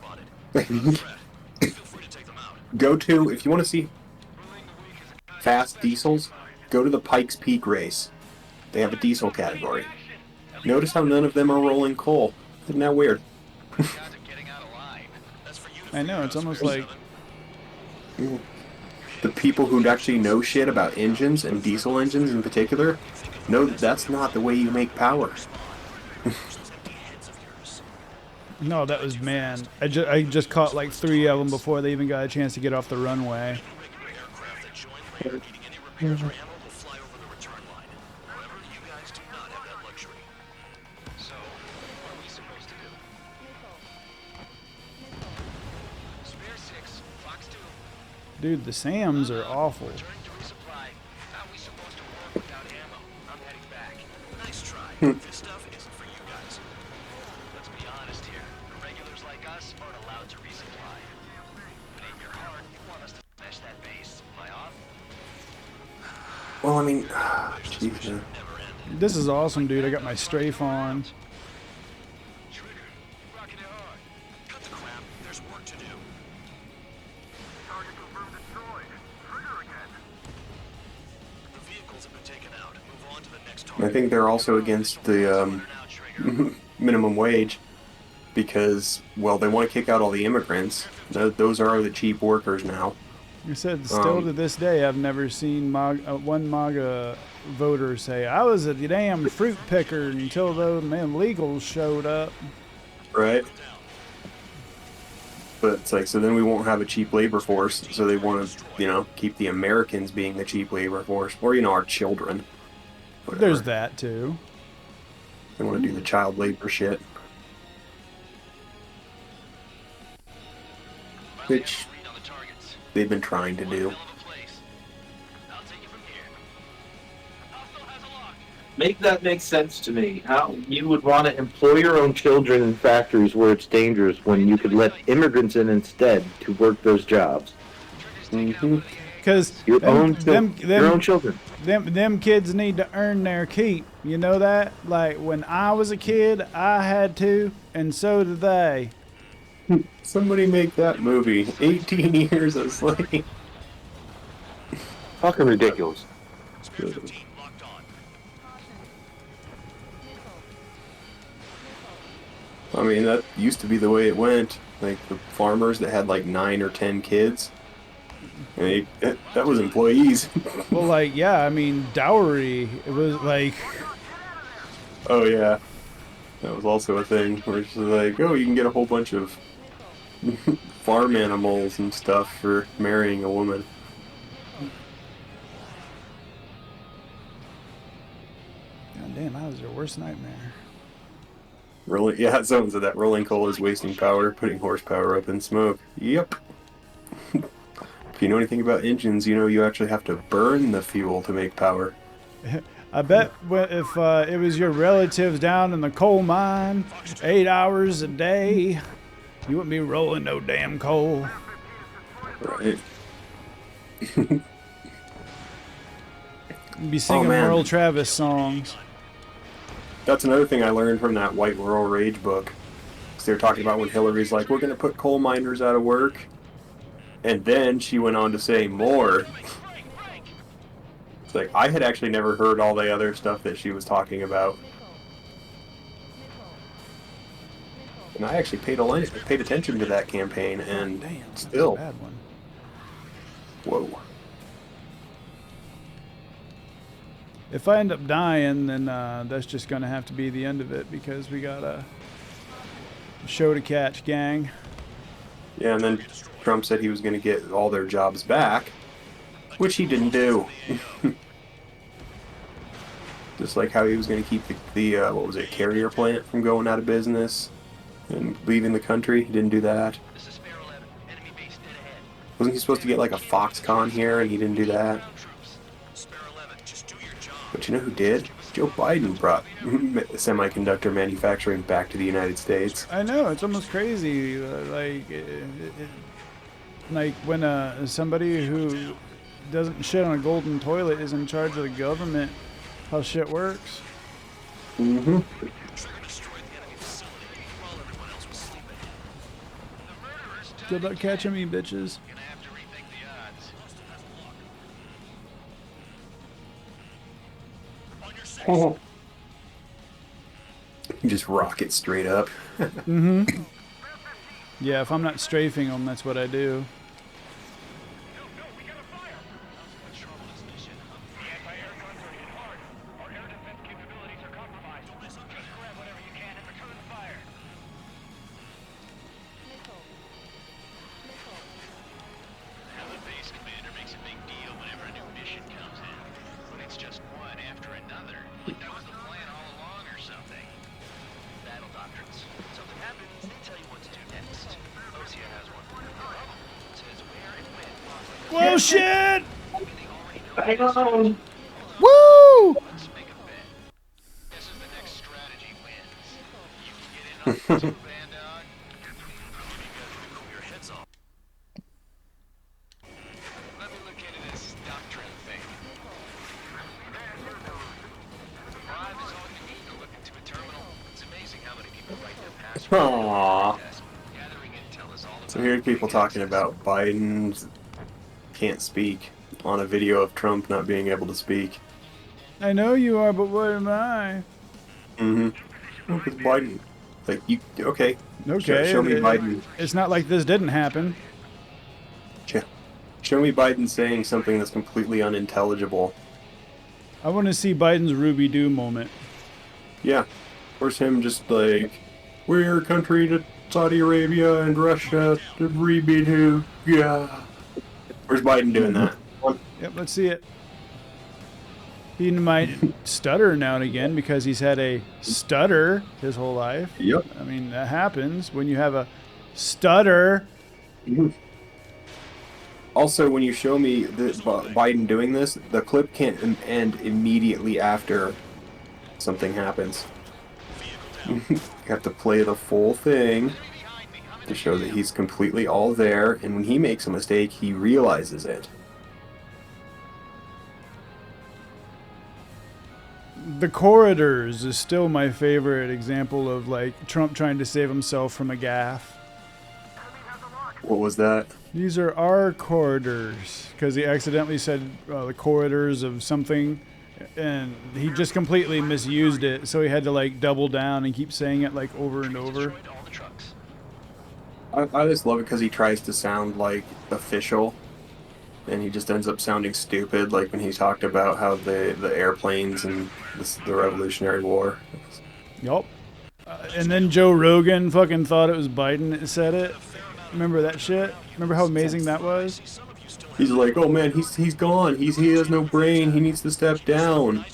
Go to, if you want to see fast diesels, go to the Pikes Peak race. They have a diesel category. Notice how none of them are rolling coal. Isn't that weird? I know, it's almost like... The people who actually know shit about engines, and diesel engines in particular, know that that's not the way you make power. No, that was, man. I just caught like 3 of them before they even got a chance to get off the runway. Dude, the Sams are awful. This stuff isn't for you guys. Let's be honest here. The regulars like us aren't allowed to resupply. But in your heart, you want us to finish that base. Am I off? Well, I mean, geez, This is awesome, dude. I got my strafe on. I think they're also against the minimum wage because, well, they want to kick out all the immigrants. Those are the cheap workers now. You said still to this day, I've never seen one MAGA voter say, I was a damn fruit picker until those man legals showed up. Right. But it's like, so then we won't have a cheap labor force. So they want to, you know, keep the Americans being the cheap labor force, or, you know, our children. Whatever. There's that too. They want to do the child labor shit. Which they've been trying to do. Make that make sense to me. How you would want to employ your own children in factories where it's dangerous when you could let immigrants in instead to work those jobs. Because your own children. Them kids need to earn their keep. You know that? Like when I was a kid, I had to, and so did they. Somebody make that movie. 18 years of slave. Fucking ridiculous. I mean, that used to be the way it went. Like the farmers that had like 9 or 10 kids. That was employees. Well, like, yeah, I mean, dowry. It was like... Oh, yeah. That was also a thing where it's like, oh, you can get a whole bunch of farm animals and stuff for marrying a woman. God damn, that was your worst nightmare. Really? Yeah, someone said that rolling coal is wasting power, putting horsepower up in smoke. Yep. If you know anything about engines, you know you actually have to burn the fuel to make power. I bet if it was your relatives down in the coal mine, 8 hours a day, you wouldn't be rolling no damn coal. Right. You'd be singing Merle Travis songs. That's another thing I learned from that White Rural Rage book. Because they were talking about when Hillary's like, we're going to put coal miners out of work. And then she went on to say more. It's like, I had actually never heard all the other stuff that she was talking about. And I actually paid attention to that campaign, and still... Bad one. Whoa. If I end up dying, then that's just going to have to be the end of it, because we got a show to catch, gang. Yeah, and then Trump said he was going to get all their jobs back, which he didn't do. Just like how he was going to keep the what was it, carrier plant from going out of business and leaving the country. He didn't do that. Wasn't he supposed to get like a Foxconn here, and he didn't do that? But you know who did? Joe Biden brought semiconductor manufacturing back to the United States. I know, it's almost crazy. Like when somebody who doesn't shit on a golden toilet is in charge of the government, how shit works. Mm-hmm. Good luck catching me, bitches. Oh. You just rock it straight up. Mm-hmm. Yeah, if I'm not strafing them, that's what I do. Whoa, shit! I know. Woo! Aww. So here's people talking about Biden can't speak on a video of Trump not being able to speak. I know you are, but what am I? Mm-hmm. Well, because Biden, like, you, okay. Okay. Show me Biden. It's not like this didn't happen. Show me Biden saying something that's completely unintelligible. I want to see Biden's Ruby Doo moment. Yeah. Where's him just like, we're a country to Saudi Arabia and Russia to Ruby Doo. Yeah. Where's Biden doing that? Yep, let's see it. He might stutter now and again because he's had a stutter his whole life. Yep. I mean, that happens when you have a stutter. Also, when you show me Biden doing this, the clip can't end immediately after something happens. You have to play the full thing to show that he's completely all there, and when he makes a mistake, he realizes it. The Corridors is still my favorite example of like Trump trying to save himself from a gaffe. What was that? These are our corridors because he accidentally said the corridors of something, and he just completely misused it. So he had to like double down and keep saying it like over and over. I just love it because he tries to sound like official, and he just ends up sounding stupid. Like when he talked about how the airplanes and the Revolutionary War. Yup. And then Joe Rogan fucking thought it was Biden that said it. Remember that shit? Remember how amazing that was? He's like, oh man, he's gone. He has no brain. He needs to step down.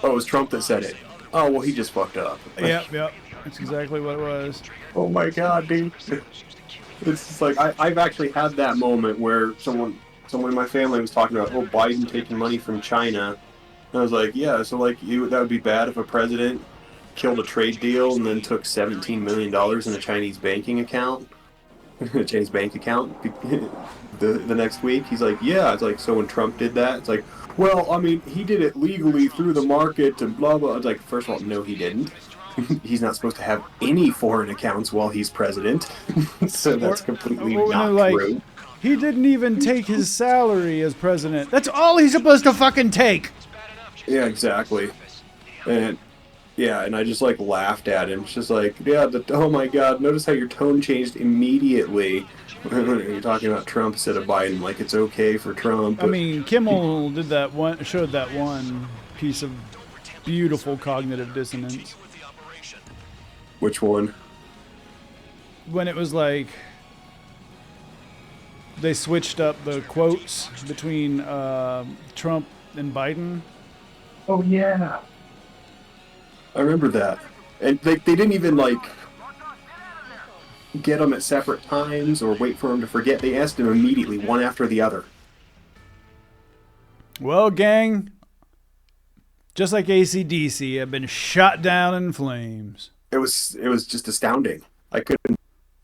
Oh, it was Trump that said it. Oh well, he just fucked up. Yep. That's exactly what it was. Oh my god, dude. It's just like I've actually had that moment where someone in my family was talking about, oh, Biden taking money from China. And I was like, yeah, so like that would be bad if a president killed a trade deal and then took $17 million in a Chinese banking account. A Chinese bank account the next week. He's like, yeah. It's like, so when Trump did that, it's like, well, I mean, he did it legally through the market and blah blah. It's like, first of all, no, he didn't. He's not supposed to have any foreign accounts while he's president. So that's completely not true. He didn't even take his salary as president. That's all he's supposed to fucking take. Yeah, exactly. And yeah, and I just like laughed at him. It's just like, yeah, oh my god, notice how your tone changed immediately when you're talking about Trump instead of Biden. Like it's okay for Trump. I mean, Kimmel did that one, showed that one piece of beautiful cognitive dissonance. Which one? When it was like they switched up the quotes between Trump and Biden. Oh yeah, I remember that. And they didn't even like get them at separate times or wait for him to forget. They asked him immediately, one after the other. Well, gang, Just like AC/DC, have been shot down in flames. It was just astounding. I couldn't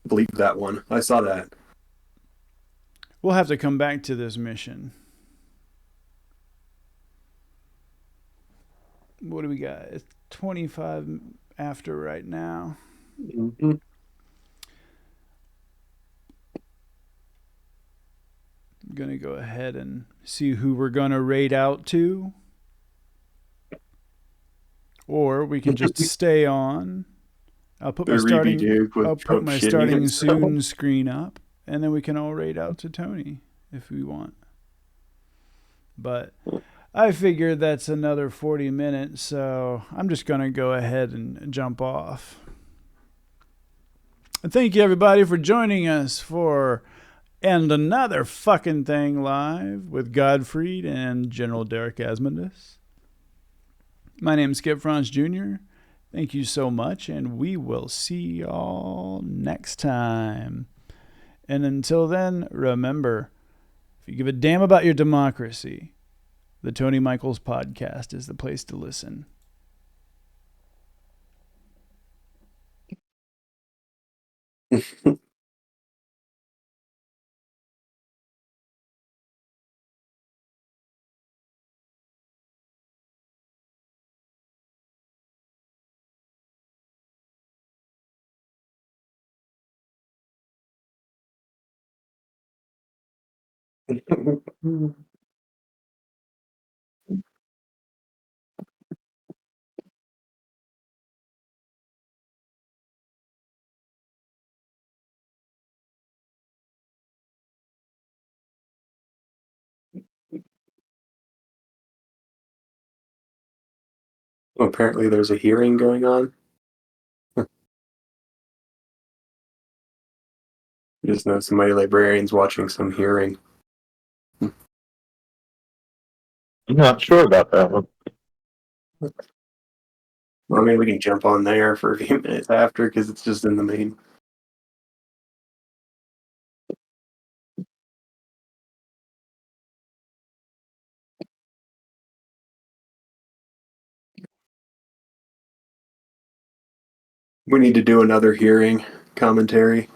believe that one. I saw that. We'll have to come back to this mission. What do we got? It's 25 after right now. Mm-hmm. I'm going to go ahead and see who we're going to raid out to. Or we can just stay on. I'll put my starting soon screen up, and then we can all raid out to Tony if we want. But I figure that's another 40 minutes, so I'm just going to go ahead and jump off. And thank you, everybody, for joining us for And Another Fucking Thing Live with Godfried and General Derek Asmundus. My name is Skip Franz Jr. Thank you so much, and we will see y'all next time. And until then, remember, if you give a damn about your democracy, the Tony Michaels Podcast is the place to listen. Well, apparently there's a hearing going on. I just know so many librarians watching some hearing. I'm not sure about that one. Well, I mean, we can jump on there for a few minutes after because it's just in the main. We need to do another hearing commentary.